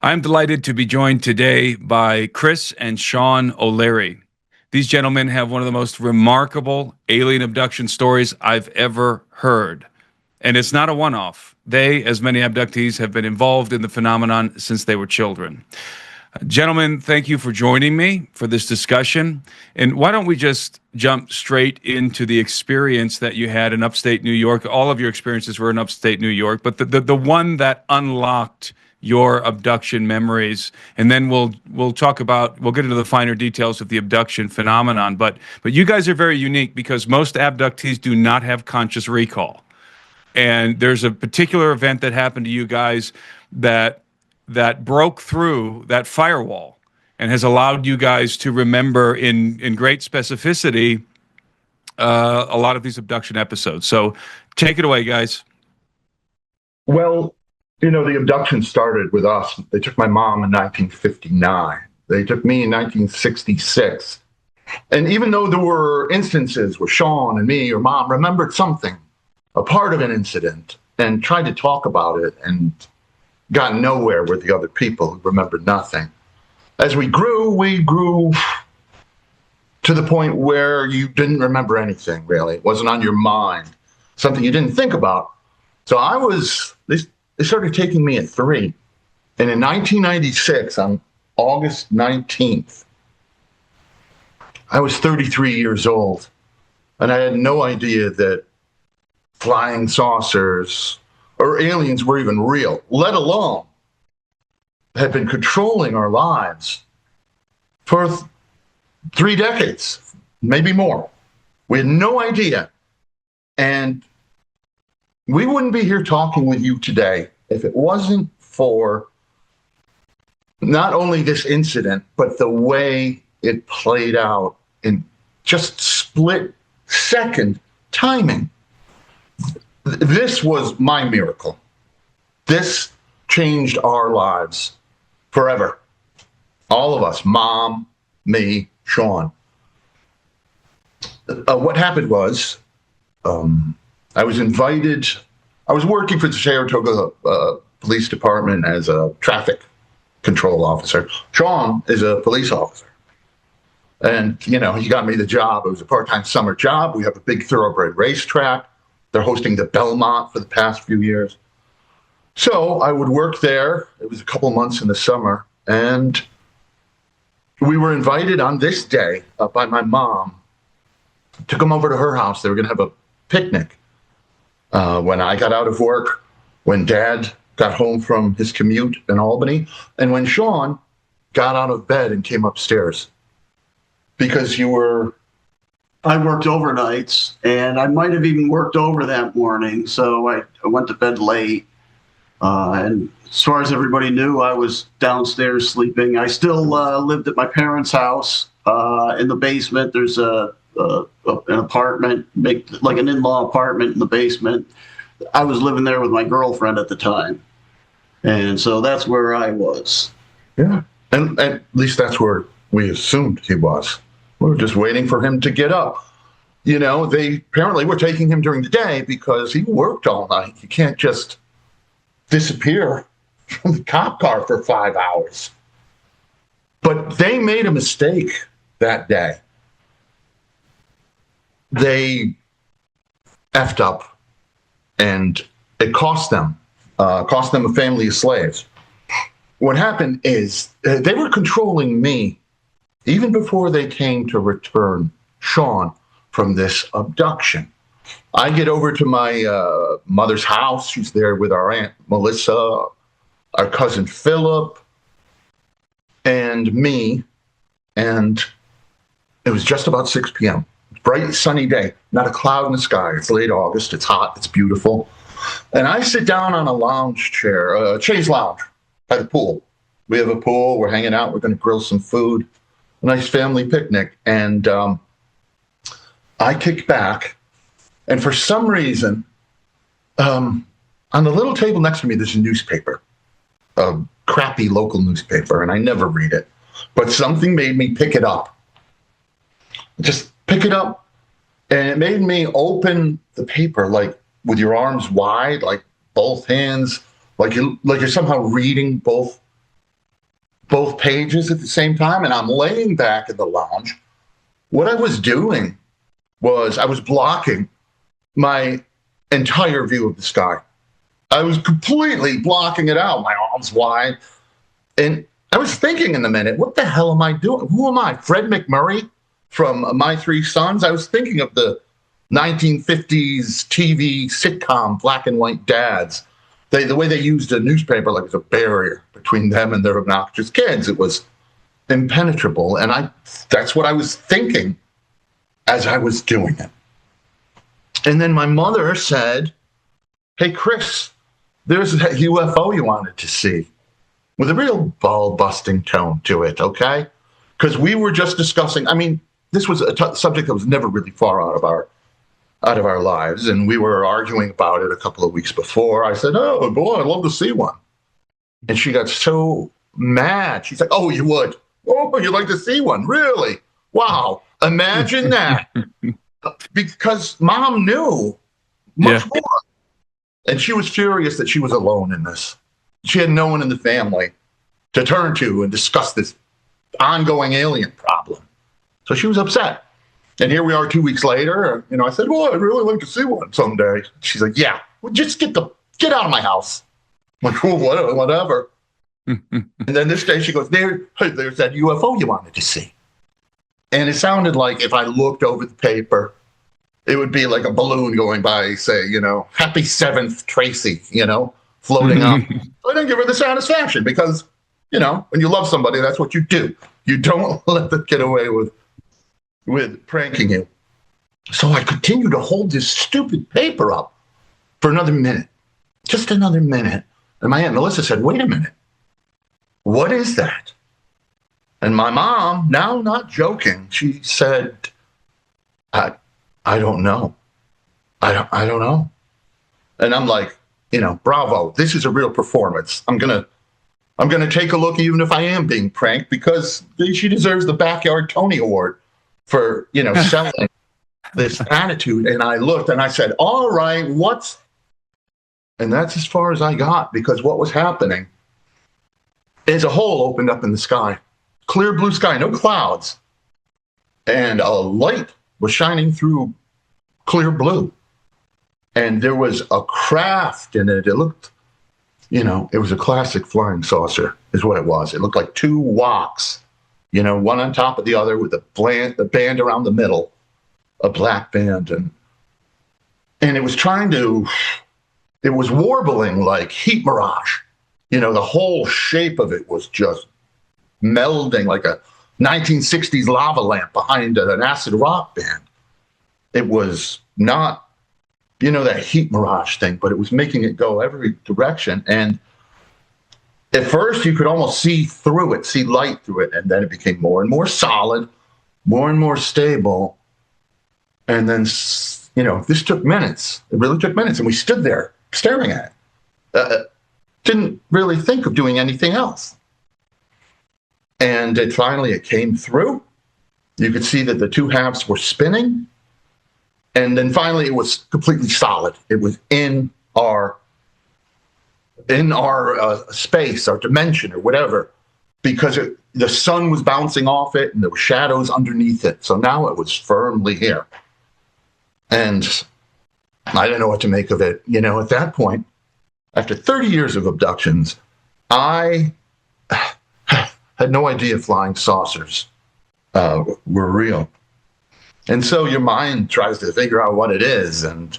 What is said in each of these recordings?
I'm delighted to be joined today by Chris and Sean O'Leary. These gentlemen have one of the most remarkable alien abduction stories I've ever heard. And it's not a one-off. They, as many abductees, have been involved in the phenomenon since they were children. Gentlemen, thank you for joining me for this discussion. And why don't we just jump straight into the experience that you had in upstate New York? All of your experiences were in upstate New York, but the one that unlocked your abduction memories, and then we'll get into the finer details of the abduction phenomenon. But you guys are very unique because most abductees do not have conscious recall. And there's a particular event that happened to you guys that broke through that firewall and has allowed you guys to remember in great specificity a lot of these abduction episodes. So take it away, guys. Well, the abduction started with us. They took my mom in 1959. They took me in 1966. And even though there were instances where Sean and me or mom remembered something, a part of an incident, and tried to talk about it and got nowhere with the other people who remembered nothing. As we grew to the point where you didn't remember anything, really. It wasn't on your mind, something you didn't think about. So they started taking me at 3. And in 1996, on August 19th, I was 33 years old. And I had no idea that flying saucers or aliens were even real, let alone had been controlling our lives for 3 decades, maybe more. We had no idea. And we wouldn't be here talking with you today if it wasn't for not only this incident, but the way it played out in just split second timing. This was my miracle. This changed our lives forever. All of us, Mom, me, Sean. What happened was, I was invited. I was working for the Saratoga Police Department as a traffic control officer. Sean is a police officer. And, he got me the job. It was a part-time summer job. We have a big thoroughbred racetrack. They're hosting the Belmont for the past few years. So I would work there. It was a couple months in the summer. And we were invited on this day by my mom to come over to her house. They were going to have a picnic. When I got out of work, when Dad got home from his commute in Albany, and when Sean got out of bed and came upstairs. Because I worked overnights, and I might have even worked over that morning, so I went to bed late. And as far as everybody knew, I was downstairs sleeping. I still lived at my parents' house in the basement. There's an apartment, like an in-law apartment in the basement. I was living there with my girlfriend at the time. And so that's where I was. Yeah, and at least that's where we assumed he was. We were just waiting for him to get up. They apparently were taking him during the day because he worked all night. You can't just disappear from the cop car for 5 hours. But they made a mistake that day. They effed up, and it cost them a family of slaves. What happened is they were controlling me even before they came to return Sean from this abduction. I get over to my mother's house. She's there with our Aunt Melissa, our cousin Philip, and me. And it was just about 6 p.m. Bright, sunny day, not a cloud in the sky. It's late August. It's hot. It's beautiful. And I sit down on a lounge chair, a chaise lounge by the pool. We have a pool. We're hanging out. We're going to grill some food. A nice family picnic. And I kick back. And for some reason, on the little table next to me, there's a newspaper, a crappy local newspaper, and I never read it. But something made me pick it up. Just pick it up. And it made me open the paper, like with your arms wide, like both hands, like you're somehow reading both both pages at the same time, and I'm laying back in the lounge. What I was doing was I was blocking my entire view of the sky. I was completely blocking it out, my arms wide. And I was thinking in the minute, what the hell am I doing? Who am I? Fred McMurray from My Three Sons? I was thinking of the 1950s TV sitcom Black and White Dads. The way they used a newspaper like as a barrier between them and their obnoxious kids. It was impenetrable. And that's what I was thinking as I was doing it. And then my mother said, "Hey, Chris, there's a UFO you wanted to see," with a real ball-busting tone to it, okay? Because we were just discussing, I mean, this was a subject that was never really far out of our lives, and we were arguing about it a couple of weeks before. I said, "Oh, boy, I'd love to see one." And she got so mad. She's like, "Oh, you would? Oh, you'd like to see one? Really? Wow, imagine that." Because Mom knew much more. And she was furious that she was alone in this. She had no one in the family to turn to and discuss this ongoing alien problem. So she was upset. And here we are 2 weeks later. I said, "Well, I'd really like to see one someday." She's like, "Yeah, well, just get out of my house." I'm like, "Well, whatever." And then this day she goes, there's that UFO you wanted to see. And it sounded like if I looked over the paper, it would be like a balloon going by, say, "Happy 7th, Tracy," floating up. So I didn't give her the satisfaction because, when you love somebody, that's what you do. You don't let them get away with pranking you. So I continued to hold this stupid paper up for another minute, just another minute. And my Aunt Melissa said, "Wait a minute. What is that?" And my mom, now not joking, she said, I don't know. I don't know. And I'm like, bravo. This is a real performance. I'm gonna take a look, even if I am being pranked, because she deserves the Backyard Tony Award for selling this attitude. And I looked and I said, "All right, and that's as far as I got, because what was happening is a hole opened up in the sky, clear blue sky, no clouds, and a light was shining through clear blue. And there was a craft in it. It looked, it was a classic flying saucer is what it was. It looked like two woks, one on top of the other with a band around the middle, a black band. And it was it was warbling like heat mirage. The whole shape of it was just melding like a 1960s lava lamp behind an acid rock band. It was not, that heat mirage thing, but it was making it go every direction. And at first you could almost see through it, see light through it. And then it became more and more solid, more and more stable. And then, this took minutes. It really took minutes. And we stood there staring at it. Didn't really think of doing anything else. And it came through. You could see that the two halves were spinning. And then finally, it was completely solid. It was in our space, our dimension, or whatever, because the sun was bouncing off it, and there were shadows underneath it. So now it was firmly here. And I didn't know what to make of it. At that point, after 30 years of abductions, I had no idea flying saucers were real. And so your mind tries to figure out what it is. And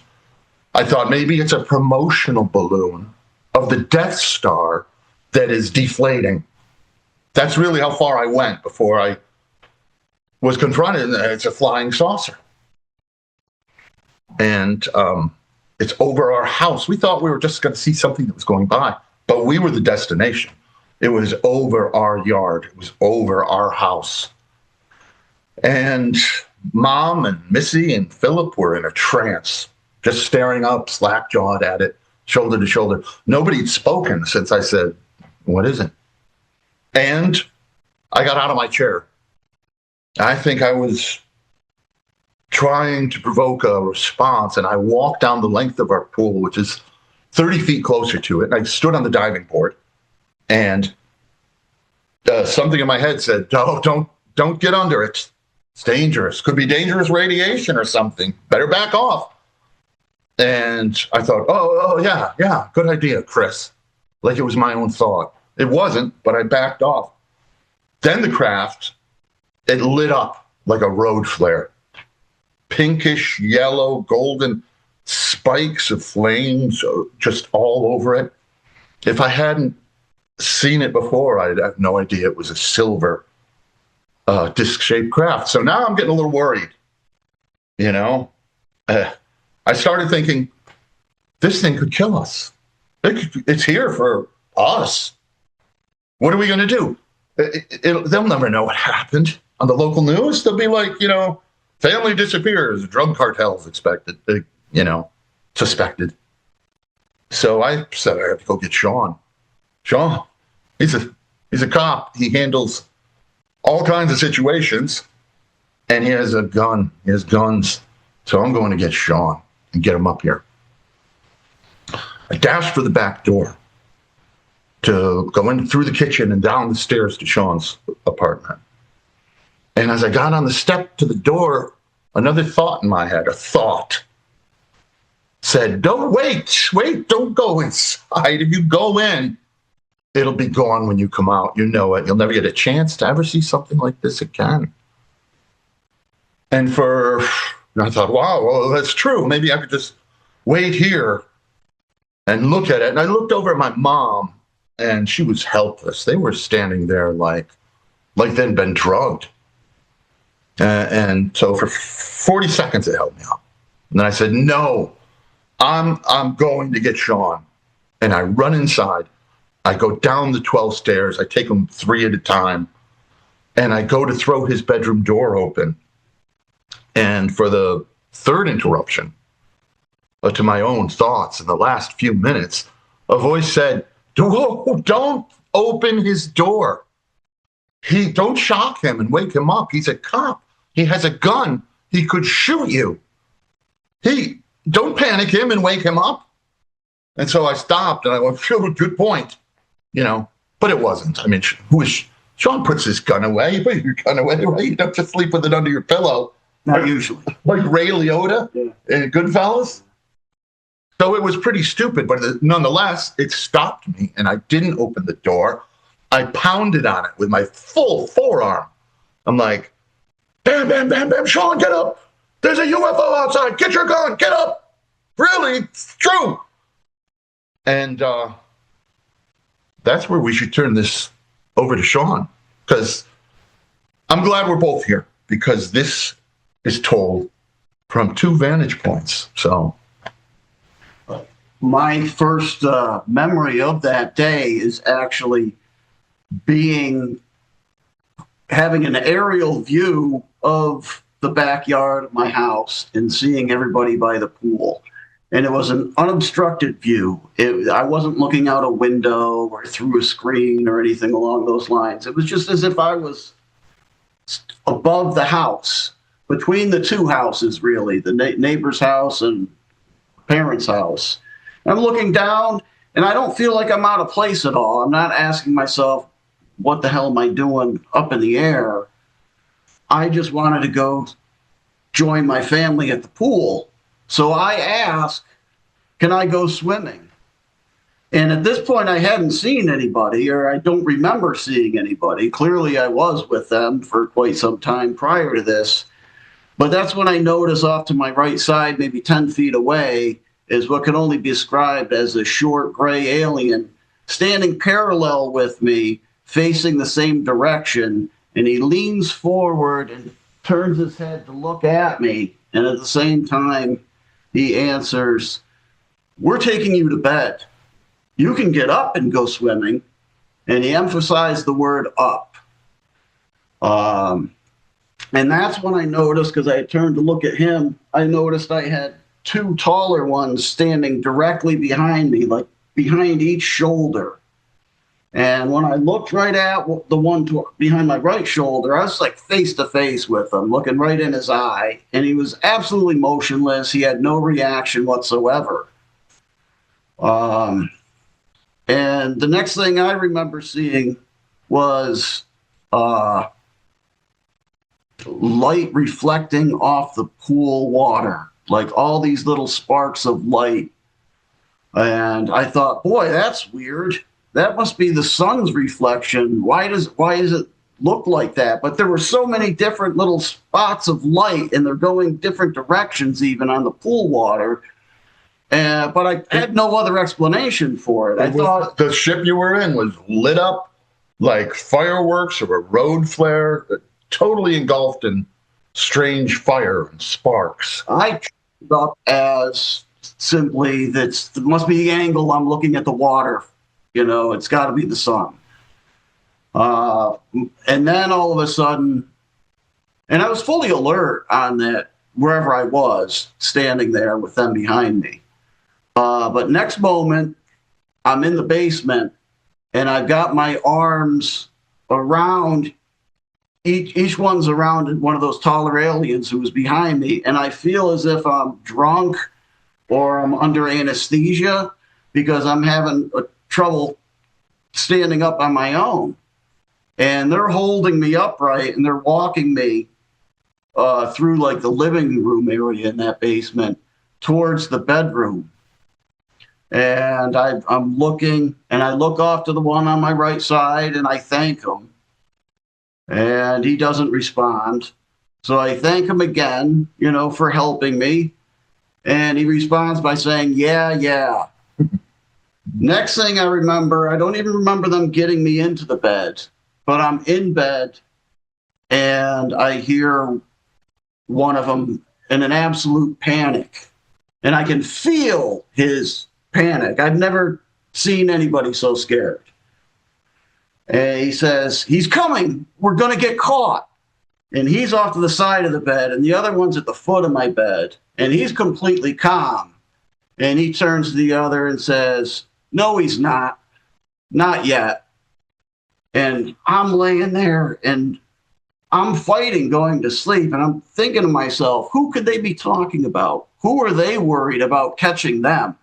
I thought maybe it's a promotional balloon of the Death Star that is deflating. That's really how far I went before I was confronted. It's a flying saucer. And it's over our house. We thought we were just going to see something that was going by, but we were the destination. It was over our yard. It was over our house. And Mom and Missy and Philip were in a trance, just staring up, slack-jawed at it, shoulder to shoulder. Nobody had spoken since I said, "What is it?" And I got out of my chair. I think I was trying to provoke a response, and I walked down the length of our pool, which is 30 feet closer to it. And I stood on the diving board, and something in my head said, "Oh, don't get under it. It's dangerous. Could be dangerous radiation or something. Better back off." And I thought, oh yeah, good idea, Chris. Like it was my own thought. It wasn't, but I backed off. Then the craft, it lit up like a road flare. Pinkish, yellow, golden spikes of flames just all over it. If I hadn't seen it before, I'd have no idea it was a silver disc-shaped craft. So now I'm getting a little worried. You know, I started thinking, this thing could kill us. It's here for us. What are we going to do? They'll never know what happened on the local news. They'll be like, family disappears, drug cartels suspected. So I said I have to go get Sean. Sean, he's a cop. He handles all kinds of situations, and he has a gun. He has guns. So I'm going to get Sean and get him up here. I dashed for the back door to go in through the kitchen and down the stairs to Sean's apartment. And as I got on the step to the door, another thought in my head, a thought, said, don't wait, don't go inside. If you go in, it'll be gone when you come out. You know it. You'll never get a chance to ever see something like this again. And I thought, wow, well, that's true. Maybe I could just wait here and look at it. And I looked over at my mom, and she was helpless. They were standing there like they'd been drugged. And so for 40 seconds, it held me up. And then I said, no, I'm going to get Sean. And I run inside. I go down the 12 stairs. I take them 3 at a time. And I go to throw his bedroom door open. And for the third interruption to my own thoughts in the last few minutes, a voice said, don't open his door. Don't shock him and wake him up. He's a cop. He has a gun. He could shoot you. Don't panic him and wake him up. And so I stopped and I went, good point. But it wasn't. I mean, Sean puts his gun away. You put your gun away, right? You don't just sleep with it under your pillow. Not usually. Like Ray Liotta in Goodfellas. So it was pretty stupid, but nonetheless, it stopped me, and I didn't open the door. I pounded on it with my full forearm. I'm like, bam, bam, bam, bam, Sean, get up. There's a UFO outside. Get your gun. Get up. Really? It's true. And that's where we should turn this over to Sean, because I'm glad we're both here, because this is told from 2 vantage points. So my first memory of that day is actually having an aerial view of the backyard of my house and seeing everybody by the pool. And it was an unobstructed view. I wasn't looking out a window or through a screen or anything along those lines. It was just as if I was above the house, between the 2 houses, really, the neighbor's house and parents' house. I'm looking down, and I don't feel like I'm out of place at all. I'm not asking myself, what the hell am I doing up in the air? I just wanted to go join my family at the pool. So I asked, can I go swimming? And at this point, I hadn't seen anybody, or I don't remember seeing anybody. Clearly, I was with them for quite some time prior to this. But that's when I noticed off to my right side, maybe 10 feet away, is what can only be described as a short gray alien standing parallel with me, facing the same direction. And he leans forward and turns his head to look at me. And at the same time, he answers, we're taking you to bed. You can get up and go swimming. And he emphasized the word up. And that's when I noticed, because I had turned to look at him, I noticed I had 2 taller ones standing directly behind me, like behind each shoulder. And when I looked right at the one behind my right shoulder, I was like face to face with him, looking right in his eye. And he was absolutely motionless. He had no reaction whatsoever. And the next thing I remember seeing was light reflecting off the pool water, like all these little sparks of light. And I thought, boy, that's weird. That must be the sun's reflection. Why does it look like that? But there were so many different little spots of light, and they're going different directions even on the pool water. But I had no other explanation for it. I thought the ship you were in was lit up like fireworks or a road flare, totally engulfed in strange fire and sparks. I took it up as simply that must be the angle I'm looking at the water. It's got to be the sun. And then all of a sudden, and I was fully alert on that wherever I was, standing there with them behind me. But next moment, I'm in the basement, and I've got my arms around, each one's around one of those taller aliens who was behind me, and I feel as if I'm drunk or I'm under anesthesia because I'm having trouble standing up on my own. And they're holding me upright, and they're walking me through like the living room area in that basement towards the bedroom. And I'm looking, and I look off to the one on my right side, and I thank him. And he doesn't respond. So I thank him again, for helping me. And he responds by saying, yeah. Next thing I remember, I don't even remember them getting me into the bed, but I'm in bed, and I hear one of them in an absolute panic. And I can feel his panic. I've never seen anybody so scared. And he says, he's coming. We're going to get caught. And he's off to the side of the bed, and the other one's at the foot of my bed. And he's completely calm. And he turns to the other and says, no, he's not. Not yet. And I'm laying there, and I'm fighting going to sleep. And I'm thinking to myself, who could they be talking about? Who are they worried about catching them?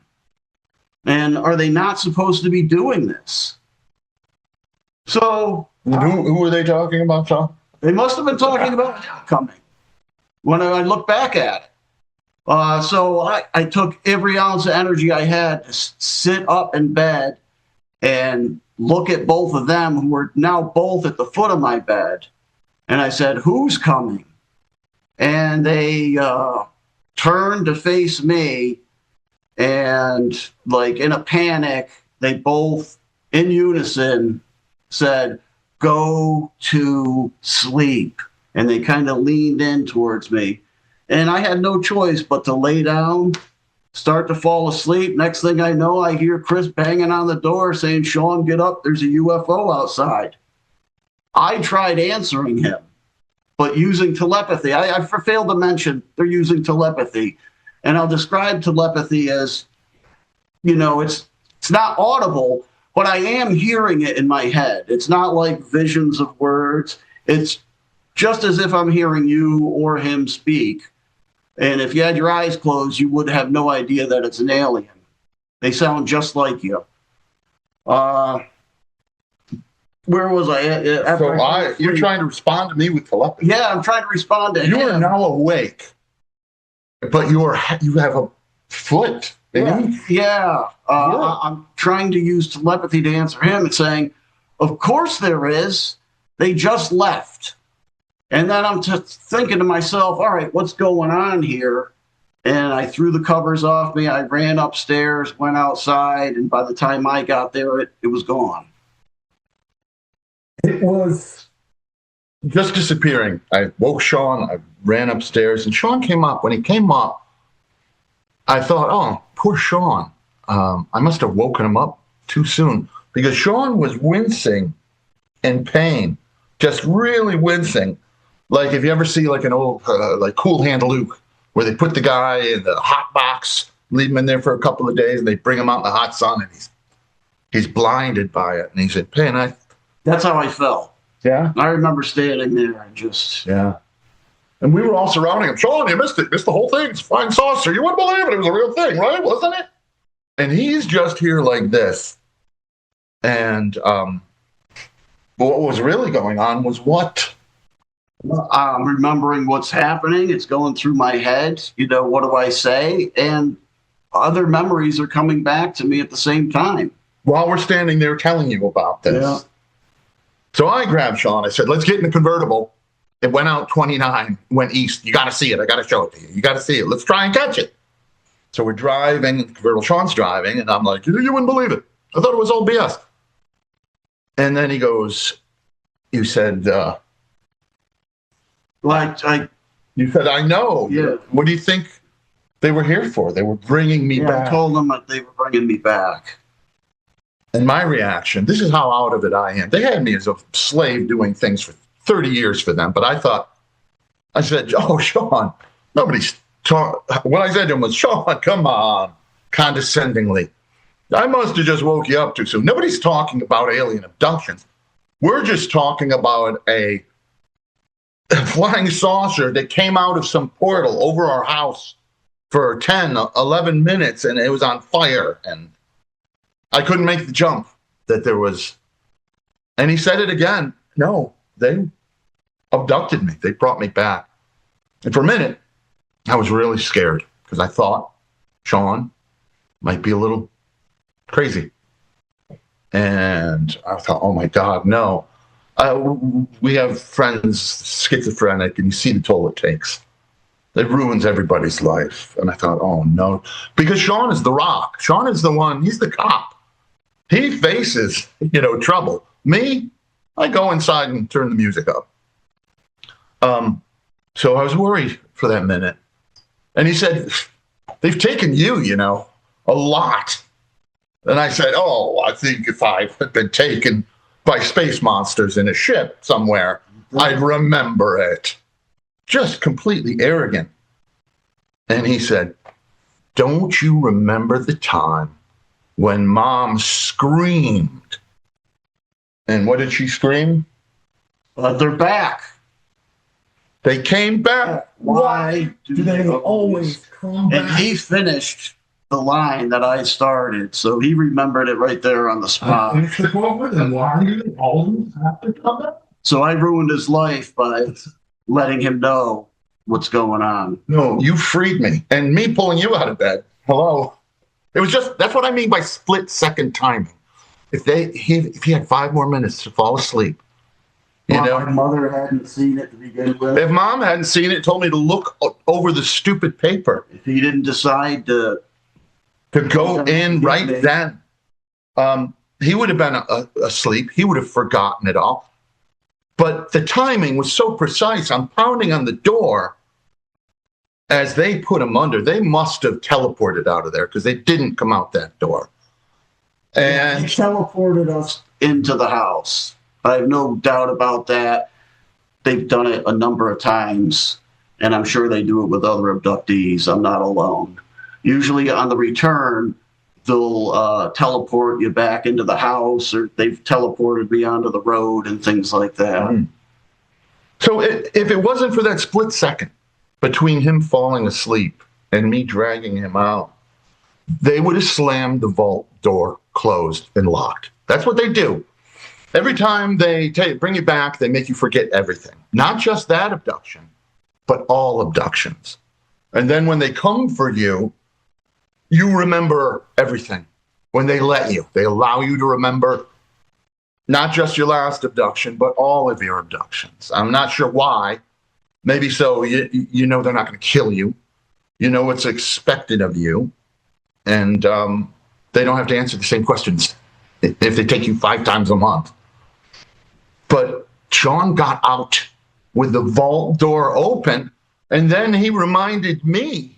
And are they not supposed to be doing this? So who were they talking about, Tom? They must have been talking about coming when I look back at it. So I took every ounce of energy I had to sit up in bed and look at both of them, who were now both at the foot of my bed. And I said, who's coming? And they turned to face me. And like in a panic, they both in unison said, go to sleep. And they kind of leaned in towards me. And I had no choice but to lay down, start to fall asleep. Next thing I know, I hear Chris banging on the door saying, Sean, get up. There's a UFO outside. I tried answering him, but using telepathy. I failed to mention they're using telepathy. And I'll describe telepathy as, it's not audible, but I am hearing it in my head. It's not like visions of words. It's just as if I'm hearing you or him speak. And if you had your eyes closed, you would have no idea that it's an alien. They sound just like you. Where was I? You're trying to respond to me with telepathy? Yeah, I'm trying to respond to him. You are now awake, but you have a foot. Yeah. I'm trying to use telepathy to answer him and saying, of course there is. They just left. And then I'm just thinking to myself, all right, what's going on here? And I threw the covers off me. I ran upstairs, went outside, and by the time I got there, it was gone. It was just disappearing. I woke Sean. I ran upstairs, and Sean came up. When he came up, I thought, oh, poor Sean. I must have woken him up too soon, because Sean was wincing in pain, just really wincing. Like if you ever see like an old like Cool Hand Luke, where they put the guy in the hot box, leave him in there for a couple of days, and they bring him out in the hot sun, and he's blinded by it, and he's in pain. That's how I felt. Yeah. I remember standing there and just... Yeah. And we were all surrounding him. Sean, you missed it. Missed the whole thing. It's a flying saucer. You wouldn't believe it. It was a real thing, right? Wasn't it? And he's just here like this. And But what was really going on was what? I'm remembering what's happening. It's going through my head. What do I say? And other memories are coming back to me at the same time. While we're standing there telling you about this. Yeah. So I grabbed Sean. I said, let's get in the convertible. It went out 29, went east. You got to see it. I got to show it to you. You got to see it. Let's try and catch it. So we're driving, the convertible. Sean's driving, and I'm like, you wouldn't believe it. I thought it was all BS. And then he goes, you said, you said, I know. Yeah. What do you think they were here for? They were bringing me back. I told them that they were bringing me back. And my reaction, this is how out of it I am. They had me as a slave doing things for 30 years for them. But I said, oh, Sean, nobody's talking. What I said to him was, Sean, come on, condescendingly. I must have just woke you up too soon. Nobody's talking about alien abductions. We're just talking about a flying saucer that came out of some portal over our house for 10, 11 minutes, and it was on fire. And I couldn't make the jump that there was. And he said it again. No, they abducted me. They brought me back. And for a minute, I was really scared because I thought Sean might be a little crazy. And I thought, oh my God, no. We have friends, schizophrenic, and you see the toll it takes. It ruins everybody's life. And I thought, oh no. Because Sean is the rock. Sean is the one, he's the cop. He faces, trouble. Me, I go inside and turn the music up. So I was worried for that minute. And he said, they've taken you, a lot. And I said, oh, I think if I had been taken by space monsters in a ship somewhere, I'd remember it. Just completely arrogant. And he said, don't you remember the time when Mom screamed? And what did she scream? They're back. They came back. Why do they always come back? And he finished the line that I started, so he remembered it right there on the spot. And why do they always have to come back? So I ruined his life by letting him know what's going on. No, you freed me. And me pulling you out of bed. Hello. It was that's what I mean by split second timing. If he had 5 more minutes to fall asleep, My mother hadn't seen it to begin with. If Mom hadn't seen it, told me to look over the stupid paper. If he didn't decide to go in right then, he would have been asleep. He would have forgotten it all. But the timing was so precise. I'm pounding on the door as they put him under. They must have teleported out of there because they didn't come out that door. And they teleported us into the house. I have no doubt about that. They've done it a number of times, and I'm sure they do it with other abductees. I'm not alone. Usually on the return, they'll teleport you back into the house, or they've teleported me onto the road and things like that. So if it wasn't for that split second between him falling asleep and me dragging him out, they would have slammed the vault door closed and locked. That's what they do. Every time they bring you back, they make you forget everything. Not just that abduction, but all abductions. And then when they come for you, you remember everything. When they let you, they allow you to remember not just your last abduction, but all of your abductions. I'm not sure why. Maybe so you know they're not going to kill you. You know what's expected of you. And they don't have to answer the same questions if they take you 5 times a month. But Sean got out with the vault door open, and then he reminded me.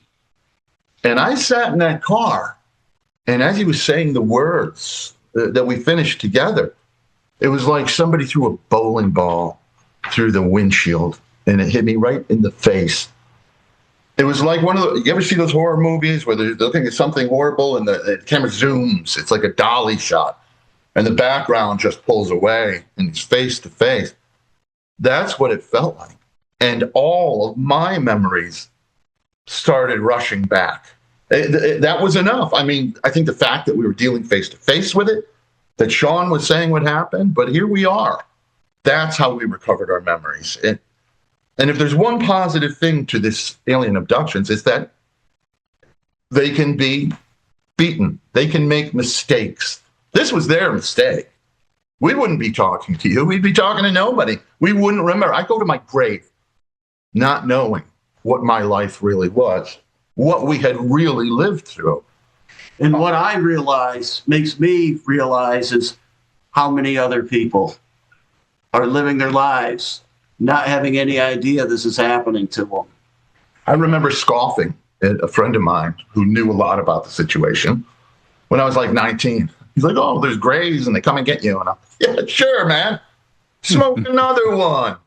And I sat in that car, and as he was saying the words that we finished together, it was like somebody threw a bowling ball through the windshield, and it hit me right in the face. It was like you ever see those horror movies where they're looking at something horrible and the camera zooms? It's like a dolly shot. And the background just pulls away and it's face to face. That's what it felt like. And all of my memories started rushing back. That was enough. I mean, I think the fact that we were dealing face to face with it, that Sean was saying what happened, but here we are. That's how we recovered our memories. And if there's one positive thing to this alien abductions, is that they can be beaten. They can make mistakes. This was their mistake. We wouldn't be talking to you. We'd be talking to nobody. We wouldn't remember. I go to my grave not knowing what my life really was, what we had really lived through. And what I realize makes me realize is how many other people are living their lives not having any idea this is happening to them. I remember scoffing at a friend of mine who knew a lot about the situation when I was like 19. He's like, oh, there's grays and they come and get you. And I'm, yeah, sure, man. Smoke another one.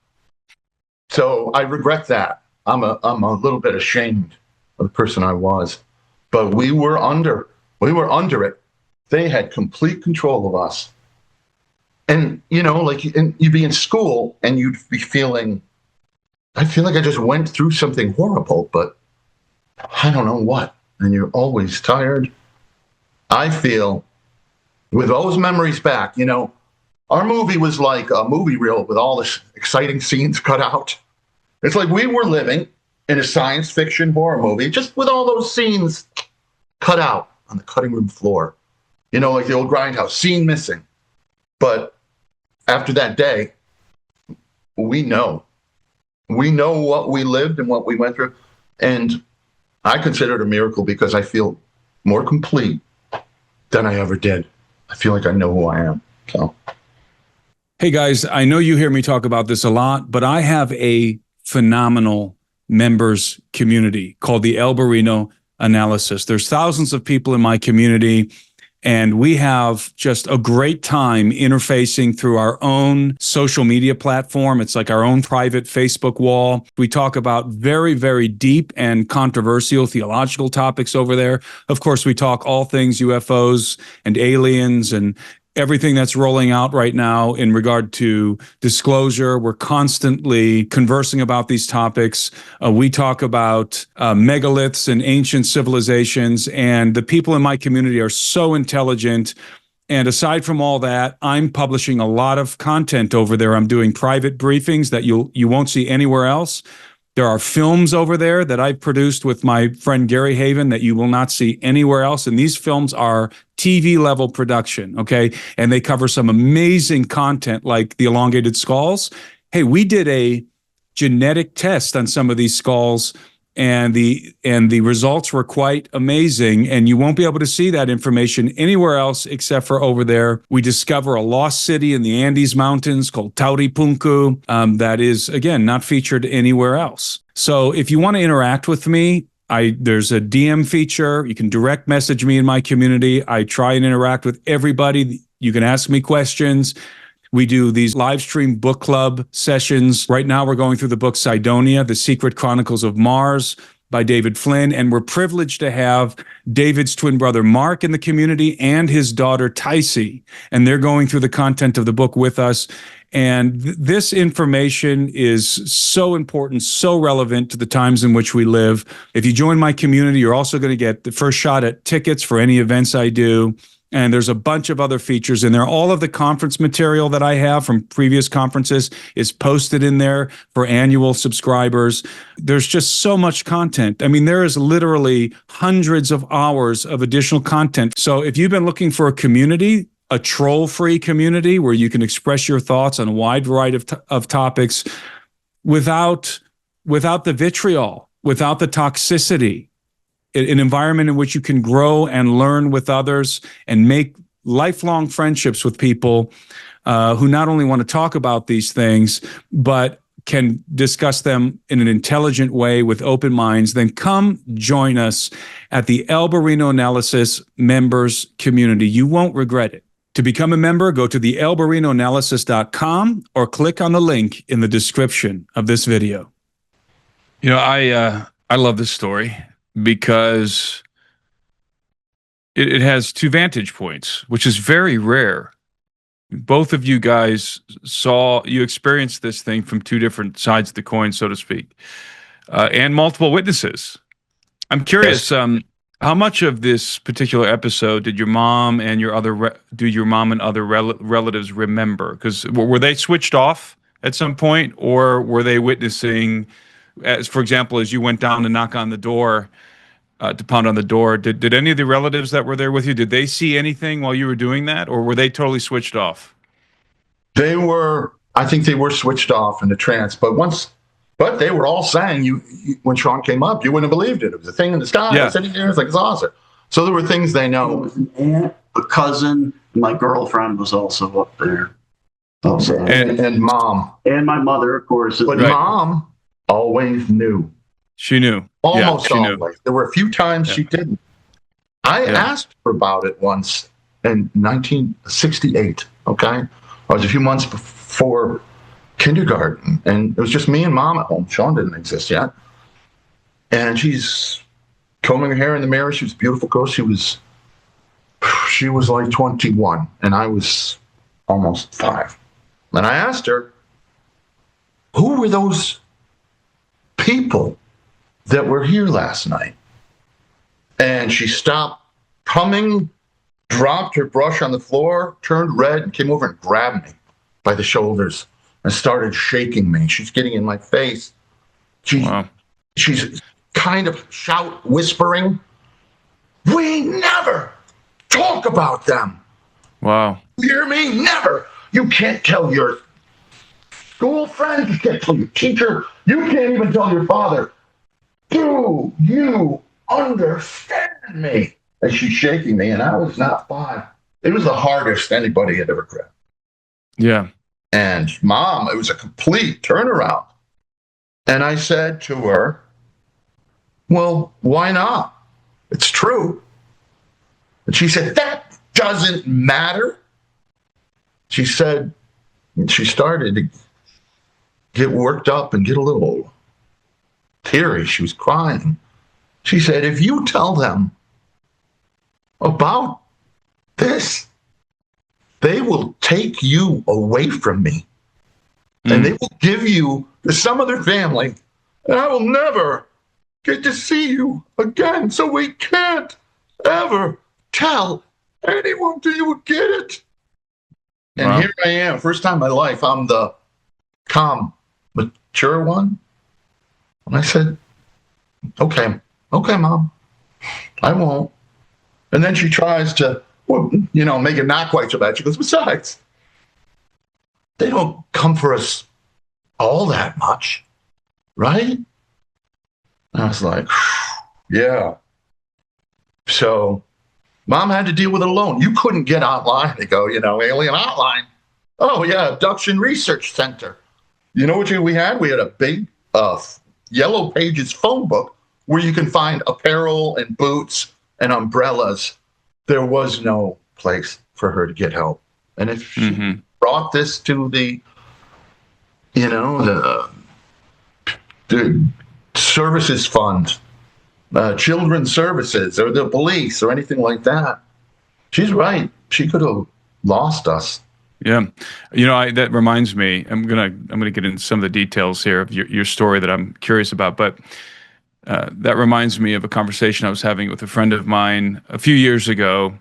So I regret that. I'm a little bit ashamed of the person I was. But we were under it. They had complete control of us. And, you know, like, and you'd be in school and you'd be feeling, I feel like I just went through something horrible, but I don't know what. And you're always tired. I feel with those memories back, you know, our movie was like a movie reel with all the exciting scenes cut out. It's like we were living in a science fiction horror movie, just with all those scenes cut out on the cutting room floor. You know, like the old Grindhouse, scene missing. But after that day, we know what we lived and what we went through. And I consider it a miracle because I feel more complete than I ever did. I feel like I know who I am. So, Hey guys, I know you hear me talk about this a lot, but I have a phenomenal members community called the Alberino Analysis. There's thousands of people in my community, and we have just a great time interfacing through our own social media platform. It's like our own private Facebook wall. We talk about very, very deep and controversial theological topics over there. Of course, we talk all things UFOs and aliens and everything that's rolling out right now in regard to disclosure. We're constantly conversing about these topics. We talk about megaliths and ancient civilizations, and the people in my community are so intelligent. And aside from all that, I'm publishing a lot of content over there. I'm doing private briefings that you won't see anywhere else. There are films over there that I've produced with my friend Gary Haven that you will not see anywhere else. And these films are TV level production, okay? And they cover some amazing content like the elongated skulls. Hey, we did a genetic test on some of these skulls, and the results were quite amazing, and you won't be able to see that information anywhere else except for over there. We discover a lost city in the Andes Mountains called Tauripunku that is, again, not featured anywhere else. So if you want to interact with me, there's a DM feature. You can direct message me in my community. I try and interact with everybody. You can ask me questions. We do these live stream book club sessions. Right now, we're going through the book Cydonia, The Secret Chronicles of Mars by David Flynn. And we're privileged to have David's twin brother, Mark, in the community and his daughter, Tycee. And they're going through the content of the book with us. And this information is so important, so relevant to the times in which we live. If you join my community, you're also going to get the first shot at tickets for any events I do. And there's a bunch of other features in there. All of the conference material that I have from previous conferences is posted in there for annual subscribers. There's just so much content. I mean, there is literally hundreds of hours of additional content. So if you've been looking for a community, a troll-free community where you can express your thoughts on a wide variety of topics without the vitriol, without the toxicity, an environment in which you can grow and learn with others and make lifelong friendships with people who not only want to talk about these things, but can discuss them in an intelligent way with open minds, then come join us at the Alberino Analysis members community. You won't regret it. To become a member, go to the alberinoanalysis.com or click on the link in the description of this video. You know, I love this story because it has two vantage points, which is very rare. Both of you guys you experienced this thing from two different sides of the coin, so to speak, and multiple witnesses. I'm curious, Yes. How much of this particular episode did your mom and your other do your mom and other relatives remember? Because were they switched off at some point, or were they witnessing, as for example, as you went down to knock on the door, to pound on the door? Did any of the relatives that were there with you, did they see anything while you were doing that, or were they totally switched off? They were, I think they were switched off in the trance, but they were all saying when Sean came up, you wouldn't have believed it. It was a thing in the sky. Yeah. Sitting there, it's like a saucer. So there were things they know. An aunt, a cousin, my girlfriend was also up there. Also. And mom. And my mother, of course. But mom always knew. She knew. Almost she always. knew. There were a few times she didn't. I asked her about it once in 1968, okay? I was a few months before kindergarten, and it was just me and mom at home. Sean didn't exist yet. And she's combing her hair in the mirror. She was a beautiful girl. She was like 21, and I was almost 5. And I asked her, who were those people that were here last night? And she stopped humming, dropped her brush on the floor, turned red, and came over and grabbed me by the shoulders and started shaking me. She's getting in my face. She's kind of whispering, we never talk about them. Wow. You hear me? Never. You can't tell your school friend, you can't tell your teacher, you can't even tell your father. Do you understand me? And she's shaking me, and I was not 5. It was the hardest anybody had ever grabbed. Yeah. And mom, it was a complete turnaround. And I said to her, well, why not? It's true. And she said, that doesn't matter. She said, she started to get worked up and get a little teary. She was crying. She said, if you tell them about this, they will take you away from me. And they will give you to some other family, and I will never get to see you again. So we can't ever tell anyone. Do you get it? And here I am, first time in my life, I'm the calm, mature one. And I said, okay, mom, I won't. And then she tries to, make it not quite so bad. She goes, besides, they don't come for us all that much, right? And I was like, yeah. So mom had to deal with it alone. You couldn't get online to go, alien hotline. Oh, yeah, Abduction Research Center. You know what we had? We had a big Yellow Pages phone book where you can find apparel and boots and umbrellas. There was no place for her to get help. And if she brought this to the services fund, children's services, or the police, or anything like that, she's right. She could have lost us. Yeah, that reminds me. I'm gonna get into some of the details here of your story that I'm curious about, but that reminds me of a conversation I was having with a friend of mine a few years ago,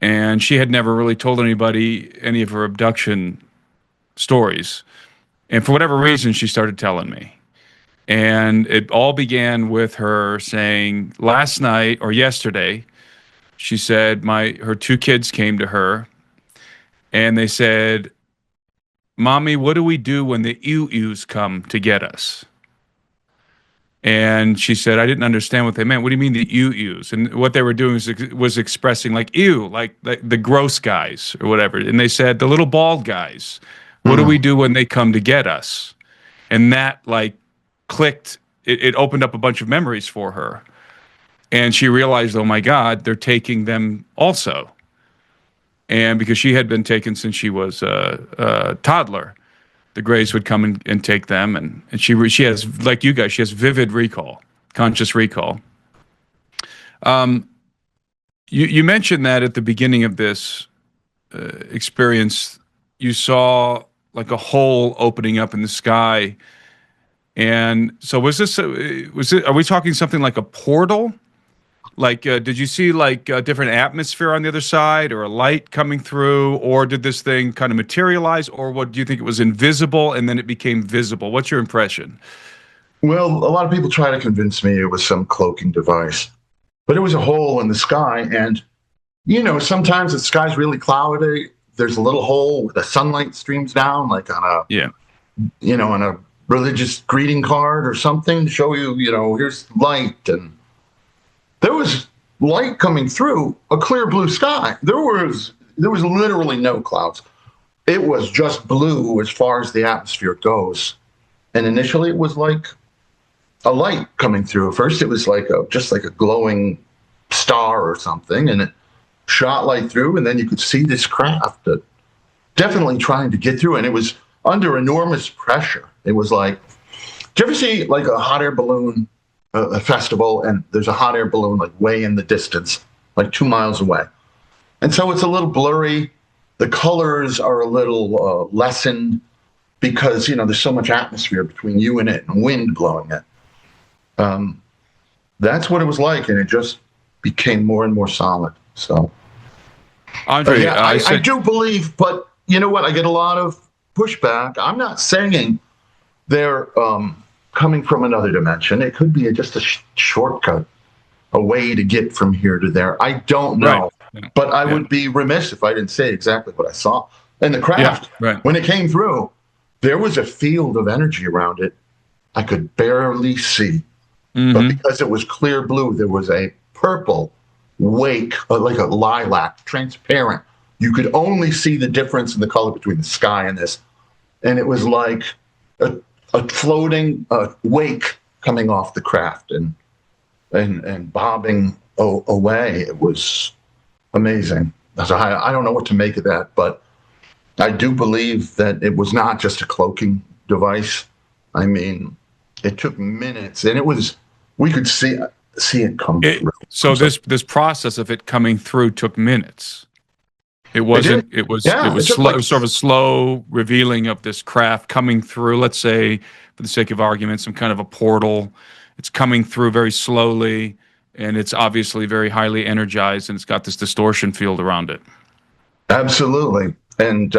and she had never really told anybody any of her abduction stories, and for whatever reason, she started telling me. And it all began with her saying last night or yesterday, she said her 2 kids came to her and they said, Mommy, what do we do when the ew-ews come to get us? And she said, I didn't understand what they meant. What do you mean the ew-ews? And what they were doing was expressing like, ew, like the gross guys or whatever. And they said, the little bald guys, what do we do when they come to get us? And that clicked. It opened up a bunch of memories for her. And she realized, oh my God, they're taking them also. And because she had been taken since she was a toddler, the Greys would come and take them. And she has, like you guys, she has vivid recall, conscious recall. You mentioned that at the beginning of this experience, you saw like a hole opening up in the sky. And so are we talking something like a portal? Like, did you see like a different atmosphere on the other side, or a light coming through, or did this thing kind of materialize, or what do you think it was invisible and then it became visible? What's your impression? Well, a lot of people try to convince me it was some cloaking device, but it was a hole in the sky. And, sometimes the sky's really cloudy. There's a little hole where the sunlight streams down, like Yeah. on a religious greeting card or something to show you, here's light. And there was light coming through a clear blue sky. There was literally no clouds. It was just blue as far as the atmosphere goes. And initially it was like a light coming through. First it was just like a glowing star or something, and it shot light through, and then you could see this craft that definitely trying to get through, and it was under enormous pressure. It was like, do you ever see like a hot air balloon, a festival, and there's a hot air balloon like way in the distance, like 2 miles away? And so it's a little blurry. The colors are a little lessened because, there's so much atmosphere between you and it and wind blowing it. That's what it was like, and it just became more and more solid. So, Andre, yeah, I do believe, but you know what? I get a lot of pushback. I'm not saying they're coming from another dimension. It could be just a shortcut, a way to get from here to there. I don't know, but I would be remiss if I didn't say exactly what I saw. And the craft, when it came through, there was a field of energy around it I could barely see. But because it was clear blue, there was a purple wake, like a lilac, transparent. You could only see the difference in the color between the sky and this. And it was like a floating wake coming off the craft and bobbing away. It was amazing. So I don't know what to make of that, but I do believe that it was not just a cloaking device. I mean, it took minutes, and we could see it come through. So this process of it coming through took minutes. It wasn't. It was slow. It was sort of a slow revealing of this craft coming through. Let's say, for the sake of argument, some kind of a portal. It's coming through very slowly, and it's obviously very highly energized, and it's got this distortion field around it. Absolutely, and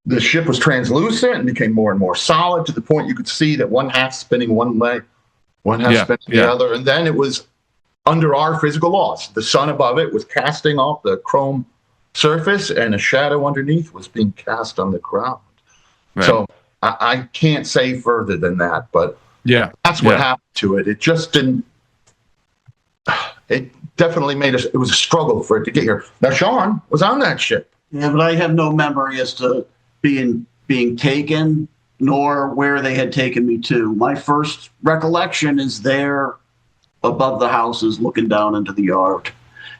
the ship was translucent and became more and more solid to the point you could see that one half spinning one way, one half spinning the other, and then it was under our physical laws. The sun above it was casting off the chrome surface, and a shadow underneath was being cast on the ground. Right. So I can't say further than that, but that's what happened to it. It just didn't. It definitely made us. It was a struggle for it to get here. Now Sean was on that ship. Yeah, but I have no memory as to being taken, nor where they had taken me to. My first recollection is there above the houses looking down into the yard.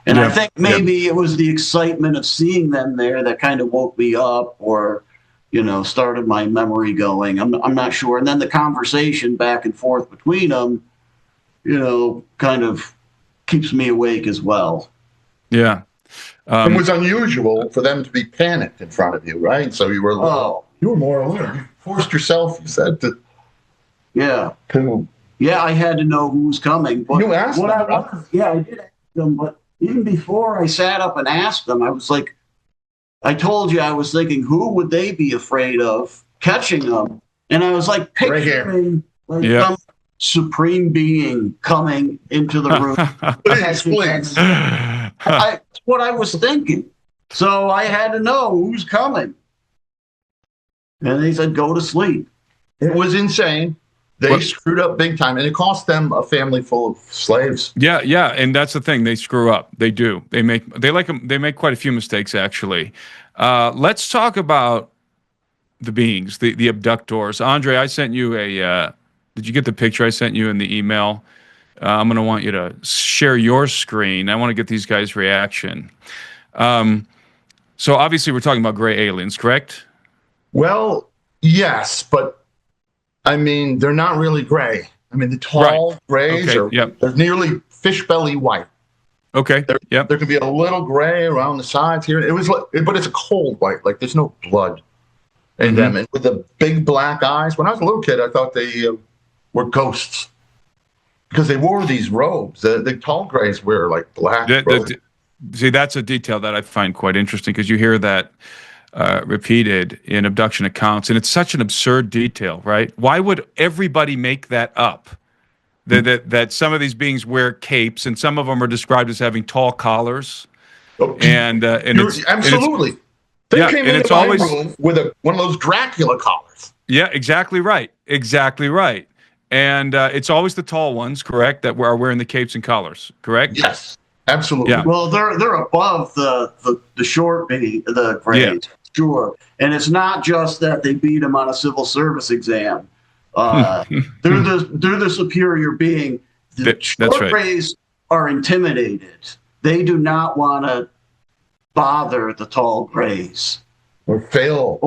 And I think maybe it was the excitement of seeing them there that kind of woke me up or, started my memory going. I'm not sure. And then the conversation back and forth between them, kind of keeps me awake as well. Yeah. It was unusual for them to be panicked in front of you, right? So you were more alert. You forced yourself, you said, to. Yeah, I had to know who was coming. But you asked them, right? I did ask them, but even before I sat up and asked them, I was like, I told you I was thinking, who would they be afraid of catching them? And I was like picturing some supreme being coming into the room. Please. That's what I was thinking. So I had to know who's coming. And they said, go to sleep. It was insane. They screwed up big time, and it cost them a family full of slaves. Yeah, and that's the thing. They screw up. They do. They make quite a few mistakes, actually. Let's talk about the beings, the abductors. Andre, I sent you did you get the picture I sent you in the email? I'm going to want you to share your screen. I want to get these guys' reaction. So obviously we're talking about gray aliens, correct? Well, yes, but I mean, they're not really gray. I mean, the tall grays they're nearly fish belly white. Okay. There can be a little gray around the sides here. But it's a cold white. Like there's no blood in them. And with the big black eyes, when I was a little kid, I thought they were ghosts. because they wore these robes. The tall grays wear like black robes. See, that's a detail that I find quite interesting because you hear that repeated in abduction accounts, and it's such an absurd detail, right? Why would everybody make that up? That some of these beings wear capes, and some of them are described as having tall collars. And it's absolutely. They came into my room with one of those Dracula collars. Yeah, exactly right. Exactly right. And it's always the tall ones, correct, that are wearing the capes and collars, correct? Yes, absolutely. Yeah. Well, they're above the short the grades, sure. And it's not just that they beat them on a civil service exam. They're the superior being. The short grays are intimidated. They do not want to bother the tall grays. Or fail,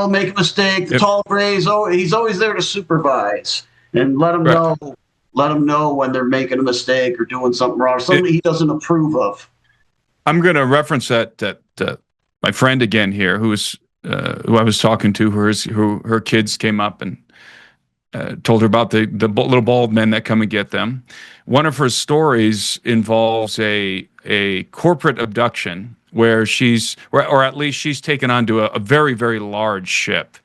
make a mistake. The tall grays, he's always there to supervise and let them know when they're making a mistake or doing something wrong, something he doesn't approve of. I'm going to reference that my friend again here, who I was talking to, who her kids came up and told her about the little bald men that come and get them. One of her stories involves a corporate abduction where or at least she's taken onto a very, very large ship.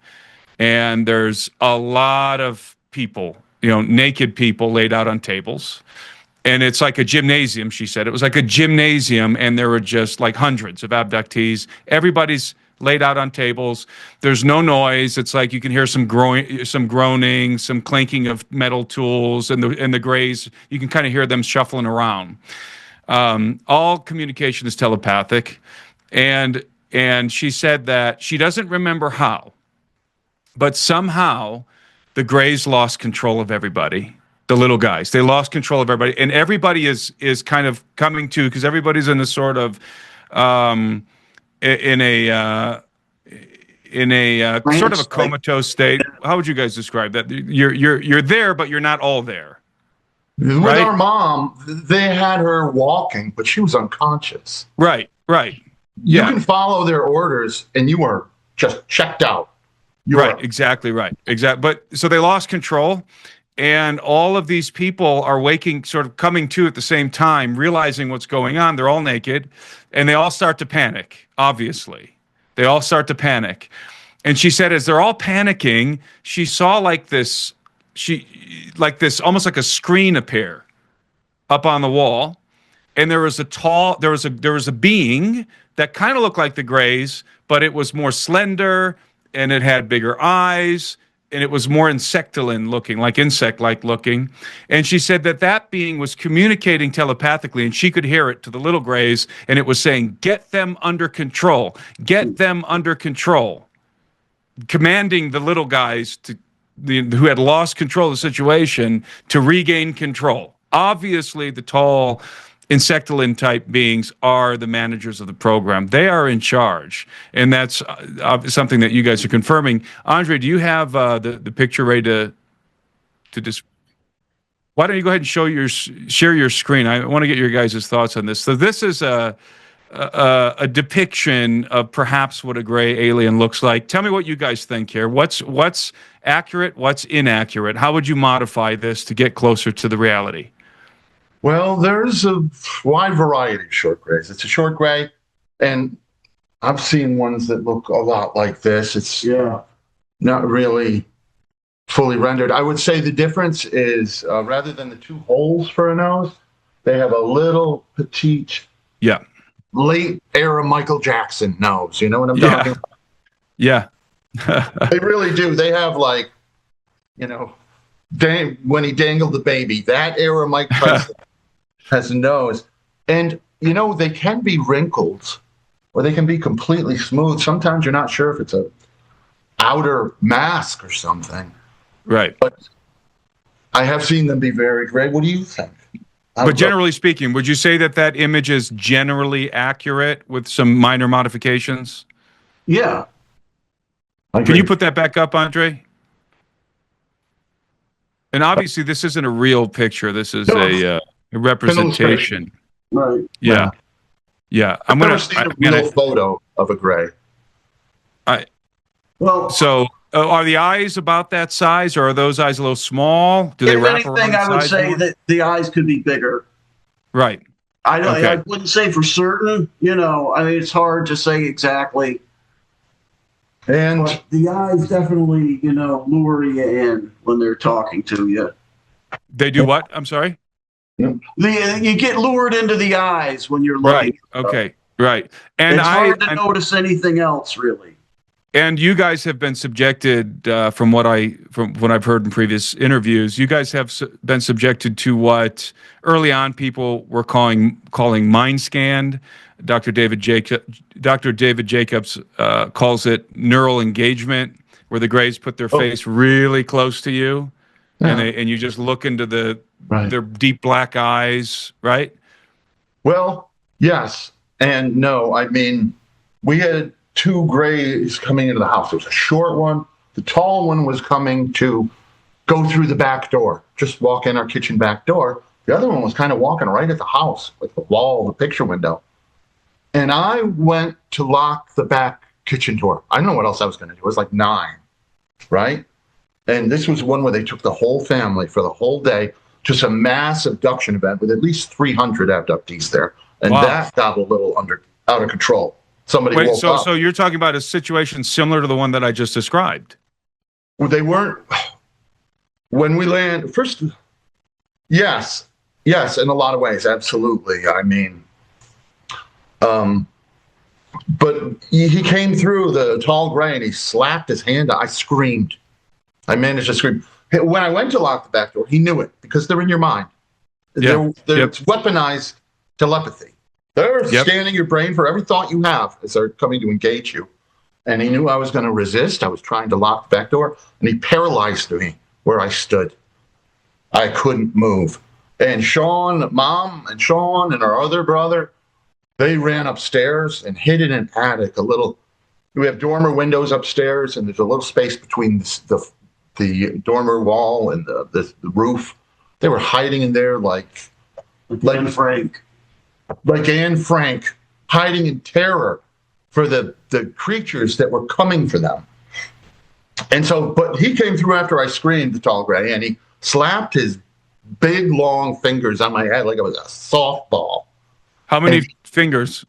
And there's a lot of people, naked people laid out on tables. And it's like a gymnasium, she said. It was like a gymnasium, and there were just like hundreds of abductees. Everybody's laid out on tables. There's no noise. It's like you can hear some groaning, some clanking of metal tools, and the grays. You can kind of hear them shuffling around. All communication is telepathic, and she said that she doesn't remember how, but somehow the grays lost control of everybody. The little guys, they lost control of everybody, and everybody is kind of coming to, because everybody's in a sort of in a sort of a comatose state. How would you guys describe that? You're there, but you're not all there. With our mom, they had her walking, but she was unconscious. Right. You can follow their orders, and you were just checked out. Exactly right. But so they lost control. And all of these people are waking, sort of coming to at the same time, realizing what's going on. They're all naked, and they all start to panic, obviously. They all start to panic. And she said as they're all panicking, she saw this, almost like a screen appear up on the wall. And there was a being that kind of looked like the grays, but it was more slender, and it had bigger eyes, and it was more insectoline looking, like insect-like looking. And she said that being was communicating telepathically, and she could hear it to the little grays, and it was saying, "Get them under control. Get them under control." Commanding the little guys who had lost control of the situation to regain control. Obviously, the tall insectoline type beings are the managers of the program. They are in charge, and that's something that you guys are confirming. Andre, do you have the picture ready to just? Why don't you go ahead and share your screen? I want to get your guys' thoughts on this. So this is a depiction of perhaps what a gray alien looks like. Tell me what you guys think here. What's accurate? What's inaccurate? How would you modify this to get closer to the reality? Well, there's a wide variety of short grays. It's a short gray, and I've seen ones that look a lot like this. It's not really fully rendered. I would say the difference is rather than the two holes for a nose, they have a little petite, late era Michael Jackson nose. You know what I'm talking about? Yeah. They really do. They have when he dangled the baby, that era Mike Tyson has a nose. And, they can be wrinkled or they can be completely smooth. Sometimes you're not sure if it's a outer mask or something. Right. But I have seen them be very gray. What do you think? But generally speaking, would you say that image is generally accurate with some minor modifications? Yeah. Can you put that back up, Andre? And obviously, this isn't a real picture. This is a representation. Right. Yeah. I've never seen a real photo of a gray. So Are the eyes about that size, or are those eyes a little small? Do they If wrap anything, around the I would size say more? that the eyes could be bigger. Right. I Okay. wouldn't say for certain, I mean, it's hard to say exactly. And But the eyes definitely, lure you in when they're talking to you. They do what? I'm sorry. You get lured into the eyes when you're looking. Right. Okay. Right. And It's hard to notice anything else, really. And you guys have been subjected, from what I've heard in previous interviews, you guys have been subjected to what early on people were calling mind scanned. Dr. David Jacobs calls it neural engagement, where the Greys put their face really close to you, and you just look into their deep black eyes, right? well, yes and no. I mean, we had two Greys coming into the house. There was a short one. The tall one was coming to go through the back door, just walk in our kitchen back door. The other one was kind of walking right at the house, like the wall, the picture window. And I went to lock the back kitchen door. I don't know what else I was going to do. It was like 9, right? And this was one where they took the whole family for the whole day, just a mass abduction event with at least 300 abductees there. And that got a little out of control. Somebody woke up. So you're talking about a situation similar to the one that I just described? Well, they weren't. When we land, first, yes, in a lot of ways, absolutely. I mean, but he came through, the tall Gray, and he slapped his hand. I screamed. I managed to scream. When I went to lock the back door, he knew it because they're in your mind. It's weaponized telepathy. They're scanning your brain for every thought you have as they're coming to engage you. And he knew I was going to resist. I was trying to lock the back door, and he paralyzed me where I stood. I couldn't move. And Mom and Sean and our other brother, they ran upstairs and hid in an attic. We have dormer windows upstairs, and there's a little space between the dormer wall and the roof. They were hiding in there like Anne Frank. Like Anne Frank, hiding in terror for the creatures that were coming for them. And so, but he came through after I screamed, the tall Gray, and he slapped his big, long fingers on my head like it was a softball. How many fingers?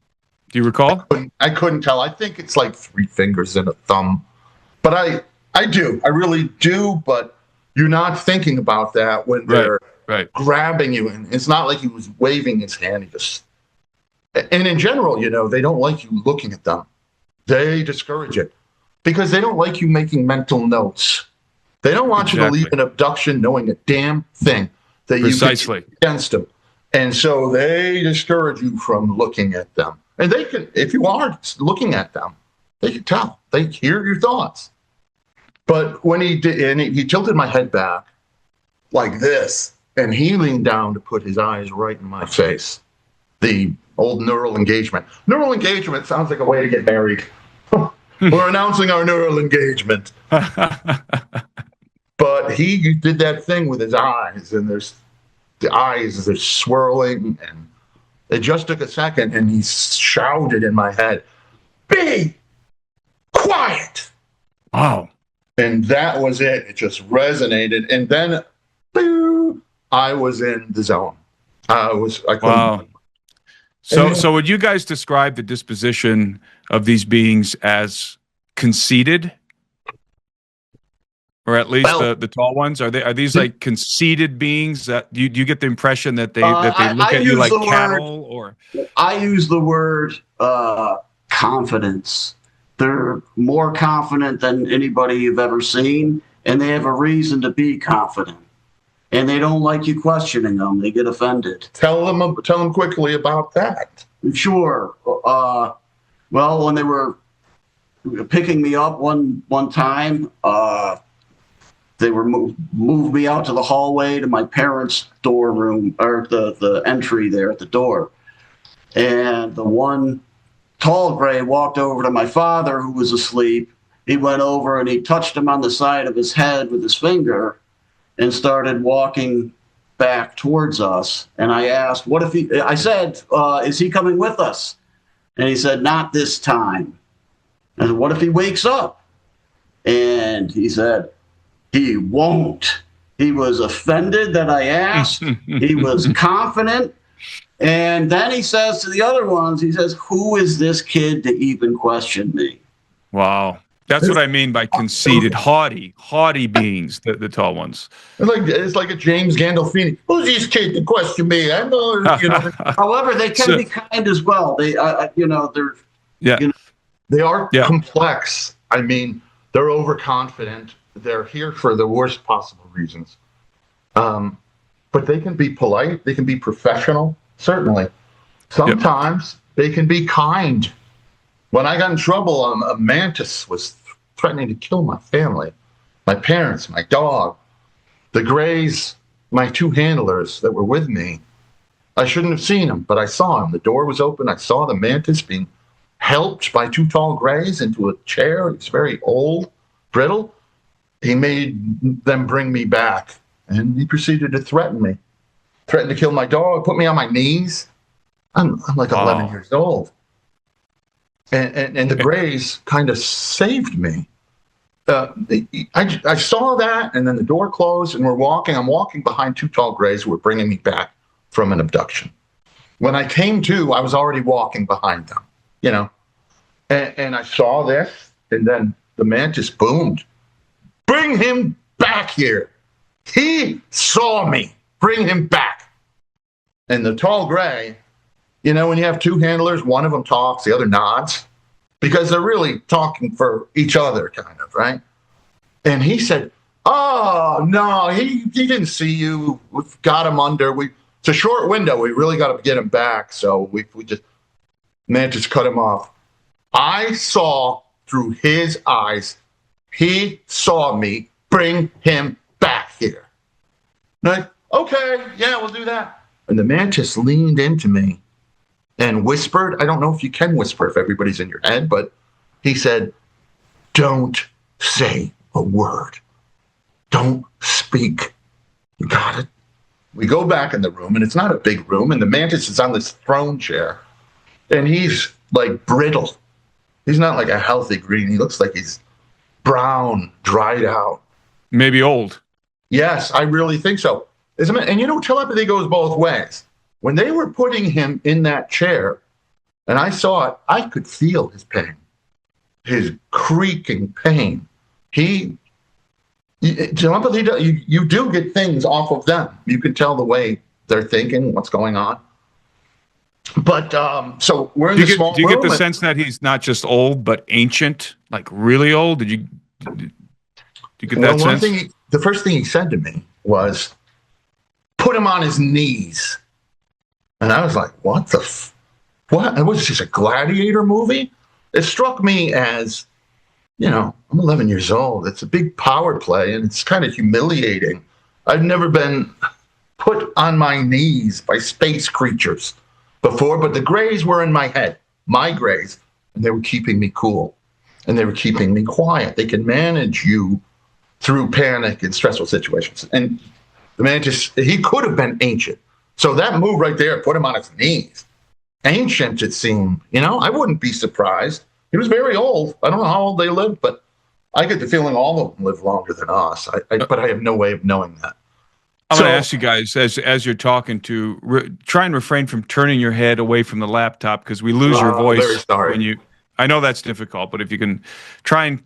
Do you recall? I couldn't tell. I think it's like 3 fingers and a thumb. But I do. I really do. But you're not thinking about that when they're grabbing you. And it's not like he was waving his hand. And in general, they don't like you looking at them. They discourage it because they don't like you making mental notes. They don't want you to leave an abduction knowing a damn thing that you can against them. And so they discourage you from looking at them. And they can, if you are looking at them, they can tell. They hear your thoughts. But when he did, and he tilted my head back like this, and he leaned down to put his eyes right in my face. The old neural engagement. Neural engagement sounds like a way to get married. We're announcing our neural engagement. But he did that thing with his eyes, and the eyes are swirling, and it just took a second, and he shouted in my head, "Be quiet!" Wow. And that was it. It just resonated, and then, boo, I was in the zone. I couldn't. Wow. So would you guys describe the disposition of these beings as conceited? Or at least the tall ones? Are these like conceited beings that do you get the impression that they look at you like cattle? Or I use the word confidence. They're more confident than anybody you've ever seen, and they have a reason to be confident. And they don't like you questioning them. They get offended. Tell them quickly about that. Sure. Well, when they were picking me up one time, they were moved me out to the hallway to my parents' door room, or the entry there at the door. And the one tall Gray walked over to my father, who was asleep. He went over and he touched him on the side of his head with his finger and started walking back towards us. And I asked, I said, is he coming with us? And he said, not this time. I said, what if he wakes up? And he said, he won't. He was offended that I asked. He was confident. And then he says to the other ones, he says, who is this kid to even question me? Wow. That's what I mean by conceited, haughty beings, the tall ones. It's like a James Gandolfini. Who's this kid to question me? I know, However, they can be kind as well. They, they're, yeah, they are complex. I mean, they're overconfident. They're here for the worst possible reasons. But they can be polite. They can be professional. Certainly. Sometimes they can be kind. When I got in trouble, a mantis was threatening to kill my family, my parents, my dog, the Greys, my two handlers that were with me. I shouldn't have seen them, but I saw him. The door was open. I saw the mantis being helped by two tall Greys into a chair. He's very old, brittle. He made them bring me back, and he proceeded to threaten me. Threatened to kill my dog, put me on my knees. I'm like 11 years old. And the Greys kind of saved me. I saw that, and then the door closed, and we're walking. I'm walking behind two tall Greys who were bringing me back from an abduction. When I came to, I was already walking behind them, And I saw this, and then the mantis boomed. Bring him back here. He saw me. Bring him back. And the tall Grey, when you have two handlers, one of them talks, the other nods, because they're really talking for each other, kind of, right? And he said, oh, no, he didn't see you. We've got him under. It's a short window. We really got to get him back. So we just cut him off. I saw through his eyes. He saw me. Bring him back here. And okay, yeah, we'll do that. And the mantis leaned into me and whispered. I don't know if you can whisper if everybody's in your head, but he said, don't say a word. Don't speak. You got it? We go back in the room, and it's not a big room, and the mantis is on this throne chair, and he's like brittle. He's not like a healthy green. He looks like he's brown, dried out. Maybe old. Yes, I really think so. And telepathy goes both ways. When they were putting him in that chair, and I saw it, I could feel his pain, his creaking pain. Telepathy, you do get things off of them. You can tell the way they're thinking, what's going on. But so we're in the small room. Do you get the sense that he's not just old, but ancient, like really old? Did you get that sense? The first thing he said to me was, put him on his knees. And I was like, what? What? Was this a gladiator movie? It struck me as, I'm 11 years old. It's a big power play, and it's kind of humiliating. I've never been put on my knees by space creatures before, but the Greys were in my head, my Greys, and they were keeping me cool, and they were keeping me quiet. They can manage you through panic and stressful situations. And the man he could have been ancient. So that move right there put him on his knees. Ancient, it seemed. I wouldn't be surprised. He was very old. I don't know how old they lived, but I get the feeling all of them live longer than us. But I have no way of knowing that. I'm going to ask you guys, as you're talking, to try and refrain from turning your head away from the laptop, because we lose your voice. Very sorry. When you. I know that's difficult, but if you can try and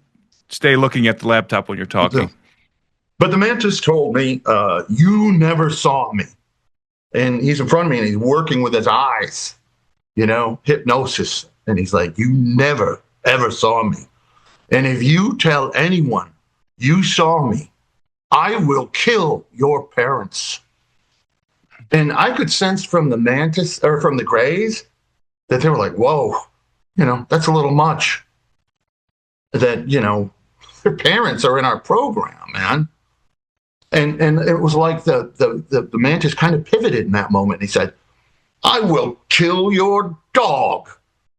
stay looking at the laptop when you're talking. But the mantis told me, you never saw me. And he's in front of me, and he's working with his eyes, hypnosis. And he's like, you never, ever saw me. And if you tell anyone you saw me, I will kill your parents. And I could sense from the mantis, or from the Greys, that they were like, whoa, that's a little much. That, their parents are in our program, man. And it was like the mantis kind of pivoted in that moment. And he said, I will kill your dog.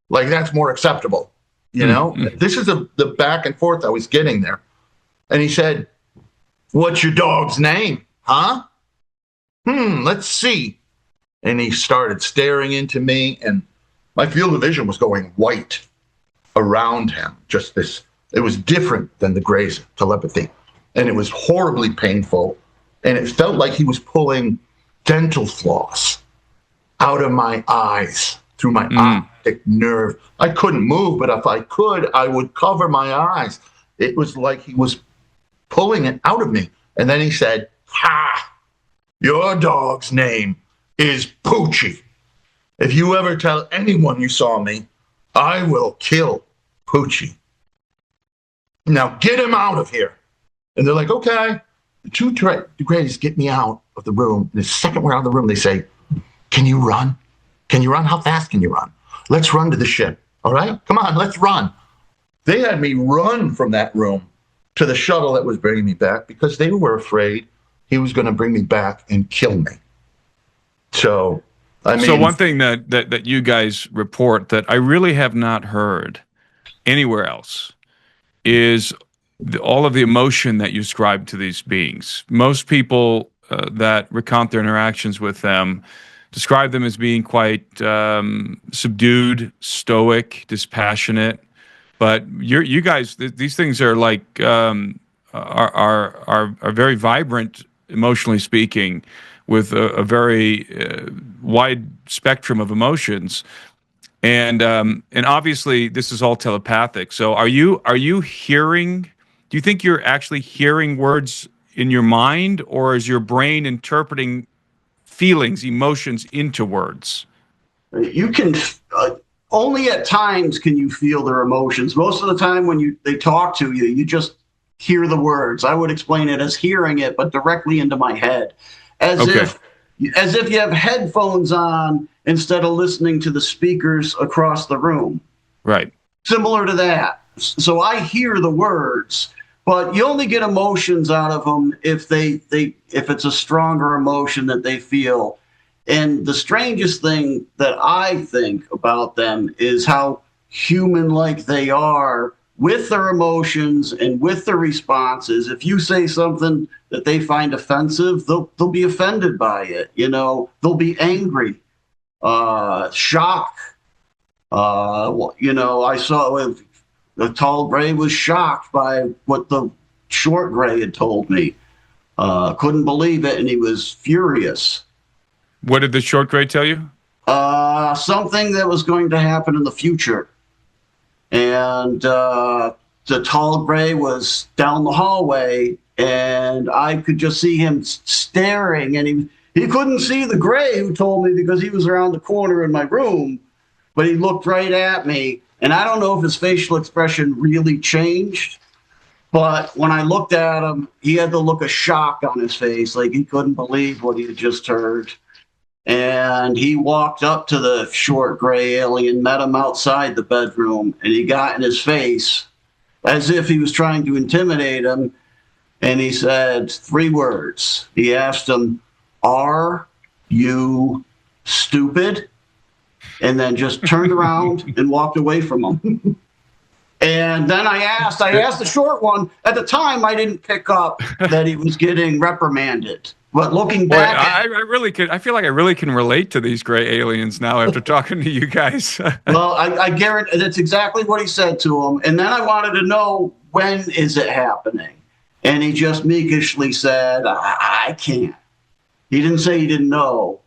Like, that's more acceptable. This is the back and forth I was getting there. And he said, what's your dog's name? Huh? Let's see. And he started staring into me, and my field of vision was going white around him. Just this It was different than the Gray's telepathy. And it was horribly painful. And it felt like he was pulling dental floss out of my eyes through my optic nerve. I couldn't move, but if I could, I would cover my eyes. It was like he was pulling it out of me. And then he said, "Ha! Your dog's name is Poochie. If you ever tell anyone you saw me, I will kill Poochie. Now get him out of here." And they're like, "Okay." The two Grays get me out of the room. The second we're out of the room, they say, "Can you run? Can you run? How fast can you run? Let's run to the ship. All right? Come on, let's run." They had me run from that room to the shuttle that was bringing me back because they were afraid he was going to bring me back and kill me. So, I mean. So one thing that you guys report that I really have not heard anywhere else is all of the emotion that you ascribe to these beings. Most people that recount their interactions with them describe them as being quite subdued, stoic, dispassionate. But you guys, these things are like are very vibrant, emotionally speaking, with a very wide spectrum of emotions. And obviously this is all telepathic. So are you hearing? Do you think you're actually hearing words in your mind, or is your brain interpreting feelings, emotions into words? You can only at times can you feel their emotions. Most of the time when they talk to you, you just hear the words. I would explain it as hearing it, but directly into my head, as if you have headphones on instead of listening to the speakers across the room. Right. Similar to that. So I hear the words, but you only get emotions out of them if if it's a stronger emotion that they feel. And the strangest thing that I think about them is how human-like they are with their emotions and with their responses. If you say something that they find offensive, they'll be offended by it. You know, they'll be angry, shock. You know, I saw the tall gray was shocked by what the short gray had told me. Couldn't believe it, and he was furious. What did the short gray tell you? Something that was going to happen in the future. And the tall gray was down the hallway, and I could just see him staring, and he couldn't see the gray who told me because he was around the corner in my room, but he looked right at me. And I don't know if his facial expression really changed, but when I looked at him, he had the look of shock on his face, like he couldn't believe what he had just heard. And he walked up to the short gray alien, met him outside the bedroom, and he got in his face as if he was trying to intimidate him. And he said 3 words. He asked him, "Are you stupid?" And then just turned around and walked away from him. And then I asked the short one. At the time, I didn't pick up that he was getting reprimanded. But looking back, I feel like I really can relate to these gray aliens now after talking to you guys. Well, I guarantee that's exactly what he said to him. And then I wanted to know, when is it happening? And he just meekishly said, I can't. He didn't say he didn't know.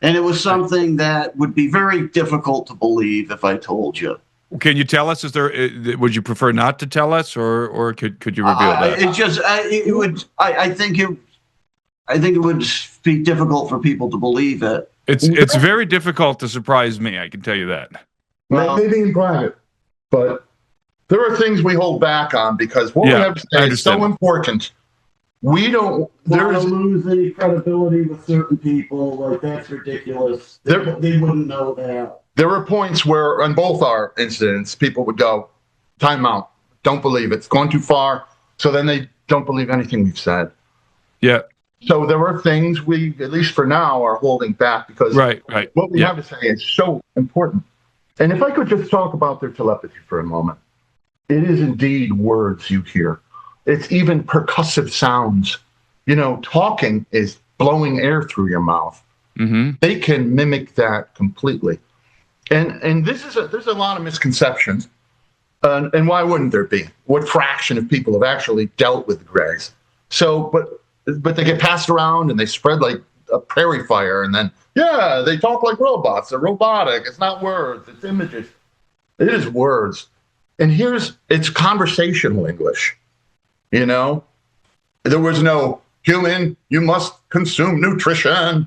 And it was something that would be very difficult to believe if I told you. Can you tell us? Would you prefer not to tell us, or could you reveal that? I think it would be difficult for people to believe it. It's very difficult to surprise me. I can tell you that. Well, maybe in private, but there are things we hold back on because what we have to say is so important. We don't want to lose any credibility with certain people. Like, that's ridiculous. They wouldn't know that. There were points where, on both our incidents, people would go, "Time out. Don't believe it. It's gone too far." So then they don't believe anything we've said. Yeah. So there are things we, at least for now, are holding back because what we have to say is so important. And if I could just talk about their telepathy for a moment. It is indeed words you hear. It's even percussive sounds. You know, talking is blowing air through your mouth. Mm-hmm. They can mimic that completely. And there's a lot of misconceptions. And why wouldn't there be? What fraction of people have actually dealt with the Greys? So, but they get passed around and they spread like a prairie fire, and then yeah, they talk like robots. They're robotic. It's not words. It's images. It is words. And it's conversational English. You know, there was no human. You must consume nutrition.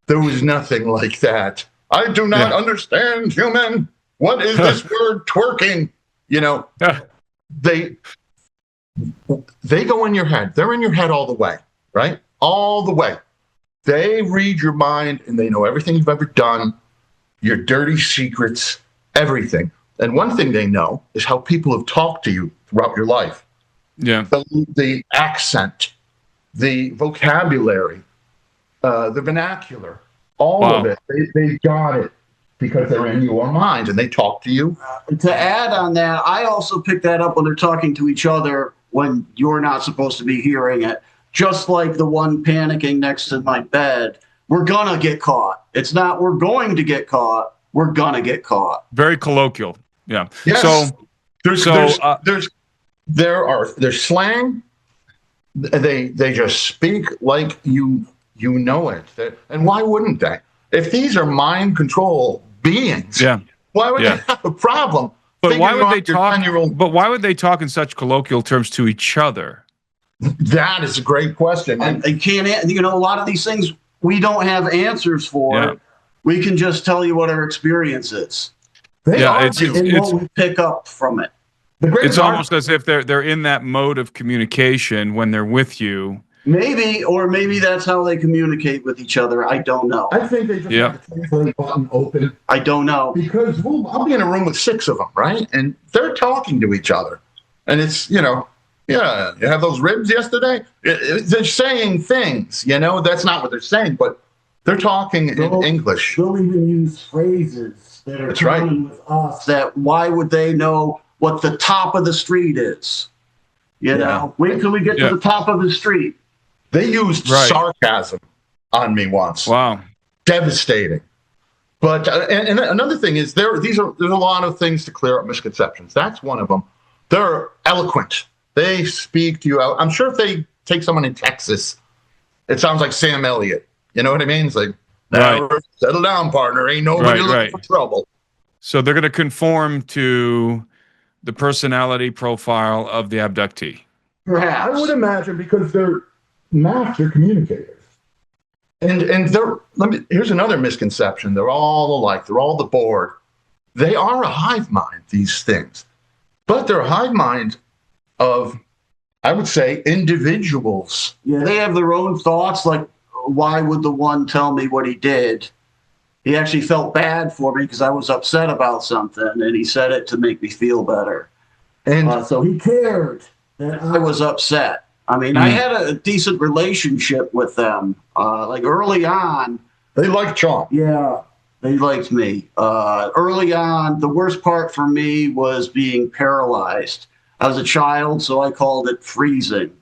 There was nothing like that. I do not understand human. What is this word twerking? You know, they go in your head. They're in your head all the way, right? All the way. They read your mind and they know everything you've ever done, your dirty secrets, everything. And one thing they know is how people have talked to you throughout your life. Yeah. The accent, the vocabulary, the vernacular, all of it. They got it because they're in your mind and they talk to you. To add on that, I also pick that up when they're talking to each other when you're not supposed to be hearing it. Just like the one panicking next to my bed, we're gonna get caught. It's not we're going to get caught. We're gonna get caught. Very colloquial. Yeah. Yes. So there's slang. They just speak like you know it. And why wouldn't they? If these are mind control beings, why would they have a problem? But why would they talk? But why would they talk in such colloquial terms to each other? That is a great question. And they can't, a lot of these things we don't have answers for. Yeah. We can just tell you what our experience is. It's what we pick up from it. It's almost as if they're in that mode of communication when they're with you. Maybe that's how they communicate with each other. I don't know. I think they just have the translate button open. I don't know. Because I'll be in a room with 6 of them, right? And they're talking to each other. And it's, yeah, you have those ribs yesterday? They're saying things, that's not what they're saying, but they're talking in English. They'll even use phrases that are common with us. That why would they know what the top of the street is? Wait till we get to the top of the street. They used sarcasm on me once. Wow. Devastating. But and another thing is there's a lot of things to clear up misconceptions. That's one of them. They're eloquent. They speak to you out. I'm sure if they take someone in Texas, it sounds like Sam Elliott. You know what I mean? It's like, settle down, partner. Ain't nobody looking for trouble. So they're going to conform to the personality profile of the abductee. Perhaps. I would imagine because they're master communicators. And here's another misconception. They're all alike. They're all the board. They are a hive mind, these things. But they're a hive mind of, I would say, individuals. Yeah, they have their own thoughts, like, why would the one tell me what he did? He actually felt bad for me because I was upset about something, and he said it to make me feel better. And so he cared that I was upset. I mean, I had a decent relationship with them. Like early on. They liked Sean. Yeah, they liked me. Early on, the worst part for me was being paralyzed. I was a child, so I called it freezing.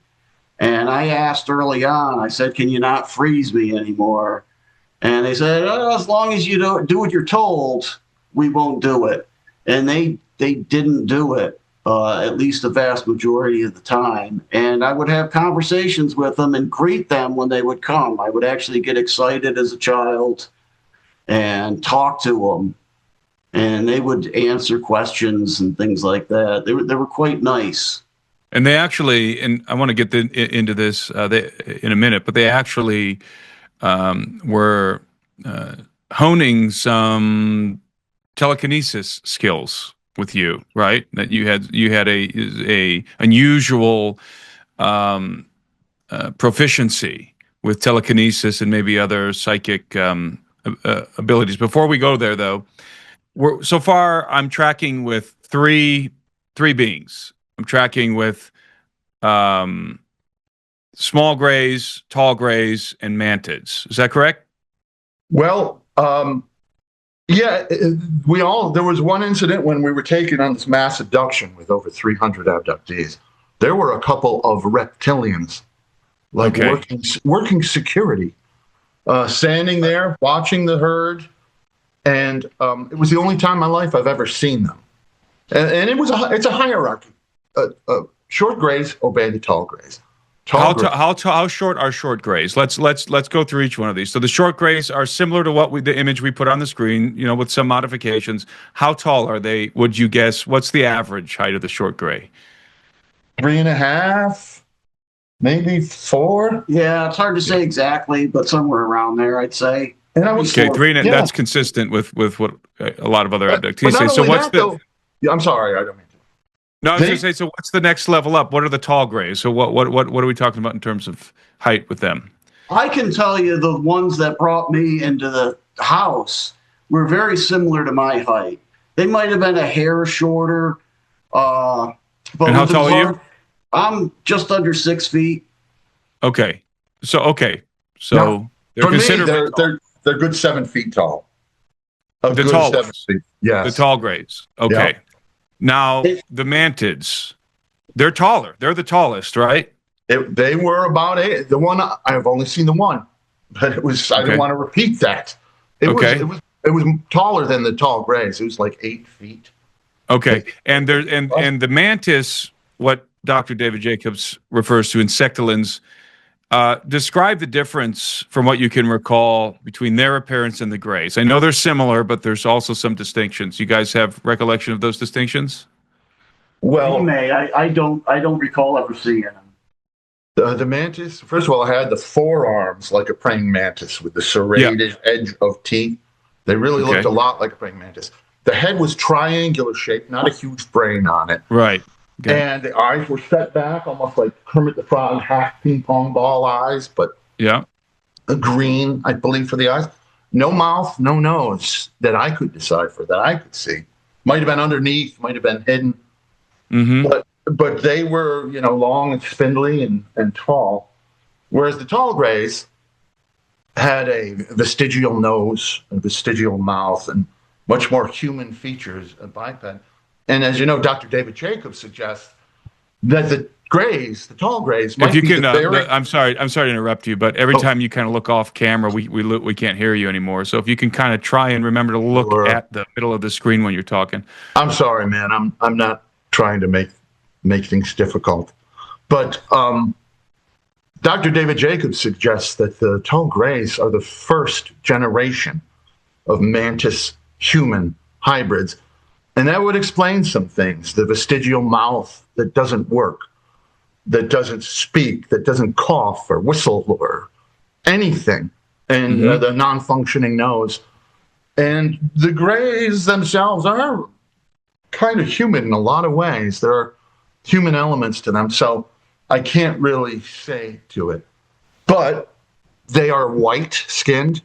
And I asked early on, I said, can you not freeze me anymore? And they said, as long as you don't do what you're told, we won't do it. And they didn't do it, at least the vast majority of the time. And I would have conversations with them and greet them when they would come. I would actually get excited as a child and talk to them. And they would answer questions and things like that. They were quite nice. And they actually, and I want to get into this in a minute, but they actually were honing some telekinesis skills with you, right? That you had a unusual proficiency with telekinesis and maybe other psychic abilities. Before we go there, though, so far I'm tracking with three beings. I'm tracking with small grays, tall grays, and mantids. Is that correct? Well, yeah, there was one incident when we were taken on this mass abduction with over 300 abductees. There were a couple of reptilians, like working security, standing there, watching the herd. And it was the only time in my life I've ever seen them. And it's a hierarchy. Short grays obey the tall grays. How short are short grays? Let's go through each one of these. So the short grays are similar to the image we put on the screen, with some modifications. How tall are they? Would you guess? What's the average height of the short gray? 3.5, maybe 4. Yeah, it's hard to say exactly, but somewhere around there, I'd say. And I was okay, 3. Yeah. That's consistent with what a lot of other abductees say. So what's I'm sorry, I don't mean to. No, I was going to say. So what's the next level up? What are the tall grays? So what are we talking about in terms of height with them? I can tell you the ones that brought me into the house were very similar to my height. They might have been a hair shorter. But and how tall are you? I'm just under 6 feet. Okay. So now, they're considered they're good 7 feet tall. The tall 7 feet. Yes. The tall grays. Okay. Yeah. Now the mantids, they're taller. They're the tallest, right? They were about 8. The one I've only seen the one, but it was. I didn't want to repeat that. It was taller than the tall grays. It was like 8 feet. Okay, and the mantis, what Dr. David Jacobs refers to insectolins, describe the difference from what you can recall between their appearance and the grays. I know they're similar, but there's also some distinctions. You guys have recollection of those distinctions? Well, I don't recall ever seeing them. The mantis, first of all, had the forearms like a praying mantis with the serrated edge of teeth. They really looked a lot like a praying mantis. The head was triangular shaped, not a huge brain on it. Right. Okay. And the eyes were set back, almost like Kermit the Frog, half ping pong ball eyes, but a green, I believe, for the eyes. No mouth, no nose that I could decipher, that I could see. Might have been underneath, might have been hidden. Mm-hmm. But they were, long and spindly and tall. Whereas the tall grays had a vestigial nose, a vestigial mouth, and much more human features, a biped. And as you know, Dr. David Jacobs suggests that the tall grays, might be I'm sorry to interrupt you, but every time you kind of look off camera, we can't hear you anymore. So if you can kind of try and remember to look at the middle of the screen when you're talking. I'm sorry, man. I'm not trying to make things difficult, but Dr. David Jacobs suggests that the tall grays are the first generation of mantis human hybrids. And that would explain some things. The vestigial mouth that doesn't work, that doesn't speak, that doesn't cough or whistle or anything, and the non-functioning nose. And the grays themselves are kind of human in a lot of ways. There are human elements to them, so I can't really say to it. But they are white-skinned.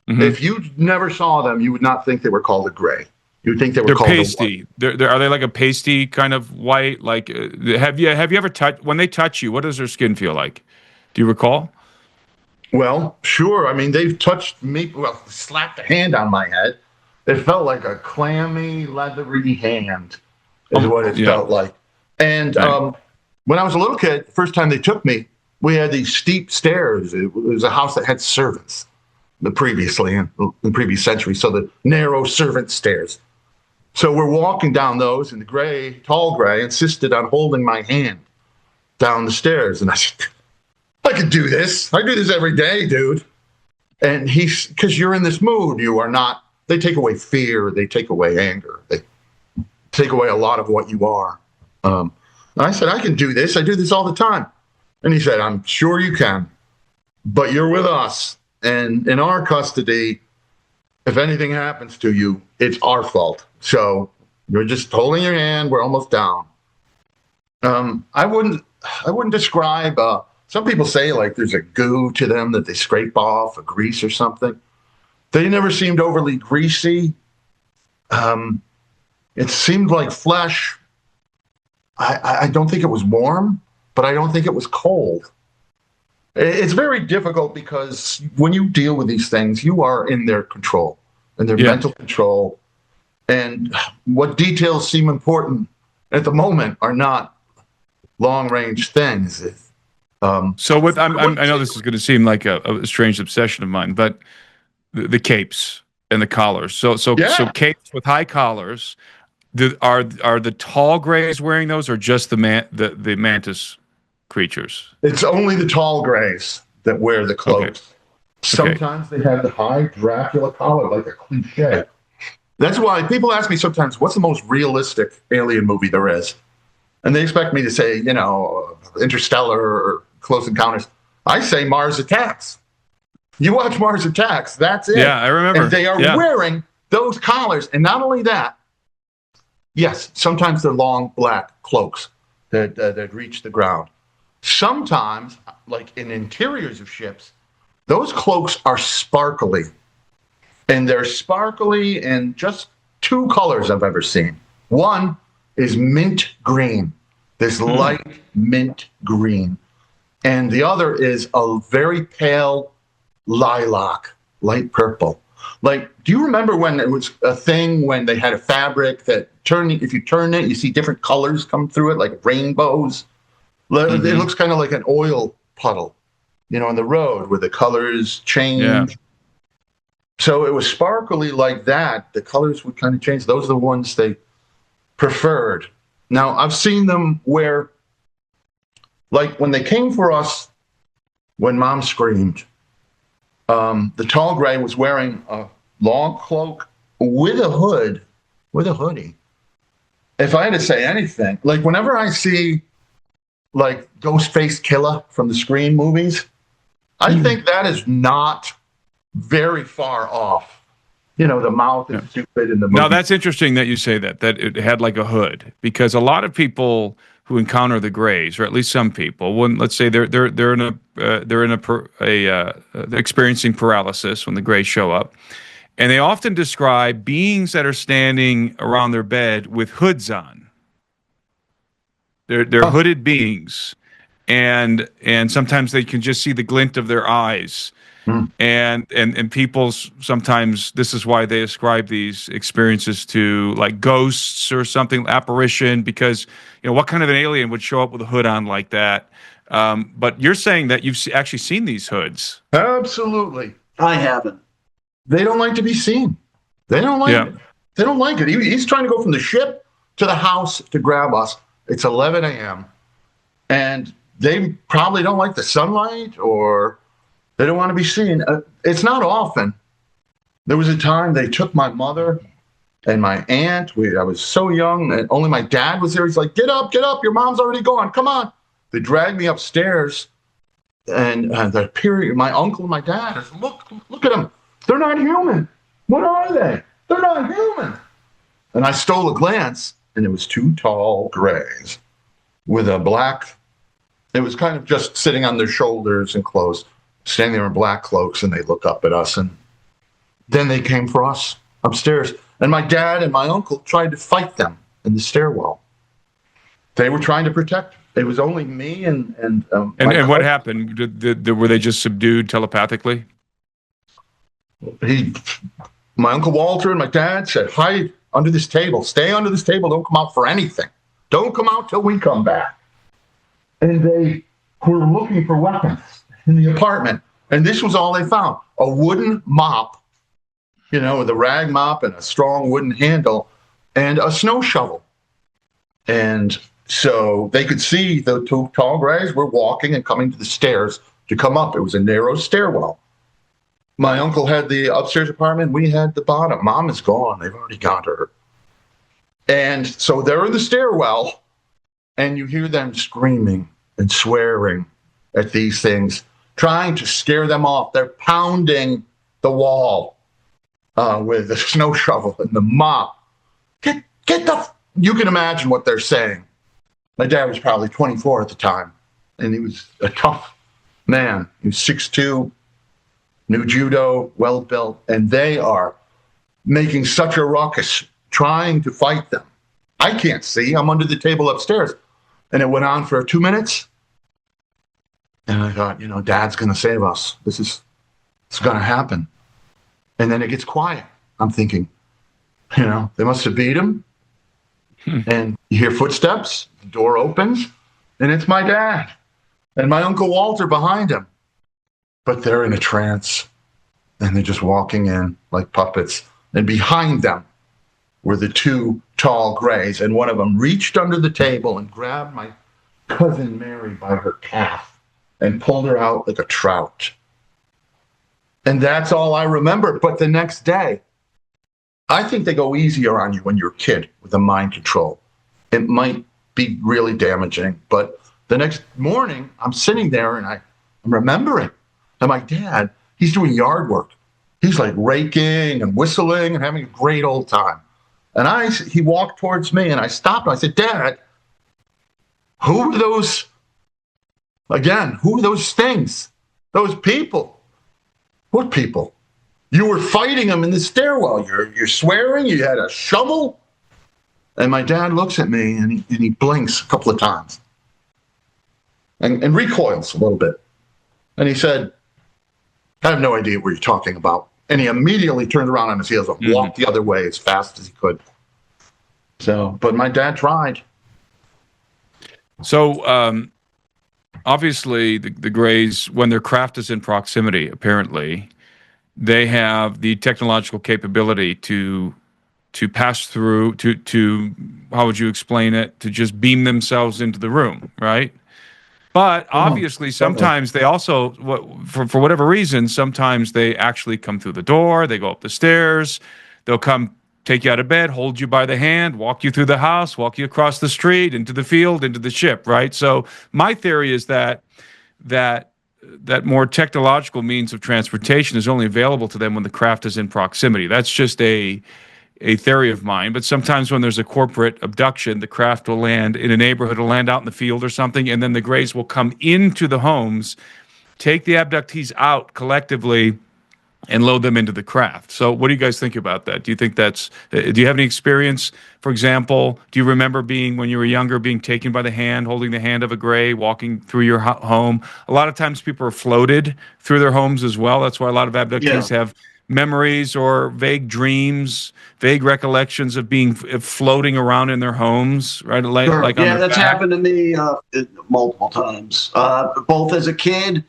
Mm-hmm. If you never saw them, you would not think they were called a gray. You'd think they were called pasty. Are they like a pasty kind of white? Like, have you ever touched, when they touch you, what does their skin feel like? Do you recall? Well, sure. I mean, they've touched me. Well, slapped a hand on my head. It felt like a clammy, leathery hand. Is what it felt like. And when I was a little kid, the first time they took me, we had these steep stairs. It was a house that had servants previously in the previous century, so the narrow servant stairs. So we're walking down those, and the tall gray, insisted on holding my hand down the stairs. And I said, I could do this. I do this every day, dude. And because you're in this mood, you are not, they take away fear, they take away anger, they take away a lot of what you are. I said, I can do this. I do this all the time. And he said, I'm sure you can, but you're with us. And in our custody, if anything happens to you, it's our fault. So you're just holding your hand. We're almost down. I wouldn't describe, some people say like there's a goo to them that they scrape off, a grease or something. They never seemed overly greasy. It seemed like flesh. I don't think it was warm, but I don't think it was cold. It's very difficult because when you deal with these things, you are in their control, in their mental control. And what details seem important at the moment are not long-range things. I know this is going to seem like a strange obsession of mine, but the capes and the collars. So capes with high collars. Are the tall grays wearing those, or just the mantis creatures? It's only the tall grays that wear the Okay. cloaks. Sometimes they have the high Dracula collar, like a cliche. That's why people ask me sometimes, what's the most realistic alien movie there is? And they expect me to say, Interstellar or Close Encounters. I say Mars Attacks. You watch Mars Attacks, that's it. Yeah, I remember. And they are wearing those collars. And not only that, yes, sometimes they're long black cloaks that reach the ground. Sometimes, like in interiors of ships, those cloaks are sparkly. And they're sparkly in just two colors I've ever seen. One is mint green, this light mint green. And the other is a very pale lilac, light purple. Like, do you remember when it was a thing when they had a fabric that if you turn it, you see different colors come through it, like rainbows? It looks kind of like an oil puddle, on the road where the colors change. Yeah. So it was sparkly like that. The colors would kind of change. Those are the ones they preferred. Now, I've seen them where, like when they came for us, when Mom screamed, the tall gray was wearing a long cloak with a hood, with a hoodie. If I had to say anything, like whenever I see like Ghostface Killer from the Scream movies, I think that is not very far off. The mouth is stupid in the movie. Now, that's interesting that you say that it had like a hood, because a lot of people who encounter the grays, or at least some people, when let's say they're experiencing paralysis when the grays show up, and they often describe beings that are standing around their bed with hoods on. They're hooded beings, and sometimes they can just see the glint of their eyes. And people sometimes, this is why they ascribe these experiences to like ghosts or something, apparition, because what kind of an alien would show up with a hood on like that? But you're saying that you've actually seen these hoods. Absolutely. I haven't. They don't like to be seen. They don't like it. They don't like it. He's trying to go from the ship to the house to grab us. It's 11 a.m. and they probably don't like the sunlight, or they don't want to be seen. It's not often. There was a time they took my mother and my aunt. I was so young, and only my dad was there. He's like, get up, your mom's already gone. Come on. They dragged me upstairs, and my uncle and my dad, I said, look at them. They're not human. What are they? They're not human. And I stole a glance, and it was two tall grays with a black, it was kind of just sitting on their shoulders and clothes, standing there in black cloaks, and they look up at us, and then they came for us upstairs. And my dad and my uncle tried to fight them in the stairwell. They were trying to protect. It was only me and what happened? Were they just subdued telepathically? My Uncle Walter and my dad said, hide under this table. Stay under this table. Don't come out for anything. Don't come out till we come back. And they were looking for weapons in the apartment. And this was all they found. A wooden mop, with a rag mop and a strong wooden handle, and a snow shovel. And so they could see the two tall grays were walking and coming to the stairs to come up. It was a narrow stairwell. My uncle had the upstairs apartment. We had the bottom. Mom is gone. They've already got her. And so they're in the stairwell, and you hear them screaming and swearing at these things, trying to scare them off. They're pounding the wall with the snow shovel and the mop. You can imagine what they're saying. My dad was probably 24 at the time, and he was a tough man. He was 6'2", knew judo, well built, and they are making such a ruckus trying to fight them. I can't see. I'm under the table upstairs. And it went on for 2 minutes. And I thought, Dad's going to save us. It's going to happen. And then it gets quiet. I'm thinking, they must have beat him. And you hear footsteps, the door opens, and it's my dad and my Uncle Walter behind him. But they're in a trance, and they're just walking in like puppets. And behind them were the two tall grays, and one of them reached under the table and grabbed my cousin Mary by her calf and pulled her out like a trout. And that's all I remember. But the next day, I think they go easier on you when you're a kid with the mind control. It might be really damaging, but the next morning, I'm sitting there and I'm remembering. And my dad, he's doing yard work. He's like raking and whistling and having a great old time. And he walked towards me and I stopped. I said, Dad, who are those, again, who are those things? Those people? What people? You were fighting them in the stairwell. You're swearing you had a shovel? And my dad looks at me and he blinks a couple of times and recoils a little bit. And he said, I have no idea what you're talking about. And he immediately turned around on his heels and walked the other way as fast as he could. So, but my dad tried. So, obviously, the Greys, when their craft is in proximity, apparently, they have the technological capability to pass through, to how would you explain it? To just beam themselves into the room, right? But obviously, sometimes they also, for whatever reason, sometimes they actually come through the door, they go up the stairs, they'll come take you out of bed, hold you by the hand, walk you through the house, walk you across the street, into the field, into the ship, right? So my theory is that more technological means of transportation is only available to them when the craft is in proximity. That's just a theory of mine, but sometimes when there's a corporate abduction, the craft will land in a neighborhood, will land out in the field or something, and then the Greys will come into the homes, take the abductees out collectively, and load them into the craft. So what do you guys think about that? Do you think do you have any experience, for example, do you remember when you were younger, being taken by the hand, holding the hand of a Grey, walking through your home? A lot of times people are floated through their homes as well. That's why a lot of abductees have memories or vague dreams, vague recollections of being floating around in their homes, right? Sure. Like That's happened to me multiple times, both as a kid.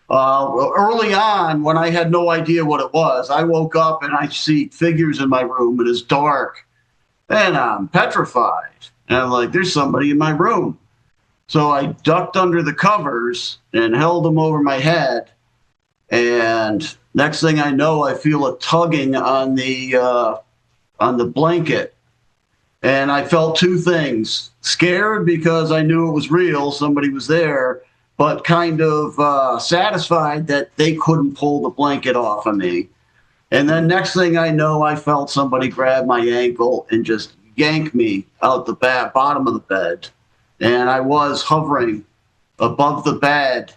Early on, when I had no idea what it was, I woke up and I see figures in my room and it's dark and I'm petrified. And I'm like, there's somebody in my room. So I ducked under the covers and held them over my head. And next thing I know, I feel a tugging on the blanket. And I felt two things: scared because I knew it was real, somebody was there, but kind of satisfied that they couldn't pull the blanket off of me. And then next thing I know, I felt somebody grab my ankle and just yank me out the bottom of the bed. And I was hovering above the bed.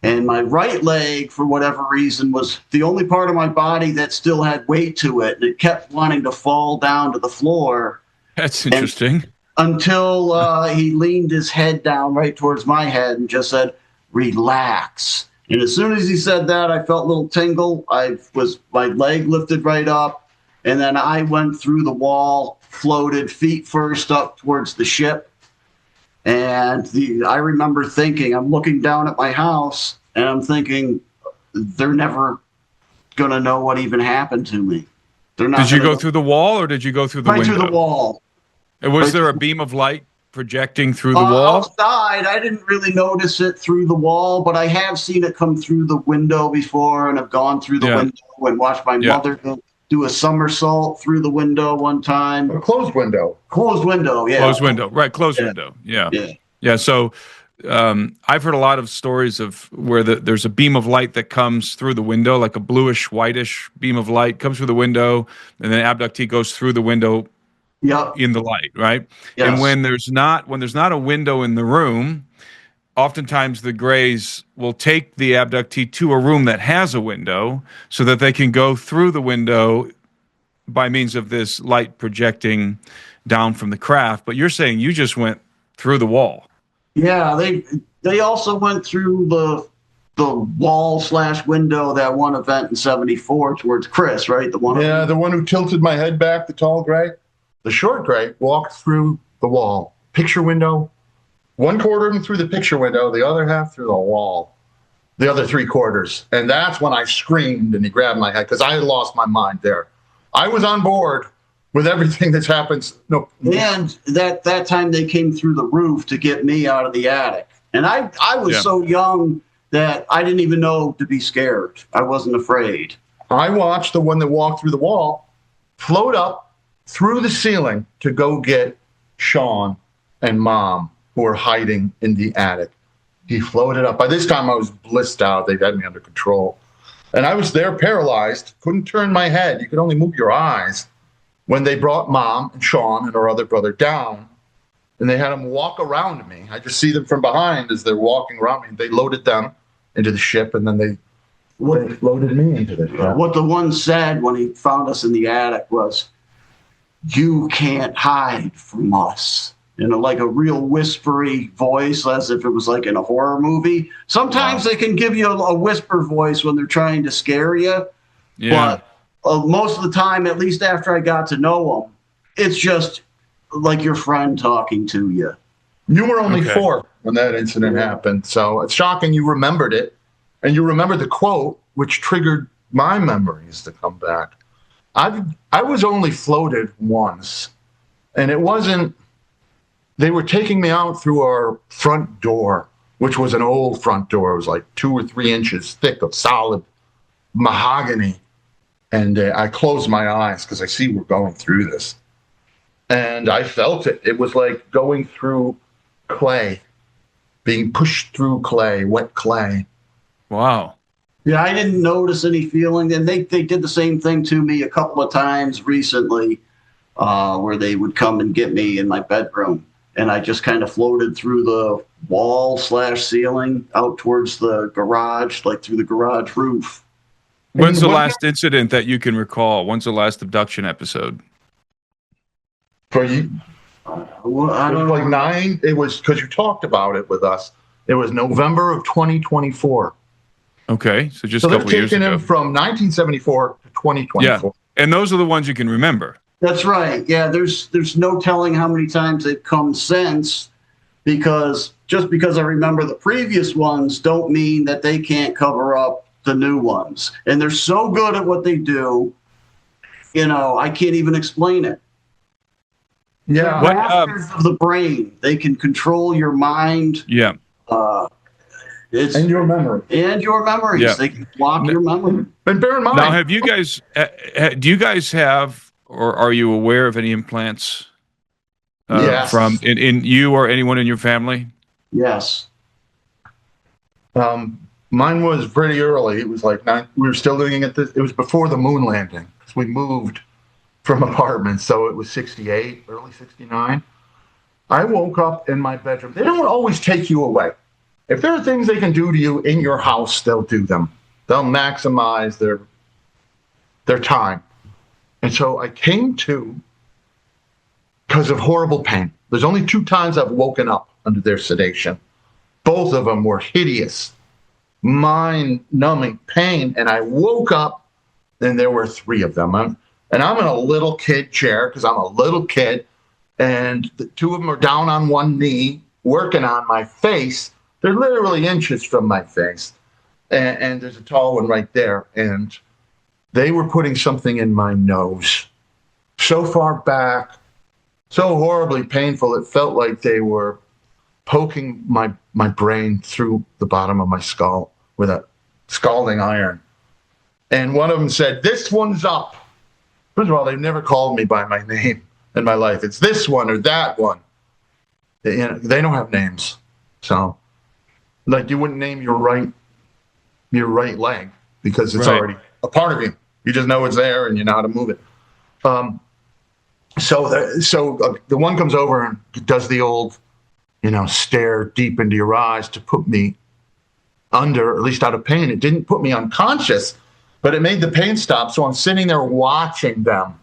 And my right leg, for whatever reason, was the only part of my body that still had weight to it. And it kept wanting to fall down to the floor. That's interesting. Until he leaned his head down right towards my head and just said, relax. And as soon as he said that, I felt a little tingle. My leg lifted right up. And then I went through the wall, floated feet first up towards the ship. And I remember thinking, I'm looking down at my house and I'm thinking, they're never going to know what even happened to me. They're not. Did you go through the wall or did you go through the window? Right through the wall. And was there a beam of light projecting through the wall? Outside, I didn't really notice it through the wall, but I have seen it come through the window before and have gone through the window and watched my mother do a somersault through the window one time. A closed window. Closed window, yeah. Closed window, right, closed window, yeah. So I've heard a lot of stories of where there's a beam of light that comes through the window, like a bluish, whitish beam of light comes through the window, and then an abductee goes through the window in the light, right? Yes. And when there's not a window in the room, oftentimes the Greys will take the abductee to a room that has a window so that they can go through the window by means of this light projecting down from the craft. But you're saying you just went through the wall. Yeah, they also went through the wall/window that one event in '74 towards Chris, right? The one who tilted my head back, the tall Grey. The short Grey walked through the wall, picture window. One quarter of him through the picture window, the other half through the wall, the other 3/4. And that's when I screamed and he grabbed my head because I had lost my mind there. I was on board with everything that's happened. No. And that time they came through the roof to get me out of the attic. And I was so young that I didn't even know to be scared. I wasn't afraid. I watched the one that walked through the wall float up through the ceiling to go get Sean and Mom, who were hiding in the attic. He floated up. By this time, I was blissed out. They'd had me under control. And I was there paralyzed, couldn't turn my head. You could only move your eyes. When they brought Mom and Sean and our other brother down, and they had them walk around me. I just see them from behind as they're walking around me. They loaded them into the ship, and then they loaded me into the ship. What the one said when he found us in the attic was, "You can't hide from us." Like a real whispery voice, as if it was like in a horror movie. Sometimes they can give you a whisper voice when they're trying to scare you. Yeah. But most of the time, at least after I got to know them, it's just like your friend talking to you. You were only 4 when that incident happened, so it's shocking you remembered it, and you remember the quote, which triggered my memories to come back. I was only floated once, and it wasn't. They were taking me out through our front door, which was an old front door. It was like 2 or 3 inches thick of solid mahogany. And I closed my eyes because I see we're going through this. And I felt it. It was like going through clay, being pushed through clay, wet clay. Wow. Yeah, I didn't notice any feeling. And they did the same thing to me a couple of times recently, where they would come and get me in my bedroom. And I just kind of floated through the wall/ceiling out towards the garage, like through the garage roof. When's the last incident that you can recall? When's the last abduction episode? For you? Well, I It don't was like know. 9. It was because you talked about it with us. It was November of 2024. Okay, so just So a they're couple years taking ago. him from 1974 to 2024. Yeah, and those are the ones you can remember. That's right. Yeah, there's no telling how many times they've come since, because just because I remember the previous ones don't mean that they can't cover up the new ones. And they're so good at what they do, I can't even explain it. Yeah. What, Masters of the brain. They can control your mind. Yeah. And your memory. And your memories. Yeah. They can block your memory. But bear in mind. Now, have you guys? Do you guys have, or are you aware of any implants Yes. from in you or anyone in your family? Yes. Mine was pretty early. It was like 9. We were still doing it. It was before the moon landing, because we moved from apartments. So it was 68, early 69. I woke up in my bedroom. They don't always take you away. If there are things they can do to you in your house, they'll do them. They'll maximize their time. And so I came to because of horrible pain. There's only 2 times I've woken up under their sedation. Both of them were hideous, mind-numbing pain. And I woke up, and there were 3 of them. And I'm in a little kid chair because I'm a little kid. And the 2 of them are down on one knee, working on my face. They're literally inches from my face. And there's a tall one right there. And they were putting something in my nose. So far back, so horribly painful, it felt like they were poking my brain through the bottom of my skull with a scalding iron. And one of them said, "This one's up." First of all, they've never called me by my name in my life. It's this one or that one. They don't have names. So, like, you wouldn't name your right leg because it's already a part of you. You just know it's there and you know how to move it. So the one comes over and does the old, stare deep into your eyes to put me under, at least out of pain. It didn't put me unconscious, but it made the pain stop. So I'm sitting there watching them,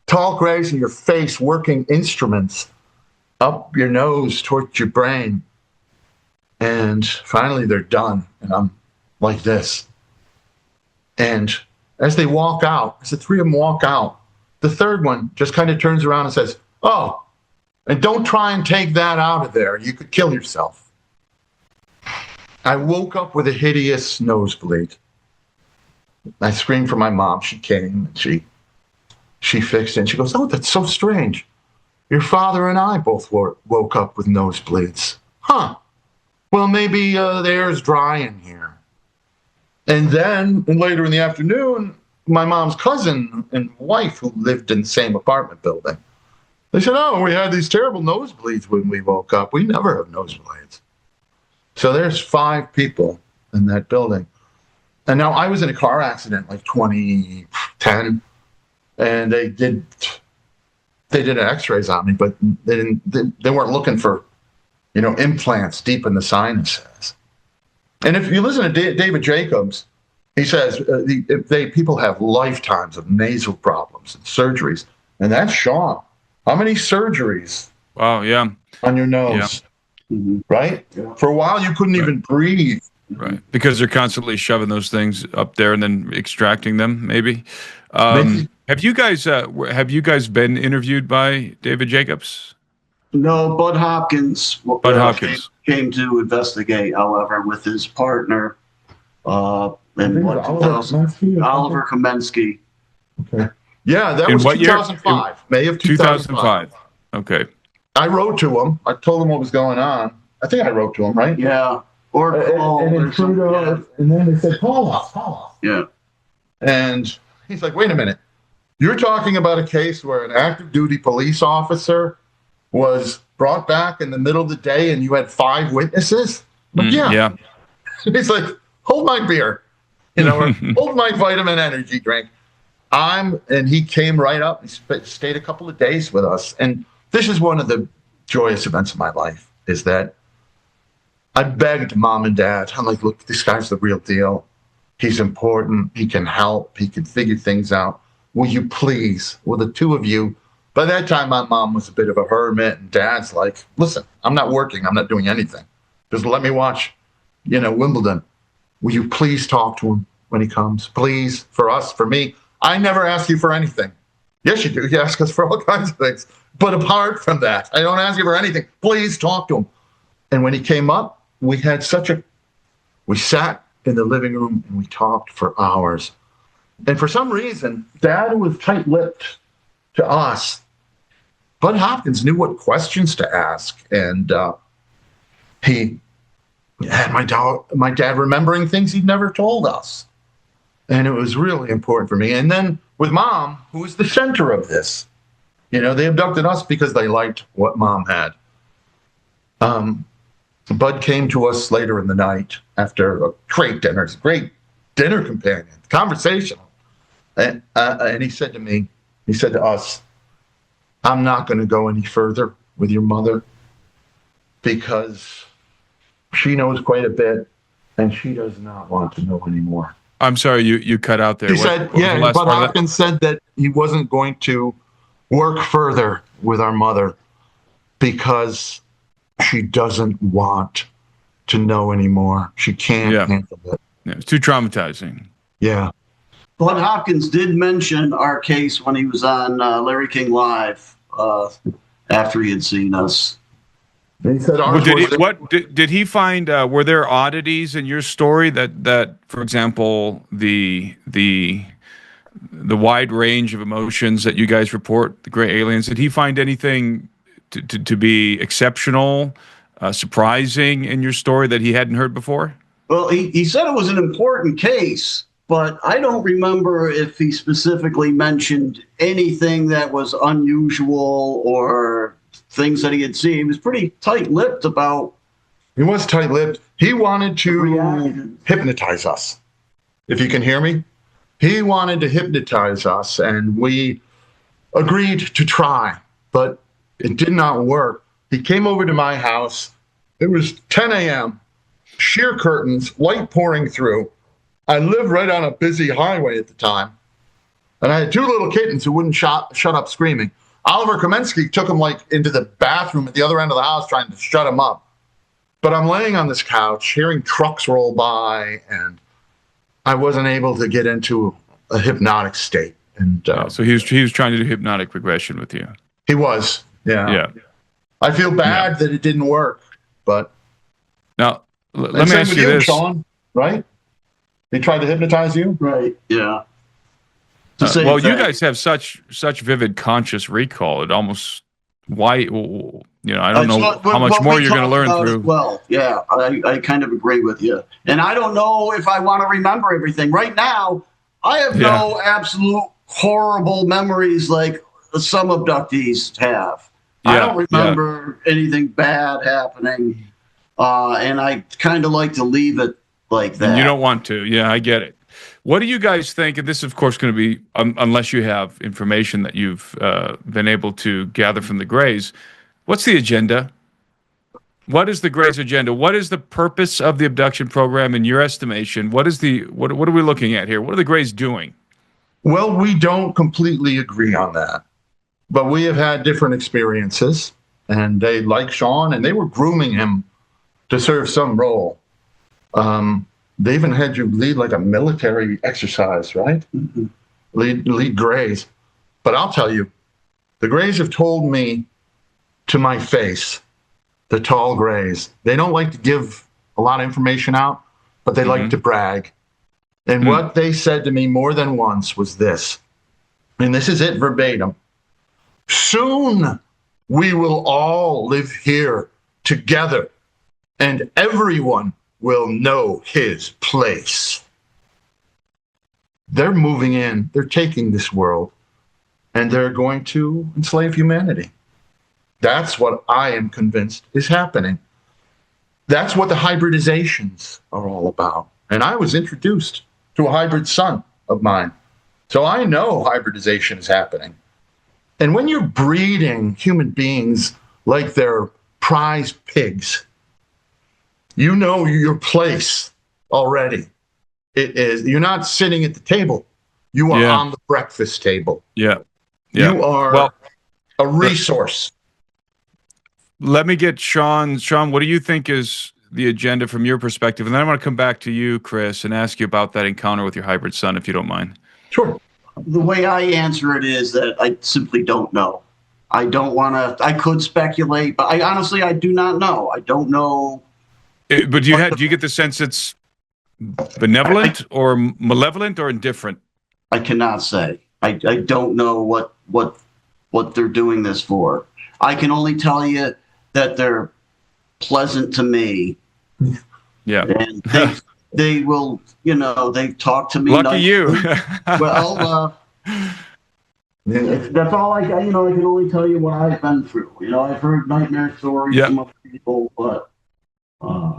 tall grays in your face, working instruments up your nose towards your brain. And finally they're done. And I'm like this. And as they walk out, as the 3 of them walk out, the 3rd one just kind of turns around and says, "Oh, and don't try and take that out of there. You could kill yourself." I woke up with a hideous nosebleed. I screamed for my mom. She came and she she fixed it. And she goes, "Oh, that's so strange. Your father and I both woke up with nosebleeds. Huh. Well, maybe the air is dry in here." And then later in the afternoon, my mom's cousin and wife, who lived in the same apartment building, they said, "Oh, we had these terrible nosebleeds when we woke up. We never have nosebleeds." So there's 5 people in that building. And now I was in a car accident like 2010, and they did x-rays on me, but they weren't looking for, implants deep in the sinuses. And if you listen to David Jacobs, he says people have lifetimes of nasal problems and surgeries, and that's Sean. How many surgeries? Wow, yeah. On your nose, right? Yeah. For a while, you couldn't even breathe. Right, because they're constantly shoving those things up there and then extracting them. Maybe. Have you guys been interviewed by David Jacobs? No, Bud Hopkins. Bud Hopkins came to investigate, however, with his partner, Oliver Kamensky. Okay. Yeah, that was 2005, May of 2005. Okay. I wrote to him. I told him what was going on. I think I wrote to him, right? Yeah. Or and then they said, call us. Yeah. And he's like, wait a minute. You're talking about a case where an active duty police officer was brought back in the middle of the day and you had 5 witnesses? Yeah. He's like, hold my beer, or hold my vitamin energy drink. And he came right up. He stayed a couple of days with us. And this is one of the joyous events of my life, is that I begged Mom and Dad. I'm like, look, this guy's the real deal. He's important. He can help. He can figure things out. Will you please, will the 2 of you? By that time, my mom was a bit of a hermit, and Dad's like, listen, I'm not working. I'm not doing anything. Just let me watch, Wimbledon. Will you please talk to him when he comes? Please, for us, for me. I never ask you for anything. Yes, you do. You ask us for all kinds of things. But apart from that, I don't ask you for anything. Please talk to him. And when he came up, we sat in the living room and we talked for hours. And for some reason, Dad was tight-lipped to us. Bud Hopkins knew what questions to ask. And he had my dad remembering things he'd never told us. And it was really important for me. And then with Mom, who was the center of this, they abducted us because they liked what Mom had. Bud came to us later in the night after a great dinner. He's a great dinner companion, conversational. And he said to us, I'm not going to go any further with your mother because she knows quite a bit and she does not want to know anymore. I'm sorry, you cut out there. He said, Bud Hopkins said that he wasn't going to work further with our mother because she doesn't want to know anymore. She can't handle it. Yeah, it's too traumatizing. Yeah. Bud Hopkins did mention our case when he was on Larry King Live after he had seen us. He said, did he find? Were there oddities in your story that, for example, the wide range of emotions that you guys report, the gray aliens? Did he find anything to be exceptional, surprising in your story that he hadn't heard before? Well, he said it was an important case, but I don't remember if he specifically mentioned anything that was unusual or things that he had seen. He was pretty tight-lipped about. He was tight-lipped. He wanted to hypnotize us. If you can hear me, he wanted to hypnotize us, and we agreed to try, but it did not work. He came over to my house. It was 10 a.m., sheer curtains, light pouring through. I lived right on a busy highway at the time, and I had 2 little kittens who wouldn't shut up screaming. Oliver Kamensky took him into the bathroom at the other end of the house trying to shut him up. But I'm laying on this couch, hearing trucks roll by, and I wasn't able to get into a hypnotic state. And so he was trying to do hypnotic regression with you. He was, yeah. I feel bad that it didn't work, but now let me ask you this, Sean. Right? He tried to hypnotize you, right? Yeah. to save Well, you things. guys have such vivid conscious recall. It almost I don't know how much What more we you're going to talked learn about as through. well, yeah, I kind of agree with you. And I don't know if I want to remember everything. Right now, I have Yeah. no absolute horrible memories like some abductees have. I Yeah, don't yeah. remember anything bad happening. And I kind of like to leave it like And you that. don't want to. Yeah, I get it. What do you guys think? And this is, of course, going to be, unless you have information that you've been able to gather from the Greys, what's the agenda? What is the Greys' agenda? What is the purpose of the abduction program in your estimation? What are we looking at here? What are the Greys doing? Well, we don't completely agree on that, but we have had different experiences, and they like Sean, and they were grooming him to serve some role. They even had you lead like a military exercise, right? Mhm. Lead Greys. But I'll tell you, the Greys have told me to my face, the tall Greys, they don't like to give a lot of information out, but they like to brag. And what they said to me more than once was this, and this is it verbatim: soon we will all live here together, and everyone will know his place. They're moving in, they're taking this world, and they're going to enslave humanity. That's what I am convinced is happening. That's what the hybridizations are all about. And I was introduced to a hybrid son of mine. So I know hybridization is happening. And when you're breeding human beings like they're prize pigs, you know your place already. It is, you're not sitting at the table. You are on the breakfast table. Yeah. You are Well, a resource. let me get Sean. Sean, what do you think is the agenda from your perspective? And then I want to come back to you, Chris, and ask you about that encounter with your hybrid son, if you don't mind. Sure. The way I answer it is that I simply don't know. I don't want to. I could speculate, but I honestly do not know. I don't know. But do you get the sense it's benevolent or malevolent or indifferent? I cannot say. I don't know what they're doing this for. I can only tell you that they're pleasant to me. Yeah. And they will, they talk to me. Lucky you. Well, that's all I can only tell you what I've been through. I've heard nightmare stories from other people, but.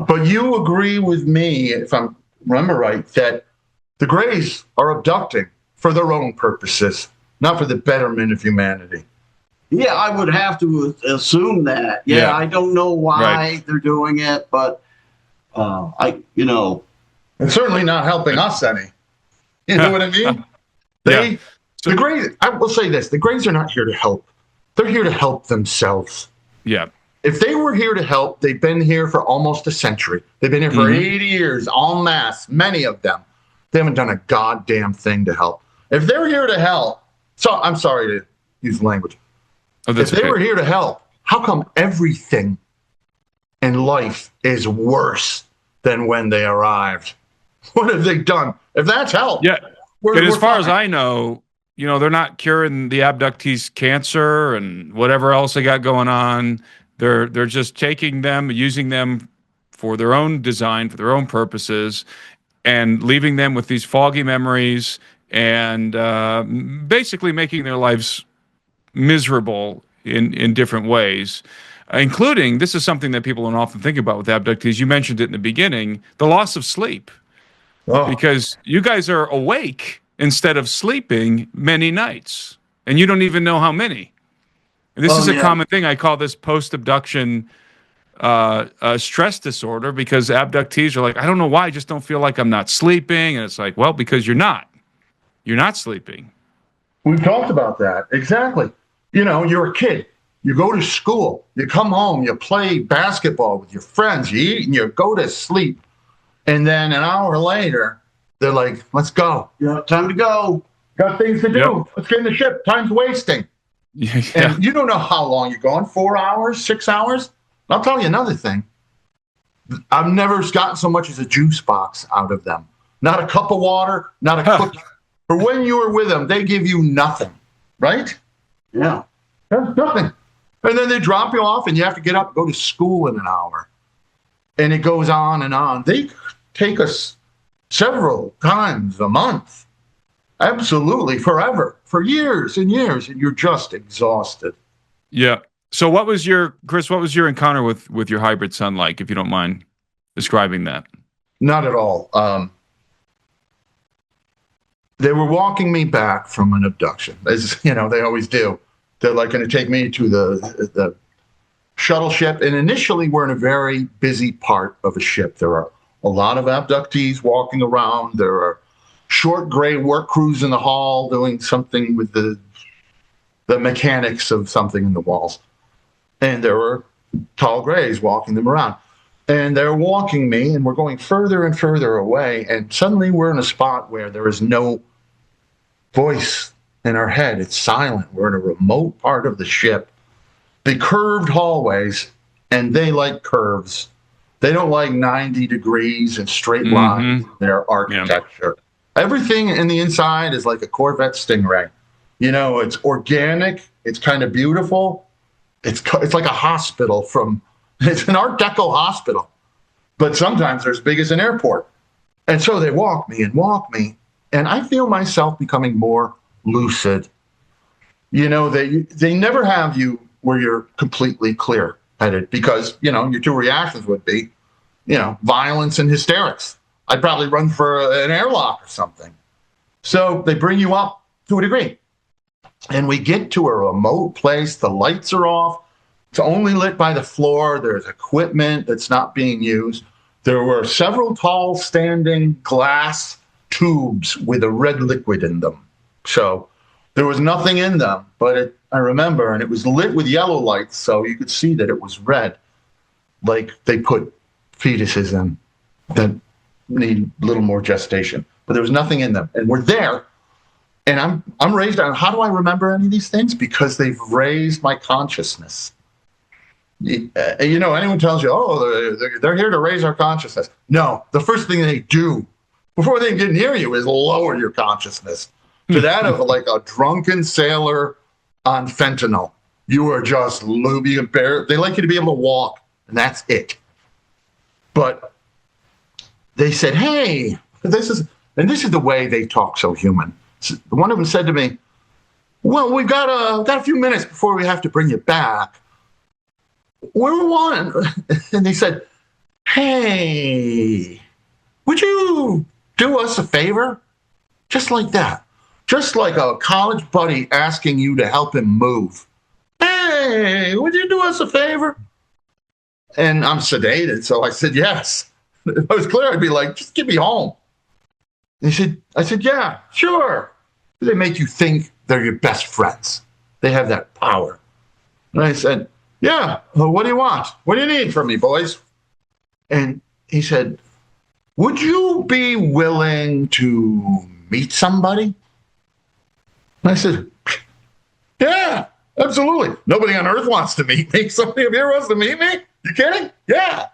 But you agree with me, if I remember right, that the Greys are abducting for their own purposes, not for the betterment of humanity. Yeah, I would have to assume that. Yeah. I don't know why they're doing it, but It's certainly not helping us any. You know what I mean? The Greys, I will say this, the Greys are not here to help. They're here to help themselves. Yeah. If they were here to help, they've been here for almost a century. They've been here for 80 years, en masse, many of them. They haven't done a goddamn thing to help. If they're here to help, so I'm sorry to use language. If they were here to help, how come everything in life is worse than when they arrived? What have they done? If that's help, and as far as I know, they're not curing the abductees' cancer and whatever else they got going on. They're just taking them, using them for their own design, for their own purposes, and leaving them with these foggy memories and basically making their lives miserable in different ways, including, this is something that people don't often think about with abductees. You mentioned it in the beginning, the loss of sleep. Because you guys are awake instead of sleeping many nights, and you don't even know how many. And this is a common thing. I call this post-abduction stress disorder, because abductees are like, I don't know why, I just don't feel like I'm not sleeping. And it's like, well, because you're not. You're not sleeping. We've talked about that. Exactly. You're a kid. You go to school. You come home. You play basketball with your friends. You eat and you go to sleep. And then an hour later, they're like, let's go. Yeah, time to go. Got things to do. Let's get in the ship. Time's wasting. And you don't know how long you're going, 4 hours, 6 hours. I'll tell you another thing. I've never gotten so much as a juice box out of them. Not a cup of water, not a cookie. For when you are with them, they give you nothing, right? Yeah. Nothing. And then they drop you off and you have to get up and go to school in an hour. And it goes on and on. They take us several times a month. Absolutely, forever, for years and years, and you're just exhausted. Yeah. So Chris, what was your encounter with your hybrid son like, if you don't mind describing that? Not at all. They were walking me back from an abduction, as they always do. They're like going to take me to the shuttle ship, and initially we're in a very busy part of a ship. There are a lot of abductees walking around. There are short gray work crews in the hall doing something with the mechanics of something in the walls. And there were tall grays walking them around. And they're walking me, and we're going further and further away. And suddenly we're in a spot where there is no voice in our head. It's silent. We're in a remote part of the ship. The curved hallways, and they like curves. They don't like 90 degrees and straight lines in their architecture. Yeah. Everything in the inside is like a Corvette Stingray. It's organic. It's kind of beautiful. It's like a hospital it's an Art Deco hospital, but sometimes they're as big as an airport. And so they walk me, and I feel myself becoming more lucid. They never have you where you're completely clear-headed because, your two reactions would be, violence and hysterics. I'd probably run for an airlock or something. So they bring you up to a degree. And we get to a remote place. The lights are off. It's only lit by the floor. There's equipment that's not being used. There were several tall standing glass tubes with a red liquid in them. So there was nothing in them, but I remember, and it was lit with yellow lights, so you could see that it was red, like they put fetuses in that need a little more gestation. But there was nothing in them. And we're there. And I'm raised on, how do I remember any of these things? Because they've raised my consciousness. Anyone tells you, oh, they're here to raise our consciousness. No, the first thing they do before they get near you is lower your consciousness to that of like a drunken sailor on fentanyl. You are just loopy and bare. They like you to be able to walk, and that's it. But they said, hey, this is the way they talk so human. One of them said to me, well, we've got a few minutes before we have to bring you back. We're one. And they said, hey, would you do us a favor? Just like that. Just like a college buddy asking you to help him move. Hey, would you do us a favor? And I'm sedated, so I said yes. If I was clear, I'd be like, just get me home. And I said, yeah, sure. They make you think they're your best friends. They have that power. And I said, yeah, well, what do you want? What do you need from me, boys? And he said, would you be willing to meet somebody? And I said, yeah, absolutely. Nobody on earth wants to meet me. Somebody up here wants to meet me? You kidding? Yeah.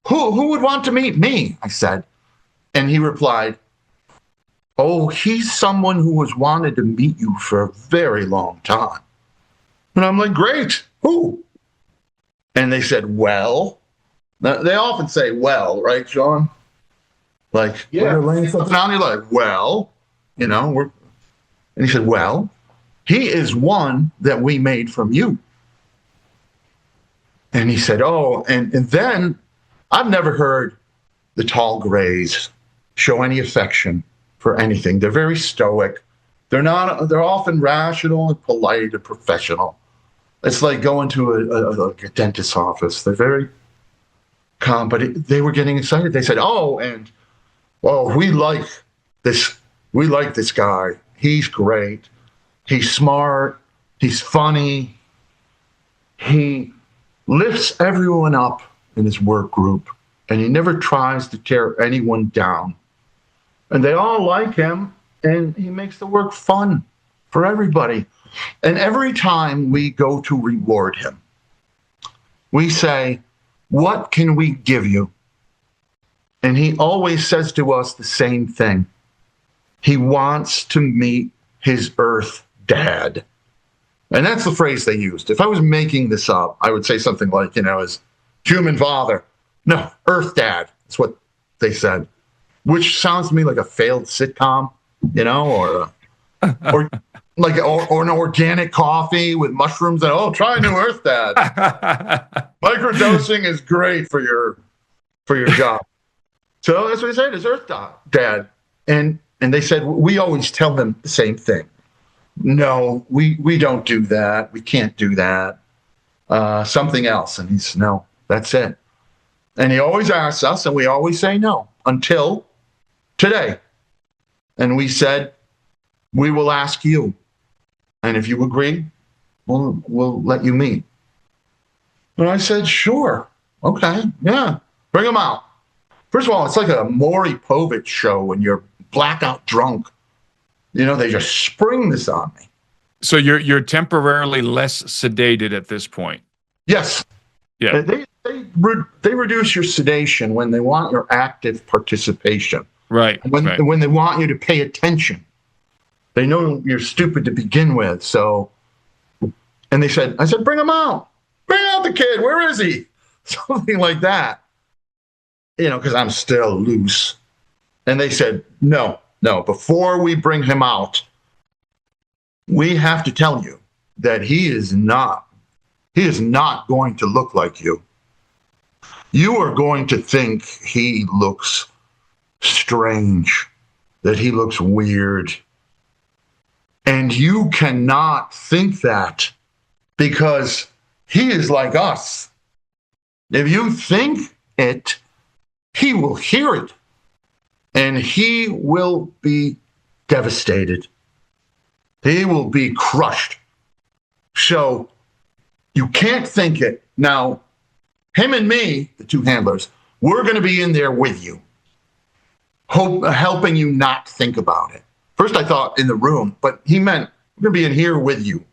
Who would want to meet me? I said. And he replied, oh, he's someone who has wanted to meet you for a very long time. And I'm like, great. Who? And they said, well. Now, they often say, well, right, Sean? Like, yeah. When you're laying something on, you're like, well, and he said, well, he is one that we made from you. And he said, oh, and then I've never heard the tall grays show any affection for anything. They're very stoic. They're often rational and polite and professional. It's like going to a dentist's office. They're very calm, but they were getting excited. They said, we like this guy. He's great. He's smart. He's funny. He lifts everyone up in his work group, and he never tries to tear anyone down. And they all like him, and he makes the work fun for everybody. And every time we go to reward him, we say, what can we give you? And he always says to us the same thing. He wants to meet his Earth dad. And that's the phrase they used. If I was making this up, I would say something like, his human father. No, Earth dad. That's what they said, which sounds to me like a failed sitcom, or like or an organic coffee with mushrooms. And try new Earth dad. Microdosing is great for your job. So that's what he said, is Earth dad. And they said, we always tell them the same thing. No, we don't do that. We can't do that. Something else. And he said, no, that's it. And he always asks us, and we always say no, until today. And we said, we will ask you. And if you agree, we'll let you meet. And I said, sure. Okay, yeah, bring him out. First of all, it's like a Maury Povich show when you're blackout drunk. They just spring this on me. So you're temporarily less sedated at this point. Yes. Yeah. They reduce your sedation when they want your active participation. Right. When they want you to pay attention. They know you're stupid to begin with. So, and I said, bring him out. Bring out the kid. Where is he? Something like that. Because I'm still loose. And they said, no, before we bring him out, we have to tell you that he is not going to look like you. You are going to think he looks strange, that he looks weird. And you cannot think that because he is like us. If you think it, he will hear it. And he will be devastated. He will be crushed. So you can't think it. Now, him and me, the two handlers, we're going to be in there with you, helping you not think about it. First, I thought in the room, but he meant we're going to be in here with you,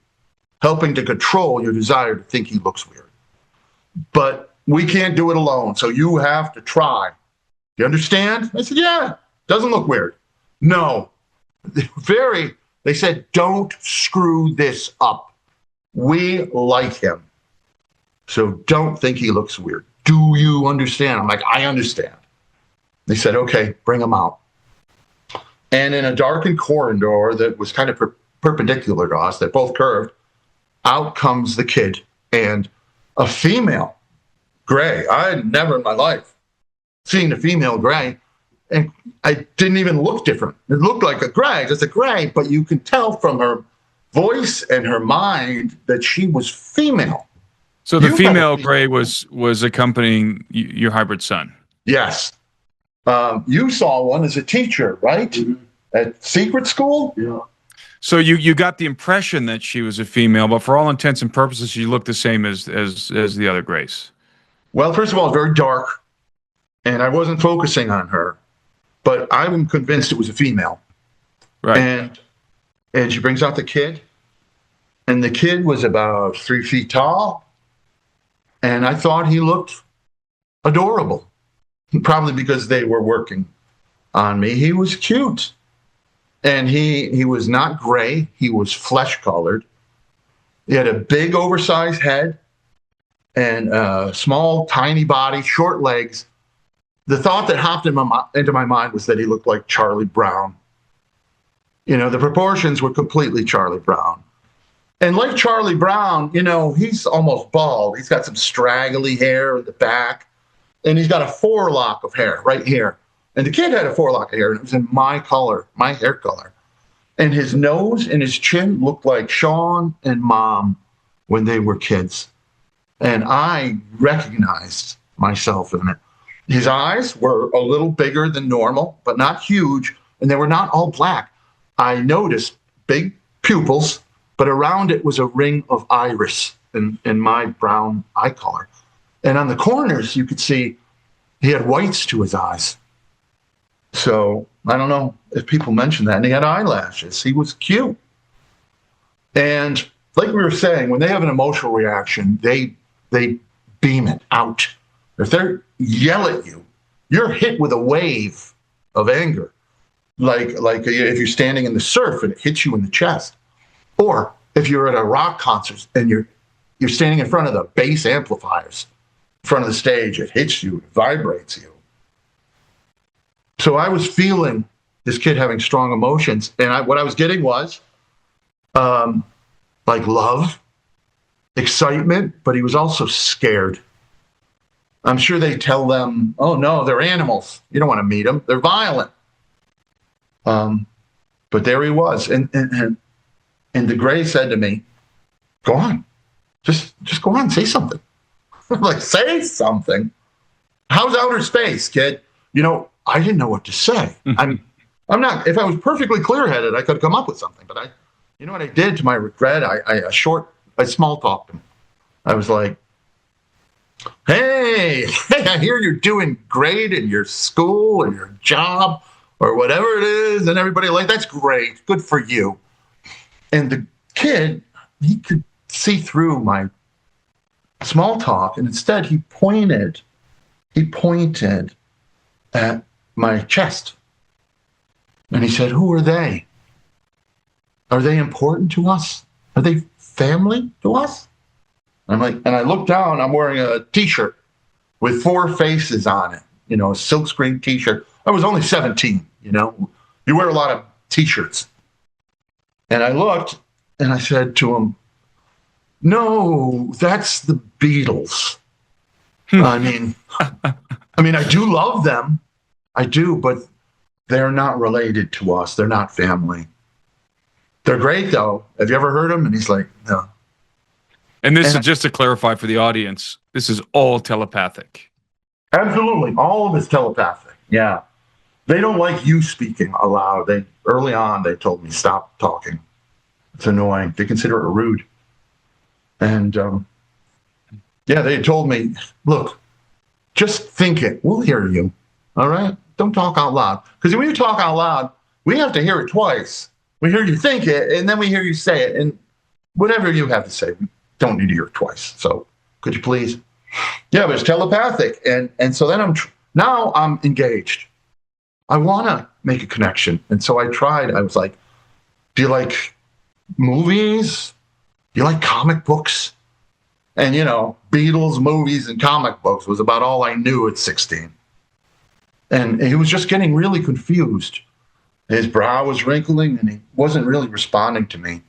helping to control your desire to think he looks weird. But we can't do it alone, so you have to try. You understand? I said, yeah, doesn't look weird. No. They said, don't screw this up. We like him. So don't think he looks weird. Do you understand? I'm like, I understand. They said, okay, bring him out. And in a darkened corridor that was kind of perpendicular to us, that both curved, out comes the kid and a female gray. I had never in my life seen a female gray, and I didn't even look different. It looked like a gray, just a gray, but you can tell from her voice and her mind that she was female. So the female gray was accompanying your hybrid son. Yes. You saw one as a teacher, right? Mm-hmm. At secret school? Yeah. So you got the impression that she was a female, but for all intents and purposes, she looked the same as the other grays. Well, first of all, very dark, and I wasn't focusing on her, but I'm convinced it was a female. Right. And she brings out the kid, and the kid was about 3 feet tall, and I thought he looked adorable, probably because they were working on me. He was cute, and he was not gray. He was flesh-colored. He had a big, oversized head and a small, tiny body, short legs. The thought that hopped into my mind was that he looked like Charlie Brown. The proportions were completely Charlie Brown. And like Charlie Brown, he's almost bald. He's got some straggly hair in the back, and he's got a forelock of hair right here. And the kid had a forelock of hair, and it was in my color, my hair color. And his nose and his chin looked like Sean and Mom when they were kids. And I recognized myself in it. His eyes were a little bigger than normal, but not huge, and they were not all black. I noticed big pupils, but around it was a ring of iris in my brown eye color. And on the corners, you could see he had whites to his eyes. So I don't know if people mentioned that. And he had eyelashes. He was cute. And like we were saying, when they have an emotional reaction, they beam it out. If they yell at you, you're hit with a wave of anger. like if you're standing in the surf and it hits you in the chest, or if you're at a rock concert and you're standing in front of the bass amplifiers in front of the stage, it hits you, it vibrates you. So I was feeling this kid having strong emotions, and what I was getting was like love, excitement, but he was also scared. I'm sure they tell them, oh no, they're animals. You don't want to meet them. They're violent. But there he was. And the gray said to me, go on, just go on, say something. I'm like, say something. How's outer space, kid? I didn't know what to say. I'm not, if I was perfectly clear-headed, I could have come up with something, but what I did to my regret? I small talked him. I was like, hey, I hear you're doing great in your school or your job or whatever it is. And everybody that's great. Good for you. And the kid, he could see through my small talk. And instead he pointed at my chest. And he said, who are they? Are they important to us? Are they family to us? I'm like, and I look down, I'm wearing a t-shirt with 4 faces on it, a silkscreen t-shirt. I was only 17, you wear a lot of t-shirts. And I looked and I said to him, no, that's the Beatles. I mean, I do love them. I do, but they're not related to us. They're not family. They're great though. Have you ever heard them? And he's like, no. And this is just to clarify for the audience, this is all telepathic. Absolutely. All of it's telepathic. Yeah. They don't like you speaking aloud. Early on, they told me, stop talking. It's annoying. They consider it rude. And they told me, look, just think it. We'll hear you. All right? Don't talk out loud. Because when you talk out loud, we have to hear it twice. We hear you think it, and then we hear you say it. And whatever you have to say, we don't need to hear it twice. So could you please? Yeah, but it's telepathic. And so then I'm engaged. I want to make a connection. And so I tried. I was like, do you like movies? Do you like comic books? And, Beatles, movies, and comic books was about all I knew at 16. And he was just getting really confused. His brow was wrinkling, and he wasn't really responding to me.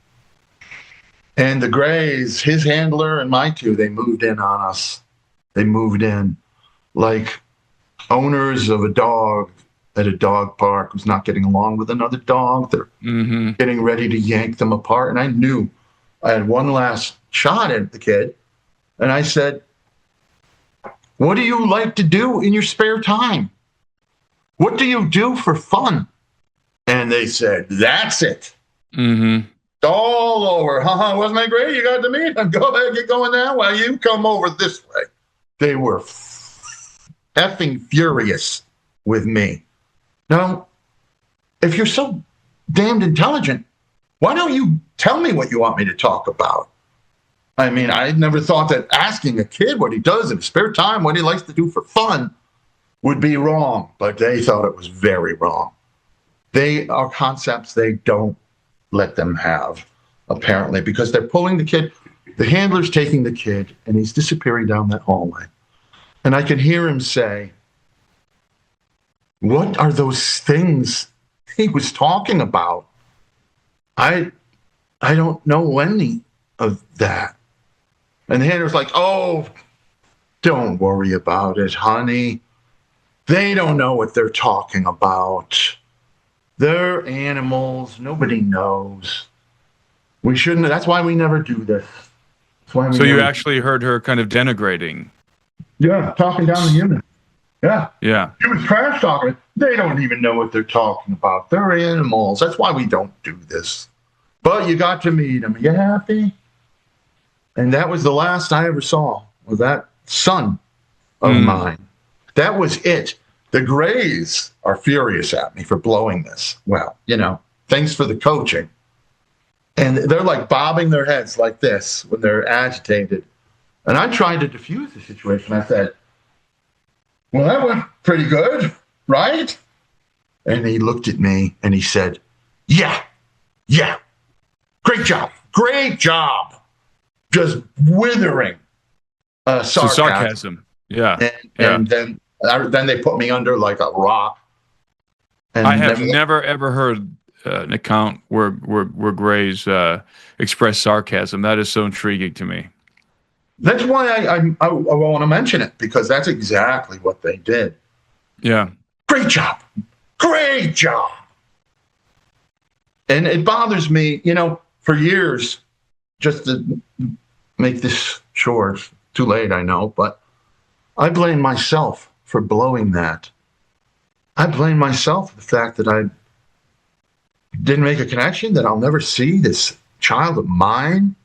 And the Grays, his handler and my 2, they moved in on us. They moved in like owners of a dog at a dog park who's not getting along with another dog. They're getting ready to yank them apart. And I knew I had one last shot at the kid. And I said, what do you like to do in your spare time? What do you do for fun? And they said, that's it. Mm-hmm. All over. Wasn't that great? You got to meet him. Go ahead, get going now. Well, you come over this way. They were effing furious with me. Now, if you're so damned intelligent, why don't you tell me what you want me to talk about? I mean, I never thought that asking a kid what he does in his spare time, what he likes to do for fun, would be wrong. But they thought it was very wrong. They are concepts they don't let them have, apparently, because they're pulling the kid. The handler's taking the kid, and he's disappearing down that hallway. And I can hear him say, what are those things he was talking about? I don't know any of that. And the handler's like, oh, don't worry about it, honey. They don't know what they're talking about. They're animals. Nobody knows. We shouldn't. That's why we never do this. That's why So you actually heard her kind of denigrating. Yeah, talking down the human. Yeah. Yeah. She was trash talking. They don't even know what they're talking about. They're animals. That's why we don't do this. But you got to meet them. Are you happy? And that was the last I ever saw of that son of mine. That was it. The Grays are furious at me for blowing this. Well, thanks for the coaching. And they're like bobbing their heads like this when they're agitated. And I tried to diffuse the situation. I said, well, that went pretty good, right? And he looked at me and he said, yeah, great job. Just withering So sarcasm. sarcasm. Yeah. And then they put me under like a rock. And I have never ever heard an account where Grays expressed sarcasm. That is so intriguing to me. That's why I want to mention it, because that's exactly what they did. Yeah. Great job. And it bothers me, for years, just to make this short. Too late, I know, but I blame myself for blowing that. I blame myself for the fact that I didn't make a connection, that I'll never see this child of mine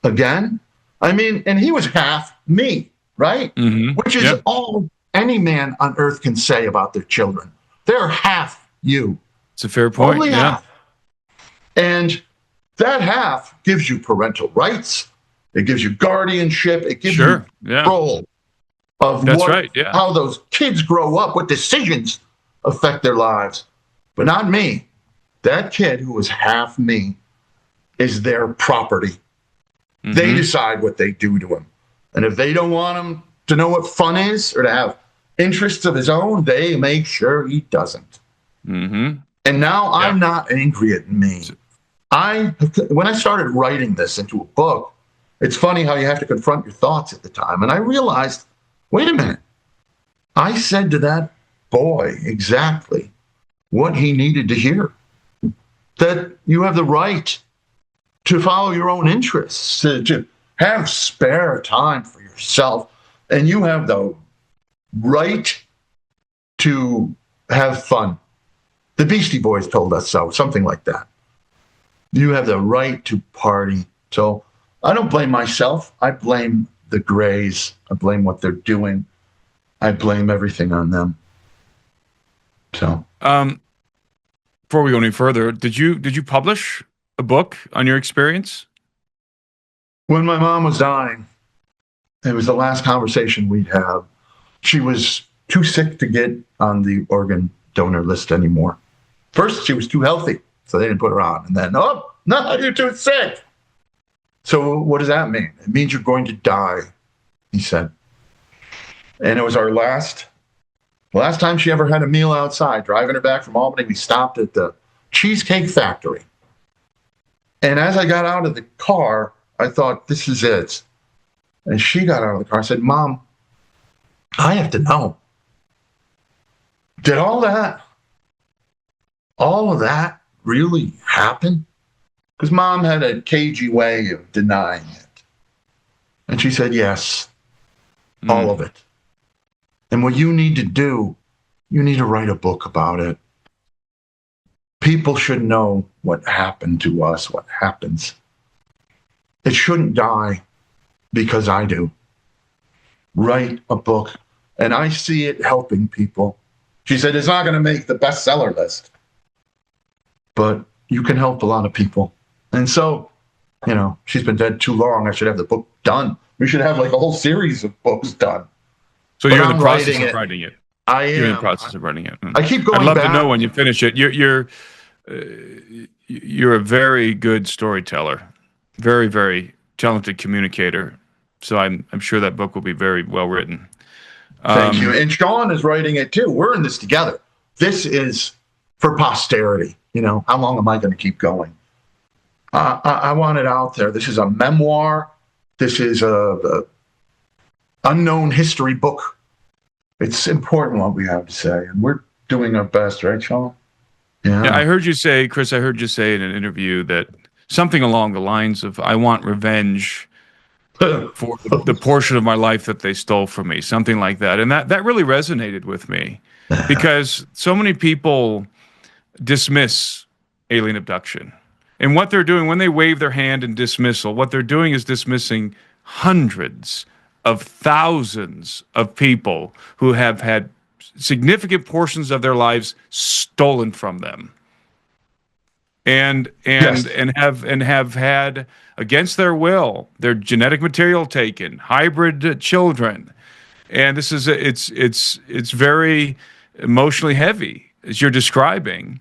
again. I mean, and he was half me, right? Mm-hmm. Which is all any man on earth can say about their children. They're half you. It's a fair point. Only half. And that half gives you parental rights. It gives you guardianship. It gives you control of how those kids grow up, what decisions affect their lives. But not me. That kid who was half me is their property. Mm-hmm. They decide what they do to him. And if they don't want him to know what fun is or to have interests of his own, they make sure he doesn't. Mm-hmm. And now I'm not angry at me. When I started writing this into a book, it's funny how you have to confront your thoughts at the time. And I realized, wait a minute. I said to that boy exactly what he needed to hear. That you have the right to follow your own interests, to have spare time for yourself. And you have the right to have fun. The Beastie Boys told us so, something like that. You have the right to party. So I don't blame myself. I blame the Greys. I blame what they're doing. I blame everything on them. So, before we go any further, did you publish a book on your experience? When my mom was dying, it was the last conversation we'd have. She was too sick to get on the organ donor list anymore. First, she was too healthy, so they didn't put her on. And then, oh, no, you're too sick. So what does that mean? It means you're going to die, he said. And it was our last time she ever had a meal outside. Driving her back from Albany, we stopped at the Cheesecake Factory. And as I got out of the car, I thought, this is it. And she got out of the car and said, Mom, I have to know. Did all of that really happen? Because Mom had a cagey way of denying it. And she said, yes, all of it. And what you need to do, you need to write a book about it. People should know what happened to us, what happens. It shouldn't die because I do. Write a book. And I see it helping people. She said, it's not going to make the bestseller list, but you can help a lot of people. And so, she's been dead too long. I should have the book done. We should have like a whole series of books done. So you're in the process of writing it. I am. You're in the process of writing it. I keep going I'd love back. to know when you finish it. You're a very good storyteller, very, very talented communicator. So I'm sure that book will be very well written. Thank you. And Sean is writing it too. We're in this together. This is for posterity. How long am I going to keep going? I want it out there. This is a memoir. This is a unknown history book. It's important what we have to say, and we're doing our best, right, Sean? Yeah, I heard you say, Chris, in an interview that something along the lines of, I want revenge for the portion of my life that they stole from me, something like that. And that really resonated with me because so many people dismiss alien abduction. And what they're doing when they wave their hand in dismissal, what they're doing is dismissing hundreds of thousands of people who have had significant portions of their lives stolen from them. And have had, against their will, their genetic material taken, hybrid children. And this is it's very emotionally heavy as you're describing.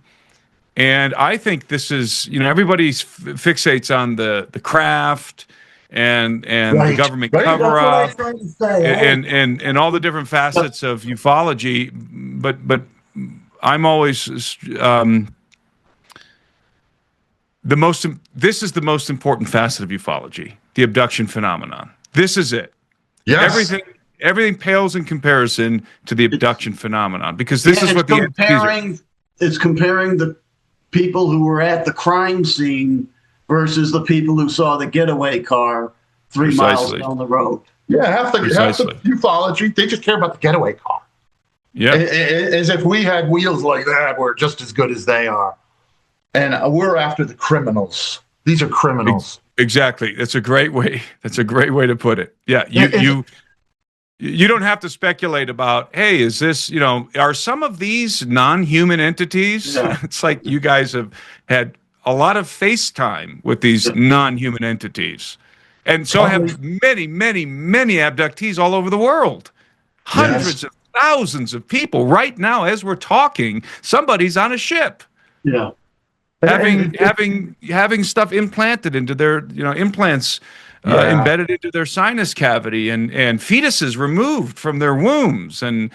And I think this is, everybody fixates on the craft and the government cover up and all the different facets of ufology. But I'm always this is the most important facet of ufology, the abduction phenomenon. This is it. Yes. Everything pales in comparison to the abduction phenomenon, because this is what it's comparing the people who were at the crime scene versus the people who saw the getaway car 3 miles down the road. Yeah, half the ufology, they just care about the getaway car. Yeah, as if we had wheels like that, we're just as good as they are, and we're after the criminals. These are criminals. Exactly. That's a great way. That's a great way to put it. Yeah, you don't have to speculate about, hey, is this, are some of these non-human entities? Yeah. It's like you guys have had a lot of FaceTime with these non-human entities. And so have many, many, many abductees all over the world. Hundreds of thousands of people right now, as we're talking, somebody's on a ship. Yeah. Having stuff implanted into their, implants embedded into their sinus cavity, and fetuses removed from their wombs, and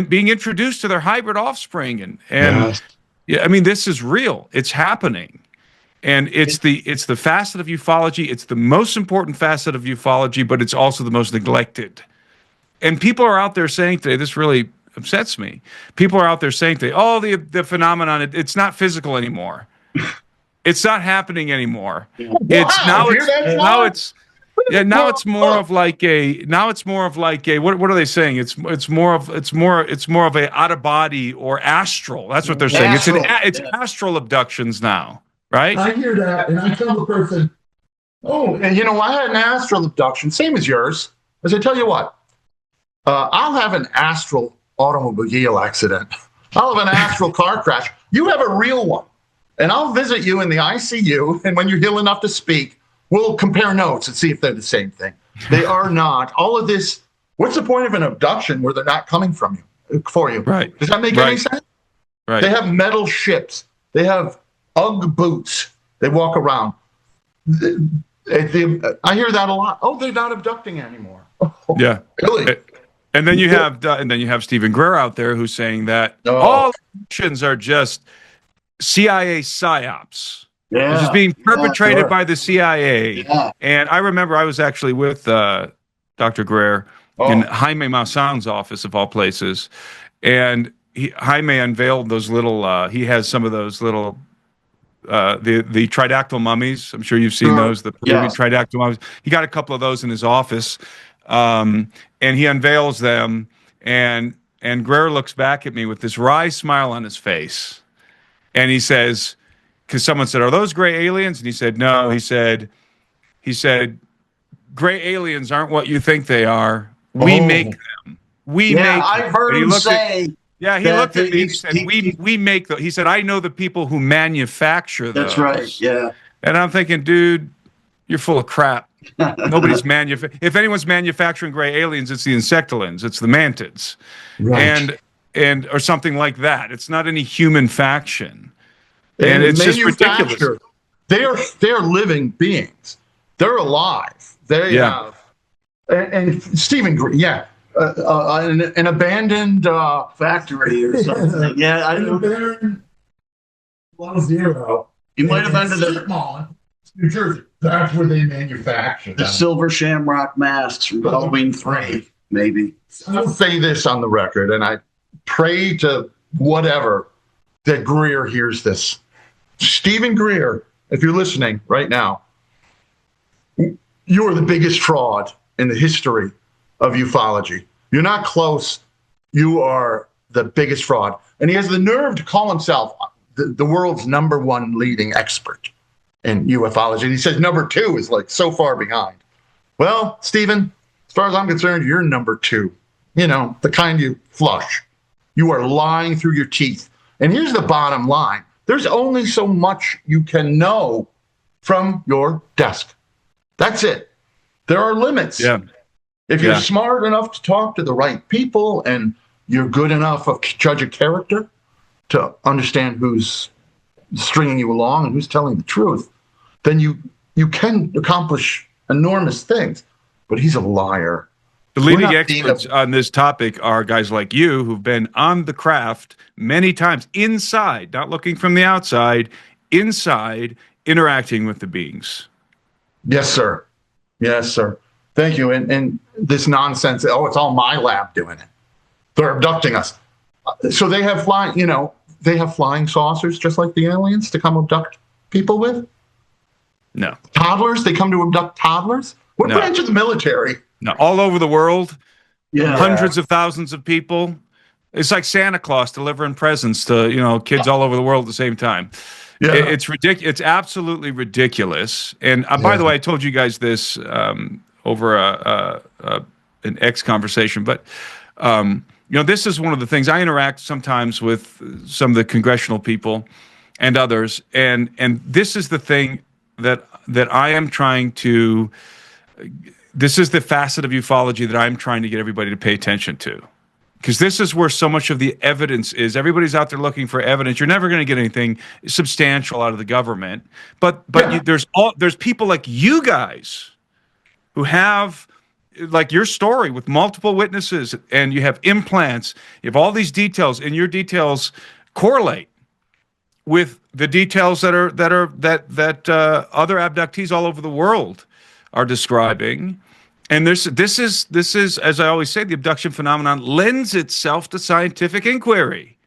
being introduced to their hybrid offspring, and this is real. It's happening, and it's the facet of ufology. It's the most important facet of ufology, but it's also the most neglected. And people are out there saying today, this really upsets me. People are out there saying today, oh, the phenomenon, it's not physical anymore. It's not happening anymore. Wow, now it's more of like a what are they saying? It's more of a out of body or astral. That's what they're saying. It's astral abductions now, right? I hear that, and I tell the person, oh, and I had an astral abduction, same as yours. As I tell you what, I'll have an astral automobile accident. I'll have an astral car crash. You have a real one, and I'll visit you in the ICU, and when you're healed enough to speak, we'll compare notes and see if they're the same thing. They are not. All of this, what's the point of an abduction where they're not coming for you? Right. Does that make any sense? Right. They have metal ships. They have Ugg boots. They walk around. I hear that a lot. Oh, they're not abducting anymore. Oh, yeah. Really? And then you have Stephen Greer out there who's saying that all abductions are just CIA psyops. Yeah, it's just being perpetrated by the CIA. Yeah. And I remember I was actually with Dr. Greer in Jaime Maussan's office, of all places. And Jaime unveiled those little, he has some of those little, the tridactyl mummies. I'm sure you've seen those, the tridactyl mummies. He got a couple of those in his office. And he unveils them. And Greer looks back at me with this wry smile on his face. And he says, because someone said, are those gray aliens? And he said, no. He said, gray aliens aren't what you think they are. We make them. We make them. I've heard him say. He looked at me and said, we make them. He said, I know the people who manufacture those. That's right, yeah. And I'm thinking, dude, you're full of crap. Nobody's if anyone's manufacturing gray aliens, it's the insectilins, it's the mantids. Right. And or something like that. It's not any human faction. And it's just ridiculous. They are living beings. They're alive. They have. And Stephen Green, an abandoned factory or something. An abandoned 10. You might have been to the New Jersey. That's where they manufacture the silver shamrock masks from Halloween 3, maybe. I'll say this on the record, and I pray to whatever that Greer hears this. Stephen Greer, if you're listening right now, you are the biggest fraud in the history of ufology. You're not close. You are the biggest fraud. And he has the nerve to call himself the world's #1 leading expert in ufology. And he says #2 is like so far behind. Well, Stephen, as far as I'm concerned, you're #2. The kind you flush. You are lying through your teeth. And here's the bottom line. There's only so much you can know from your desk. That's it. There are limits. Yeah. If you're smart enough to talk to the right people and you're good enough of judge a character, to understand who's stringing you along and who's telling the truth, then you can accomplish enormous things. But he's a liar. The We're leading not experts on this topic are guys like you who've been on the craft many times, inside, not looking from the outside, inside, interacting with the beings. Yes, sir. Yes, sir. Thank you. And this nonsense, oh, it's all my lab doing it. They're abducting us. So they have flying saucers just like the aliens to come abduct people with? No. Toddlers? They come to abduct toddlers? What No. branch of the military? No, all over the world, Yeah. hundreds of thousands of people. It's like Santa Claus delivering presents to, kids all over the world at the same time. Yeah. It's ridiculous. It's absolutely ridiculous. And by the way, I told you guys this over an X conversation, but this is one of the things I interact sometimes with some of the congressional people and others, and this is the thing that I am trying to. This is the facet of ufology that I'm trying to get everybody to pay attention to. Because this is where so much of the evidence is. Everybody's out there looking for evidence. You're never going to get anything substantial out of the government. But there's people like you guys who have, like your story with multiple witnesses, and you have implants. You have all these details, and your details correlate with the details that other abductees all over the world are describing. And this is, as I always say, the abduction phenomenon lends itself to scientific inquiry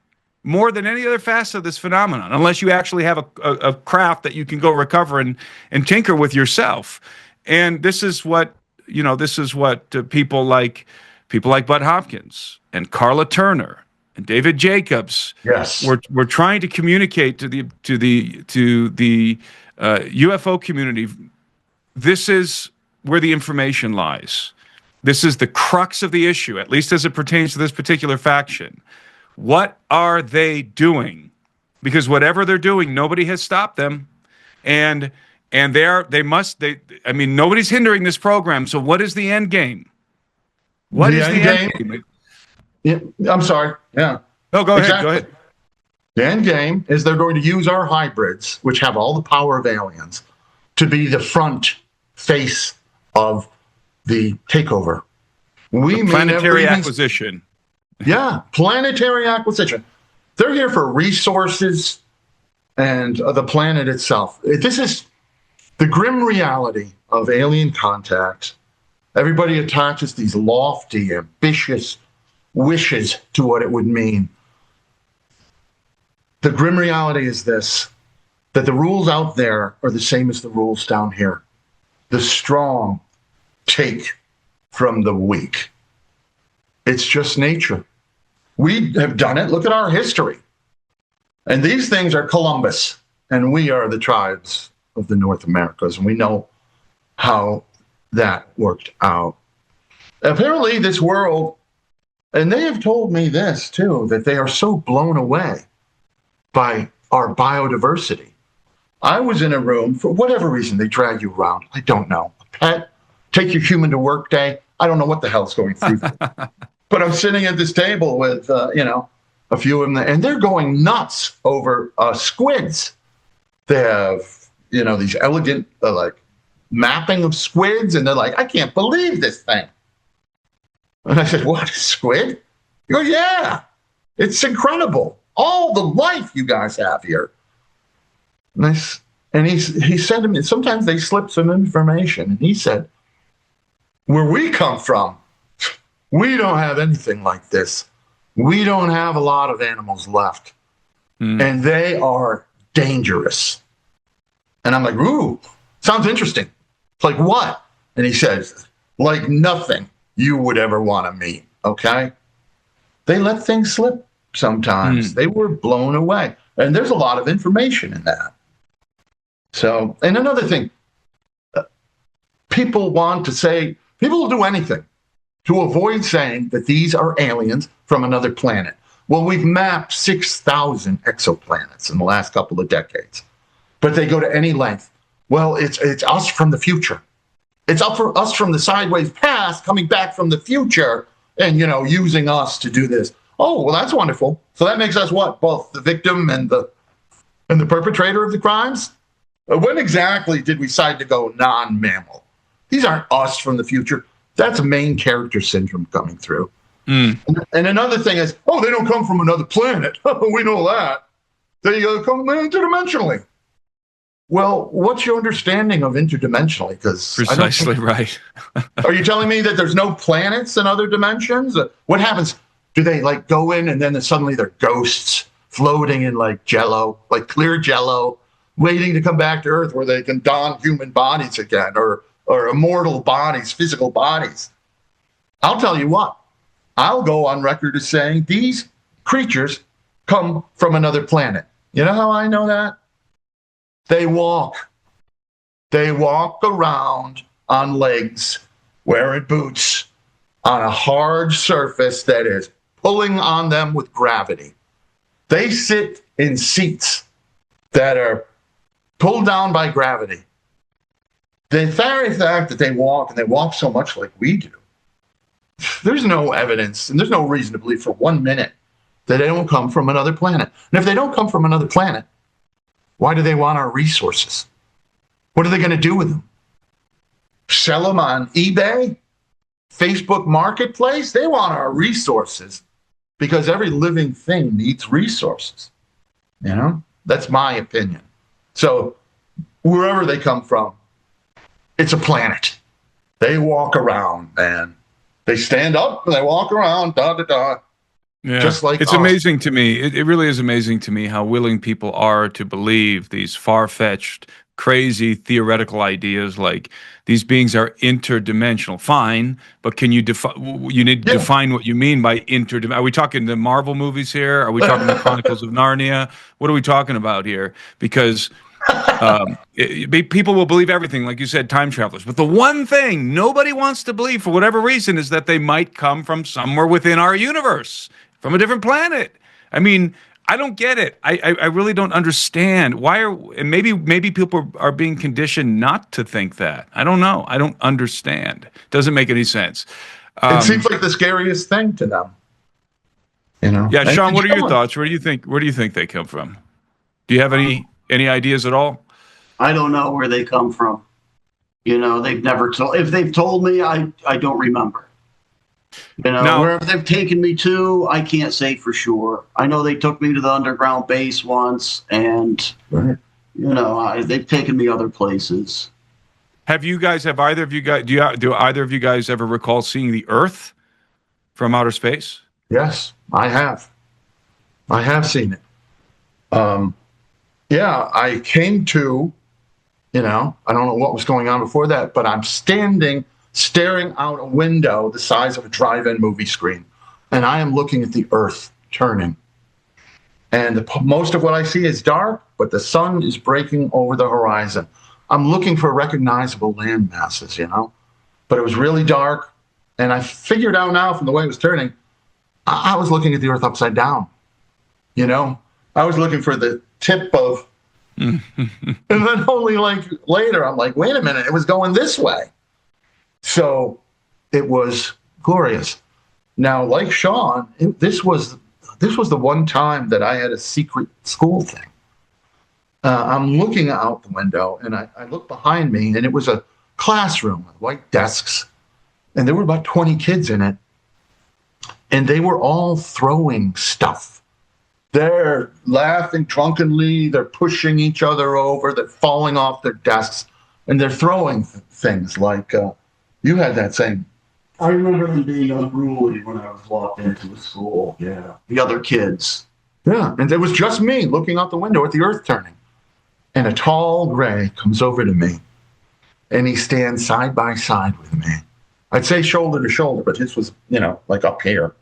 more than any other facet of this phenomenon, unless you actually have a craft that you can go recover and tinker with yourself. And this is what people like Bud Hopkins and Carla Turner and David Jacobs, Yes, were trying to communicate to the UFO community. This is where the information lies. This is the crux of the issue, at least as it pertains to this particular faction. What are they doing? Because whatever they're doing, nobody has stopped them, and nobody's hindering this program. So what is the end game? What is the end game? Yeah, I'm sorry. Yeah. No, go Exactly. ahead. Go ahead. The end game is they're going to use our hybrids, which have all the power of aliens, to be the front face of the takeover. Planetary acquisition. Yeah, planetary acquisition. They're here for resources and the planet itself. This is the grim reality of alien contact. Everybody attaches these lofty, ambitious wishes to what it would mean. The grim reality is this, that the rules out there are the same as the rules down here. The strong take from the weak. It's just nature. We have done it. Look at our history. And these things are Columbus, and we are the tribes of the North Americas, and we know how that worked out. Apparently, this world, and they have told me this too, that they are so blown away by our biodiversity. I was in a room, for whatever reason, they drag you around. I don't know. Pet, take your human to work day. I don't know what the hell's going through. But I'm sitting at this table with, a few of them, and they're going nuts over squids. They have, these elegant, mapping of squids, and they're like, I can't believe this thing. And I said, what, a squid? You go, yeah, it's incredible. All the life you guys have here. And he said to me, sometimes they slip some information. And he said, where we come from, we don't have anything like this. We don't have a lot of animals left. And they are dangerous. And I'm like, ooh, sounds interesting. It's like, what? And he says, like nothing you would ever want to meet, okay? They let things slip sometimes. They were blown away. And there's a lot of information in that. So, and another thing, people will do anything to avoid saying that these are aliens from another planet. Well, we've mapped 6,000 exoplanets in the last couple of decades, but they go to any length. Well, it's us from the future. It's up for us from the sideways past coming back from the future and, using us to do this. Oh, well, that's wonderful. So that makes us what? Both the victim and the perpetrator of the crimes? When exactly did we decide to go non-mammal? These aren't us from the future. That's a main character syndrome coming through. And another thing is, oh, they don't come from another planet. We know that. They come interdimensionally. Well, what's your understanding of interdimensionally? Because Precisely right. are you telling me that there's no planets in other dimensions? What happens? Do they like go in and then suddenly they're ghosts floating in like jello, like clear jello, waiting to come back to Earth where they can don human bodies again or immortal bodies, physical bodies? I'll tell you what, I'll go on record as saying these creatures come from another planet. You know how I know that? They walk. They walk around on legs, wearing boots, on a hard surface that is pulling on them with gravity. They sit in seats that are pulled down by gravity. The very fact that they walk, and they walk so much like we do, there's no evidence, and there's no reason to believe for 1 minute that they don't come from another planet. And if they don't come from another planet, why do they want our resources? What are they going to do with them? Sell them on eBay? Facebook Marketplace? They want our resources because every living thing needs resources. You know, that's my opinion. So wherever they come from, it's a planet. They walk around, man. They stand up and they walk around, da da da. Yeah, just like it's us. amazing to me. It really is amazing to me how willing people are to believe these far-fetched, crazy theoretical ideas like these beings are interdimensional. Fine, but can you define? You need to define what you mean by interdimensional. Are we talking the Marvel movies here? Are we talking the Chronicles of Narnia? What are we talking about here? Because people will believe everything, like you said, time travelers. But the one thing nobody wants to believe, for whatever reason, is that they might come from somewhere within our universe, from a different planet. I mean, I don't get it. I really don't understand why and maybe people are being conditioned not to think that. I don't know. I don't understand. Doesn't make any sense. It seems like the scariest thing to them. You know? Yeah, Sean, what are your thoughts? Where do you think they come from? Do you have any ideas at all? I don't know where they come from. You know, they've never told. If they've told me, I don't remember. You know, Now, where they've taken me to, I can't say for sure. I know they took me to the underground base once, and Right. you know, they've taken me other places. have either of you guys do either of you guys ever recall seeing the Earth from outer space? Yes, I have. I have seen it. Yeah, I came to, you know, I don't know what was going on before that, but I'm staring out a window the size of a drive-in movie screen, and I am looking at the Earth turning. And most of what I see is dark, but the sun is breaking over the horizon. I'm looking for recognizable land masses, you know, but it was really dark, and I figured out now from the way it was turning, I was looking at the Earth upside down, you know. I was looking for the tip of, and then only like later, I'm like, wait a minute, it was going this way. So it was glorious. Now, like Sean, this was the one time that I had a secret school thing. I'm looking out the window, and I look behind me, and it was a classroom with white desks, and there were about 20 kids in it, and they were all throwing stuff. They're laughing drunkenly, they're pushing each other over, they're falling off their desks, and they're throwing things like, you had that same. I remember them being unruly when I was locked into the school. Yeah, the other kids. Yeah, and it was just me looking out the window at the Earth turning. And a tall gray comes over to me, and he stands side by side with me. I'd say shoulder to shoulder, but his was, you know, like up here.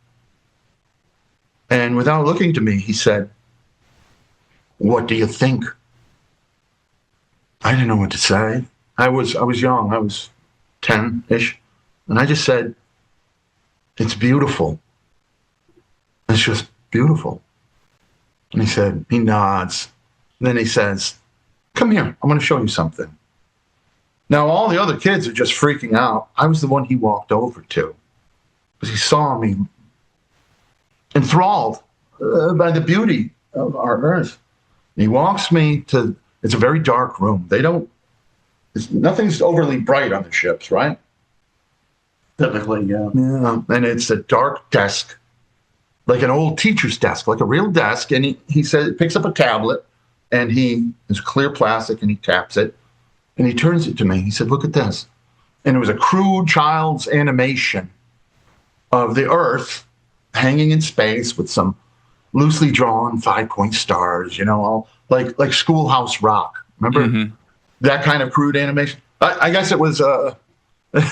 And without looking to me, he said, "What do you think?" I didn't know what to say. I was young. I was 10-ish. And I just said, "It's beautiful. It's just beautiful." And he nods. And then he says, "Come here. I'm going to show you something." Now, all the other kids are just freaking out. I was the one he walked over to because he saw me enthralled by the beauty of our Earth. And he walks me to, it's a very dark room. Nothing's overly bright on the ships, right? Typically, yeah. Yeah. And it's a dark desk, like an old teacher's desk, like a real desk. And he says, picks up a tablet, and it's clear plastic, and he taps it, and he turns it to me. He said, look at this. And it was a crude child's animation of the Earth hanging in space with some loosely drawn 5-point stars, all like Schoolhouse Rock. Remember that kind of crude animation? I guess it was a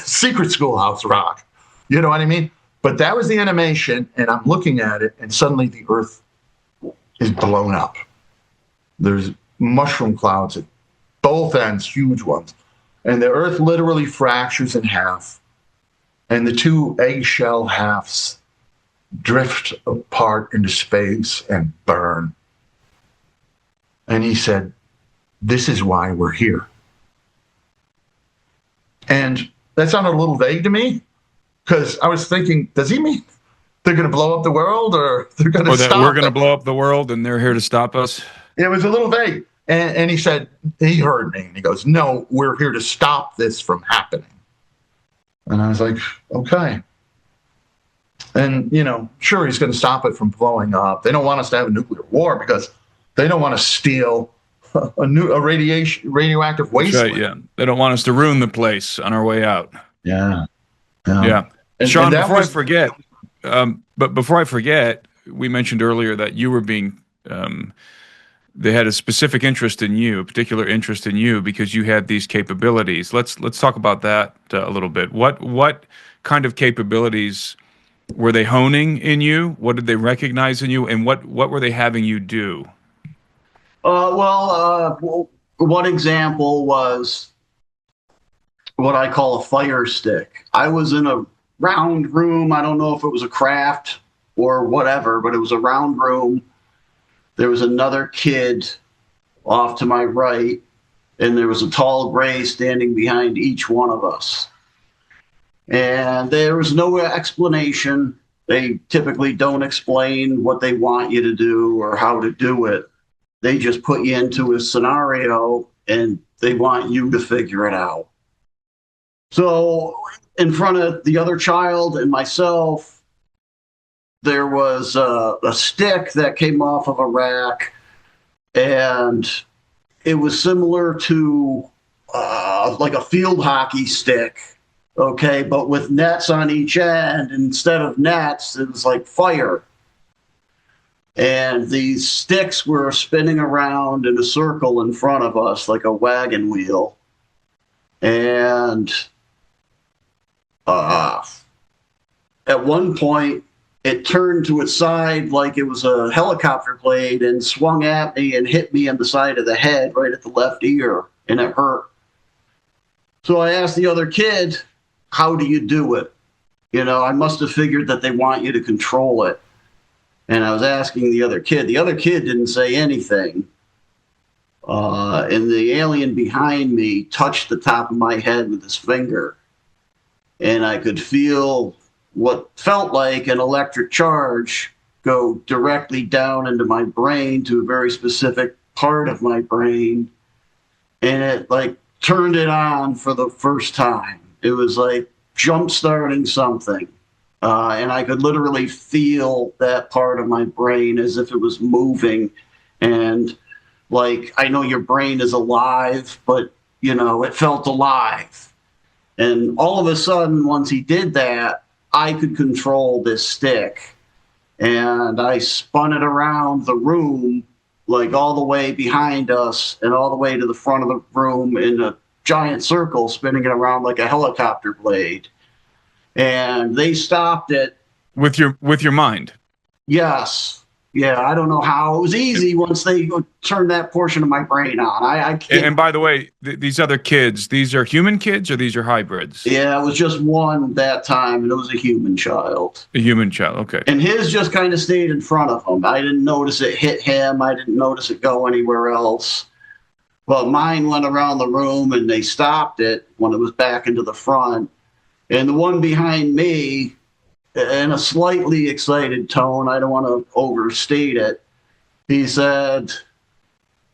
secret Schoolhouse Rock. You know what I mean? But that was the animation, and I'm looking at it, and suddenly the Earth is blown up. There's mushroom clouds at both ends, huge ones. And the Earth literally fractures in half, and the two eggshell halves drift apart into space and burn. And he said, this is why we're here. And that sounded a little vague to me, because I was thinking, does he mean they're going to blow up the world, or they're going to stop that we're going to blow up the world and they're here to stop us? It was a little vague. And he said, he heard me, and he goes, no, we're here to stop this from happening. And I was like, okay. And, sure, he's going to stop it from blowing up. They don't want us to have a nuclear war because they don't want to steal a radioactive waste. Right, yeah. They don't want us to ruin the place on our way out. Yeah. Yeah. And, Sean, before I forget, we mentioned earlier that you were being, they had a specific interest in you, a particular interest in you, because you had these capabilities. Let's talk about that a little bit. What kind of capabilities were they honing in you? What did they recognize in you? And what were they having you do? One example was what I call a fire stick. I was in a round room. I don't know if it was a craft or whatever, but it was a round room. There was another kid off to my right, and there was a tall gray standing behind each one of us. And there was no explanation. They typically don't explain what they want you to do or how to do it. They just put you into a scenario, and they want you to figure it out. So in front of the other child and myself, there was a stick that came off of a rack, and it was similar to like a field hockey stick, okay, but with nets on each end. Instead of nets, it was like fire. And these sticks were spinning around in a circle in front of us like a wagon wheel. And at one point, it turned to its side like it was a helicopter blade and swung at me and hit me on the side of the head, right at the left ear, and it hurt. So I asked the other kid, how do you do it? I must have figured that they want you to control it. And I was asking the other kid. The other kid didn't say anything. And the alien behind me touched the top of my head with his finger. And I could feel what felt like an electric charge go directly down into my brain to a very specific part of my brain. And it turned it on for the first time. It was like jump-starting something. And I could literally feel that part of my brain as if it was moving. And I know your brain is alive, but, it felt alive. And all of a sudden, once he did that, I could control this stick. And I spun it around the room, all the way behind us and all the way to the front of the room in a giant circle, spinning it around like a helicopter blade. And they stopped it. With your mind? Yes. Yeah, I don't know how. It was easy once they turned that portion of my brain on. I can't. And by the way, these other kids, these are human kids or these are hybrids? Yeah, it was just one that time, and it was a human child. A human child, okay. And his just kind of stayed in front of him. I didn't notice it hit him. I didn't notice it go anywhere else. But mine went around the room, and they stopped it when it was back into the front. And the one behind me, in a slightly excited tone, I don't want to overstate it, he said,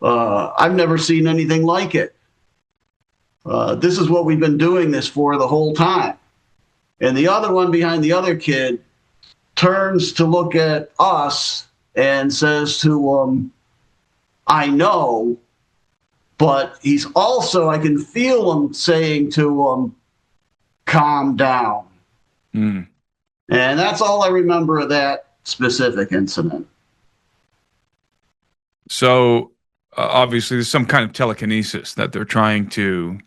I've never seen anything like it. This is what we've been doing this for the whole time. And the other one behind the other kid turns to look at us and says to I know, but he's also, I can feel him saying to calm down. Mm. And that's all I remember of that specific incident. So obviously there's some kind of telekinesis that they're trying to.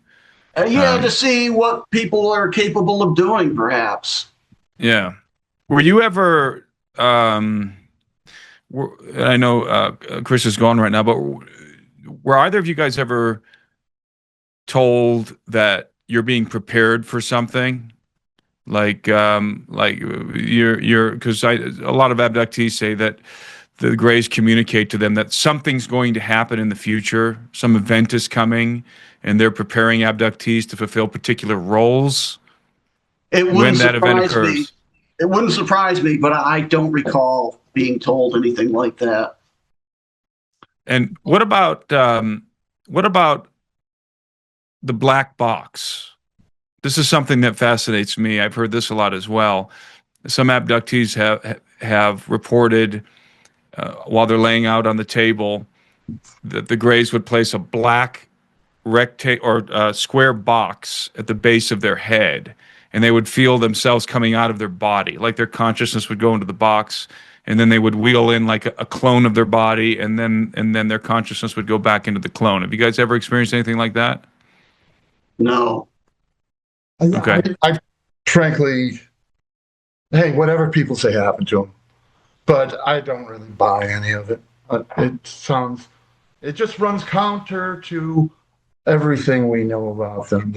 To see what people are capable of doing, perhaps. Yeah. Were you ever, I know Chris is gone right now, but were either of you guys ever told that you're being prepared for something? Like you're, because a lot of abductees say that the Greys communicate to them that something's going to happen in the future, some event is coming, and they're preparing abductees to fulfill particular roles when that event occurs. It wouldn't surprise me, but I don't recall being told anything like that. And what about the black box? This is something that fascinates me. I've heard this a lot as well. Some abductees have reported while they're laying out on the table that the Greys would place a black rectangle or square box at the base of their head, and they would feel themselves coming out of their body, like their consciousness would go into the box, and then they would wheel in like a clone of their body, and then their consciousness would go back into the clone. Have you guys ever experienced anything like that? No. Okay. I frankly, hey, whatever people say happened to them, but I don't really buy any of it. It just runs counter to everything we know about them.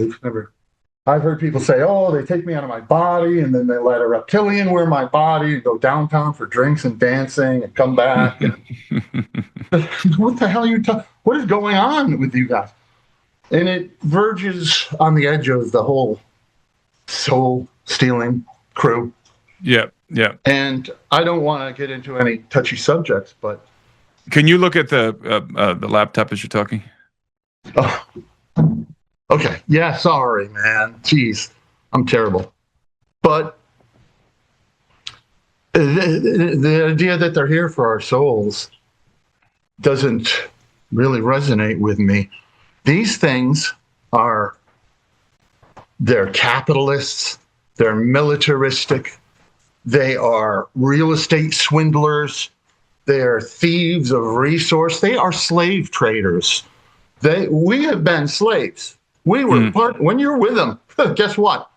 I've heard people say, oh, they take me out of my body and then they let a reptilian wear my body and go downtown for drinks and dancing and come back. What the hell are you talking? What is going on with you guys? And it verges on the edge of the whole soul stealing crew. Yeah. And I don't want to get into any touchy subjects, but can you look at the laptop as you're talking? Oh, okay. Yeah, sorry, man. Jeez, I'm terrible. But the idea that they're here for our souls doesn't really resonate with me. These things they're capitalists, they're militaristic, they are real estate swindlers, they're thieves of resource, they are slave traders. We have been slaves. We were when you're with them, guess what?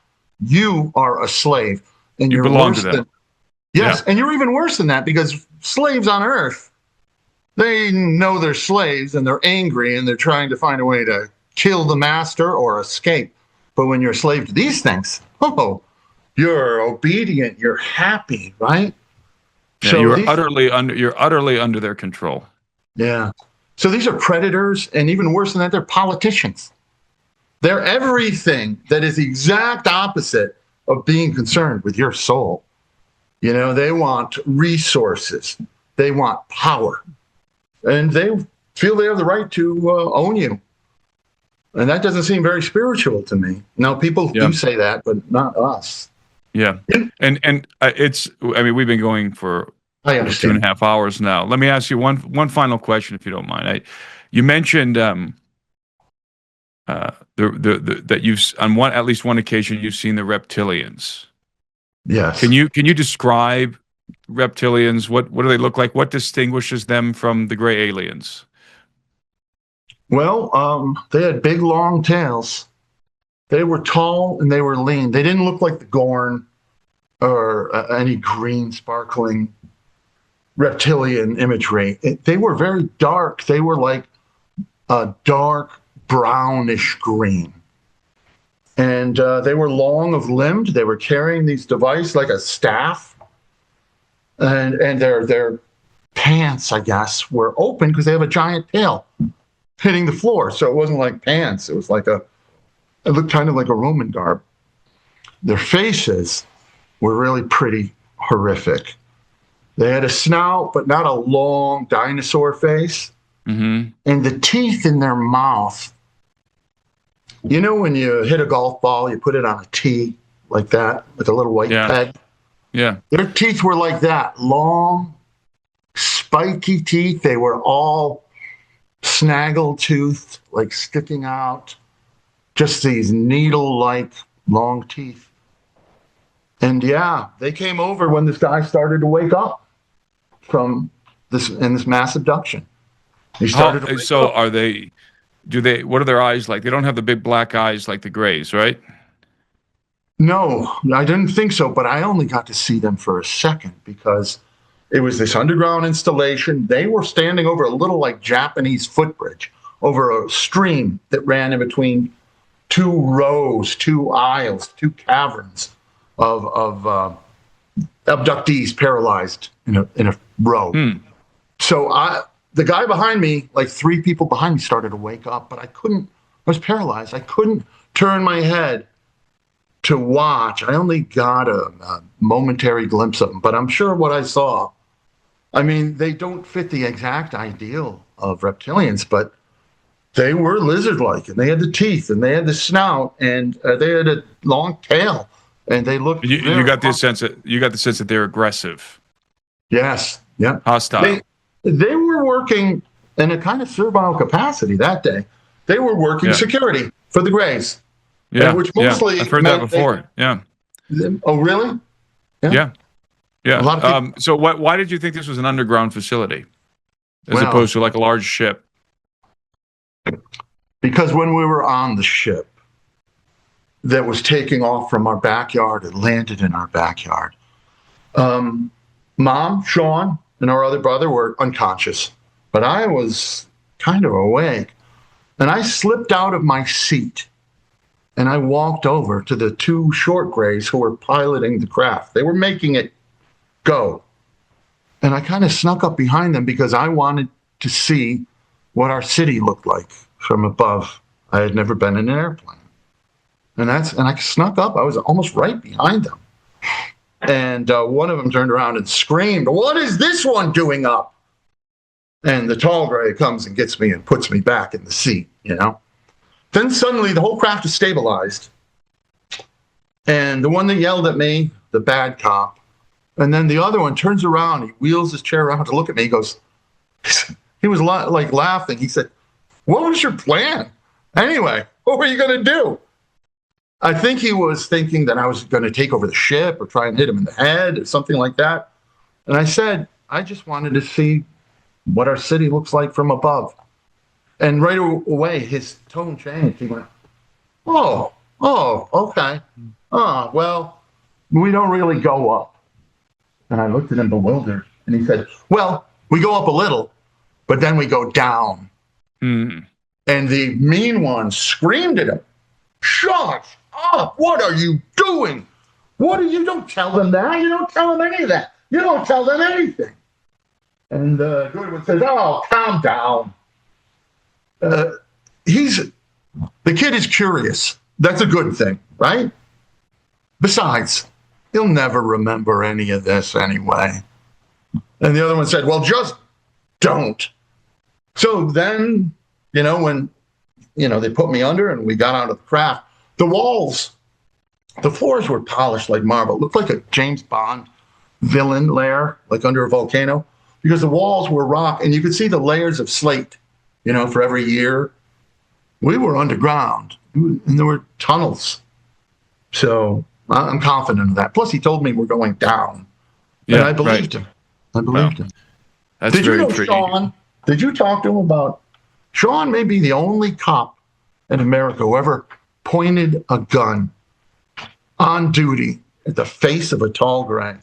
You are a slave. And you belong to them. Yes, and you're even worse than that because slaves on Earth, they know they're slaves and they're angry and they're trying to find a way to kill the master or escape. But when you're a slave to these things, you're obedient, you're happy, right? Yeah, so you're utterly under their control. Yeah. So these are predators, and even worse than that, they're politicians. They're everything that is the exact opposite of being concerned with your soul. You know, they want resources, they want power, and they feel they have the right to own you. And that doesn't seem very spiritual to me. Now, people do say that, but not us. Yeah. And we've been going for 2.5 hours now. Let me ask you one final question, if you don't mind. You mentioned that you've on at least one occasion you've seen the reptilians. Yes. Can you describe reptilians? What do they look like? What distinguishes them from the gray aliens? Well, they had big, long tails. They were tall and they were lean. They didn't look like the Gorn or any green, sparkling reptilian imagery. They were very dark. They were like a dark brownish green. And they were long of limbed. They were carrying these devices like a staff. And their pants, I guess, were open because they have a giant tail hitting the floor. So it wasn't like pants. It was like it looked kind of like a Roman garb. Their faces were really pretty horrific. They had a snout, but not a long dinosaur face. Mm-hmm. And the teeth in their mouth, you know, when you hit a golf ball, you put it on a tee like that, with a little white peg. Yeah. Their teeth were like that, long, spiky teeth. They were all snaggle-toothed, like sticking out. Just these needle-like long teeth. And yeah, they came over when this guy started to wake up from this mass abduction. He started to wake up. Are they? What are their eyes like? They don't have the big black eyes like the Greys, right? No, I didn't think so, but I only got to see them for a second because it was this underground installation. They were standing over a little like Japanese footbridge over a stream that ran in between two rows, two aisles, two caverns of abductees paralyzed in a row. So the guy behind me, like 3 people behind me, started to wake up, but I was paralyzed. I couldn't turn my head to watch. I only got a momentary glimpse of them, but I'm sure what I saw, I mean, they don't fit the exact ideal of reptilians, but they were lizard-like, and they had the teeth, and they had the snout, and they had a long tail, and they looked. You got the sense that they're aggressive. Yes. Yeah. Hostile. They were working in a kind of servile capacity that day. They were working security for the Greys. Yeah. Which mostly I've heard that before. Oh, really? Yeah. A lot of people. So why did you think this was an underground facility as opposed to like a large ship? Because when we were on the ship that was taking off from our backyard, it landed in our backyard. Mom, Sean, and our other brother were unconscious, but I was kind of awake. And I slipped out of my seat and I walked over to the 2 short Greys who were piloting the craft. They were making it go. And I kind of snuck up behind them because I wanted to see what our city looked like from above. I had never been in an airplane. And I snuck up. I was almost right behind them. And one of them turned around and screamed, "What is this one doing up?" And the tall Grey comes and gets me and puts me back in the seat, you know. Then suddenly the whole craft is stabilized. And the one that yelled at me, the bad cop, and then the other one turns around, he wheels his chair around to look at me, he goes, he was like laughing. He said, "What was your plan? Anyway, what were you going to do?" I think he was thinking that I was going to take over the ship or try and hit him in the head or something like that. And I said, I just wanted to see what our city looks like from above. And right away, his tone changed. He went, oh, okay. Oh, well, we don't really go up. And I looked at him bewildered. And he said, well, we go up a little, but then we go down. And the mean one screamed at him, "Shut up! What are you doing? You don't tell them that. You don't tell them any of that. You don't tell them anything." And the good one says, "Oh, calm down." The kid is curious. That's a good thing, right? Besides, he'll never remember any of this anyway. And the other one said, "Well, just don't." So then, when, they put me under and we got out of the craft, the floors were polished like marble. It looked like a James Bond villain lair, like under a volcano, because the walls were rock and you could see the layers of slate, for every year. We were underground and there were tunnels. So I'm confident of that. Plus, he told me we're going down. Yeah, and I believed him. That's Did you very know intriguing. Sean? Did you talk to him about Sean? May be the only cop in America who ever pointed a gun on duty at the face of a tall Grey.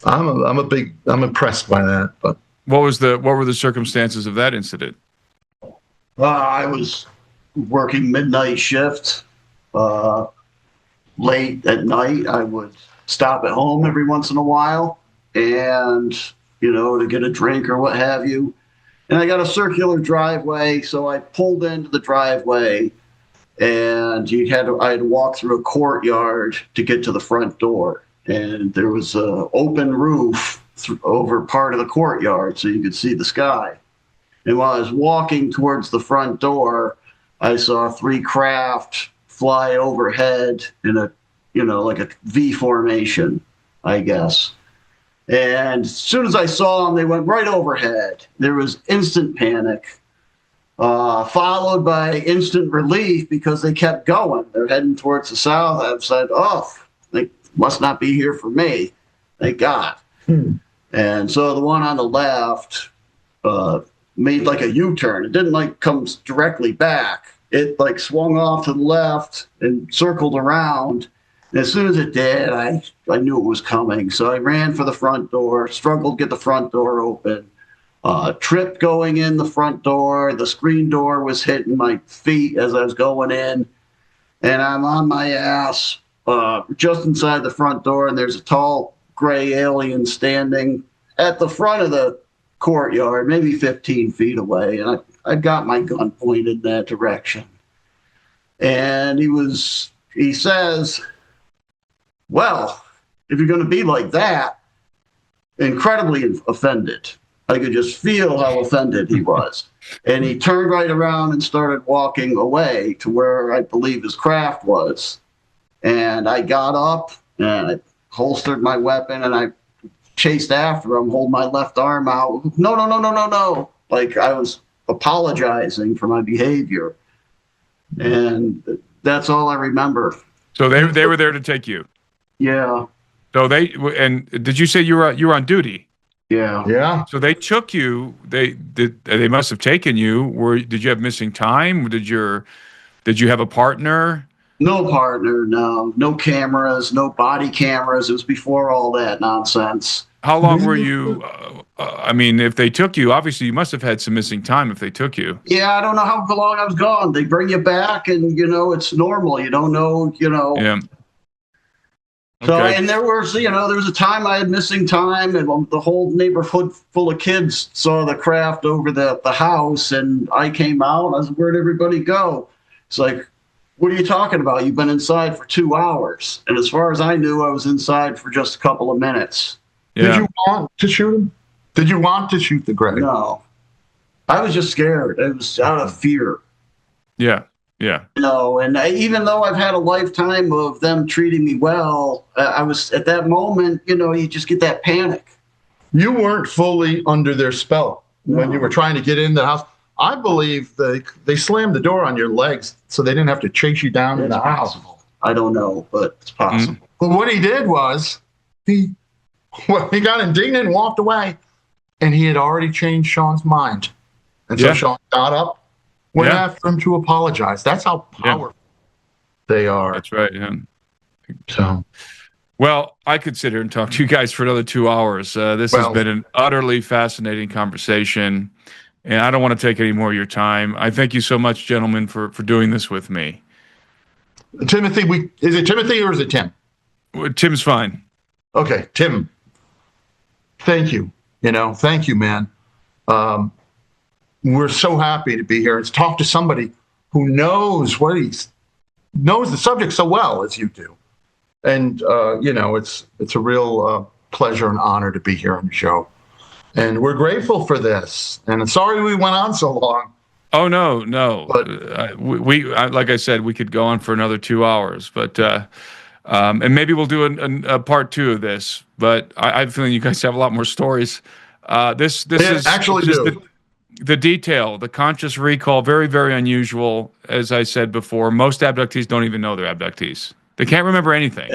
I'm impressed by that. But what were the circumstances of that incident? I was working midnight shift. Late at night, I would stop at home every once in a while and, to get a drink or what have you. And I got a circular driveway, so I pulled into the driveway and I had to walk through a courtyard to get to the front door. and there was a open roof over part of the courtyard, so you could see the sky. And while I was walking towards the front door, I saw 3 craft fly overhead in a, like a V formation, I guess. And as soon as I saw them, they went right overhead. There was instant panic, followed by instant relief because they kept going. They're heading towards the south. I said, oh, they must not be here for me. Thank God. And so the one on the left made like a U-turn. It didn't like come directly back. It like swung off to the left and circled around. And as soon as it did, I knew it was coming. So I ran for the front door, struggled to get the front door open, tripped going in the front door. The screen door was hitting my feet as I was going in. And I'm on my ass just inside the front door. And there's a tall gray alien standing at the front of the courtyard, maybe 15 feet away, and I got my gun pointed in that direction. And he says, well, if you're going to be like that, incredibly offended. I could just feel how offended he was. And he turned right around and started walking away to where I believe his craft was. And I got up and I holstered my weapon and I chased after him, holding my left arm out. No. Like I was apologizing for my behavior. And that's all I remember. So they were there to take you. Yeah. So and did you say you were on duty? Yeah. Yeah. So they took you. They must have taken you. Did you have missing time? Did you have a partner? No partner, no cameras, no body cameras. It was before all that nonsense. How long were you? I mean, if they took you, obviously you must have had some missing time if they took you. Yeah, I don't know how long I was gone. They bring you back, and it's normal. You don't know, Yeah. So, Okay. and there was a time I had missing time, and the whole neighborhood full of kids saw the craft over the house, and I came out. I was, where'd everybody go? It's like, what are you talking about? You've been inside for 2 hours. And as far as I knew, I was inside for just a couple of minutes. Yeah. Did you want to shoot him? Did you want to shoot the gray? No. I was just scared. It was out of fear. Yeah. Yeah. And even though I've had a lifetime of them treating me well, I was at that moment, you just get that panic. You weren't fully under their spell when you were trying to get in the house. I believe they slammed the door on your legs so they didn't have to chase you down in the house. I don't know, but it's possible. Mm-hmm. But what he did was he got indignant and walked away, and he had already changed Sean's mind. And so Sean got up, went after him to apologize. That's how powerful they are. That's right. Yeah. So, well, I could sit here and talk to you guys for another 2 hours. This has been an utterly fascinating conversation, and I don't want to take any more of your time. I thank you so much, gentlemen, for doing this with me. Timothy, is it Timothy or is it Tim? Tim's fine. Okay, Tim. Thank you. Thank you, man. We're so happy to be here and to talk to somebody who knows knows the subject so well as you do. And it's a real pleasure and honor to be here on the show. And we're grateful for this. And I'm sorry we went on so long. Oh no! But we like I said, we could go on for another 2 hours, but and maybe we'll do a part 2 of this. But I have a feeling you guys have a lot more stories. This is actually just the detail, the conscious recall, very, very unusual. As I said before, most abductees don't even know they're abductees. They can't remember anything.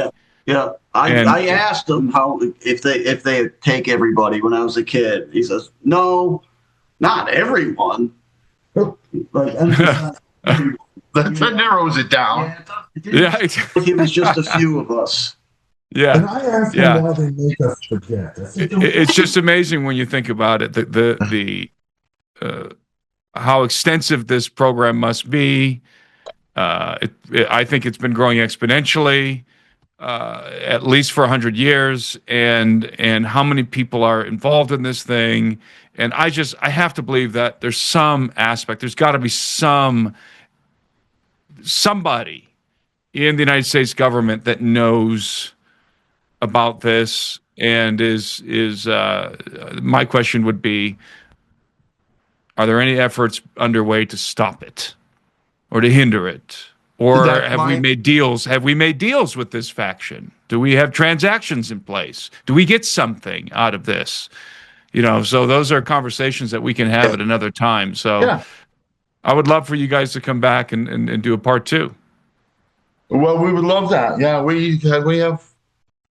Yeah. I asked him if they take everybody when I was a kid. He says, no, not everyone. That narrows it down. It was just a few of us. Yeah. And I asked them why they make us forget. It's just amazing when you think about it. The how extensive this program must be. I think it's been growing exponentially, at least for 100 years, and how many people are involved in this thing. And I have to believe that there's some aspect. There's got to be somebody in the United States government that knows about this, and is my question would be: are there any efforts underway to stop it, or to hinder it, or have we made deals? Have we made deals with this faction? Do we have transactions in place? Do we get something out of this? So those are conversations that we can have at another time. So I would love for you guys to come back and do a part 2. Well, we would love that. Yeah, we have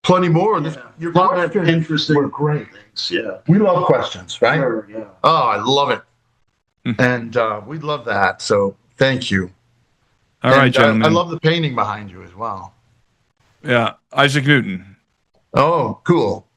plenty more. Your questions interesting. Were great. Things. Yeah, we love questions, right? Sure, yeah. Oh, I love it, and we'd love that. So thank you. All right, gentlemen. I love the painting behind you as well. Yeah, Isaac Newton. Oh, cool.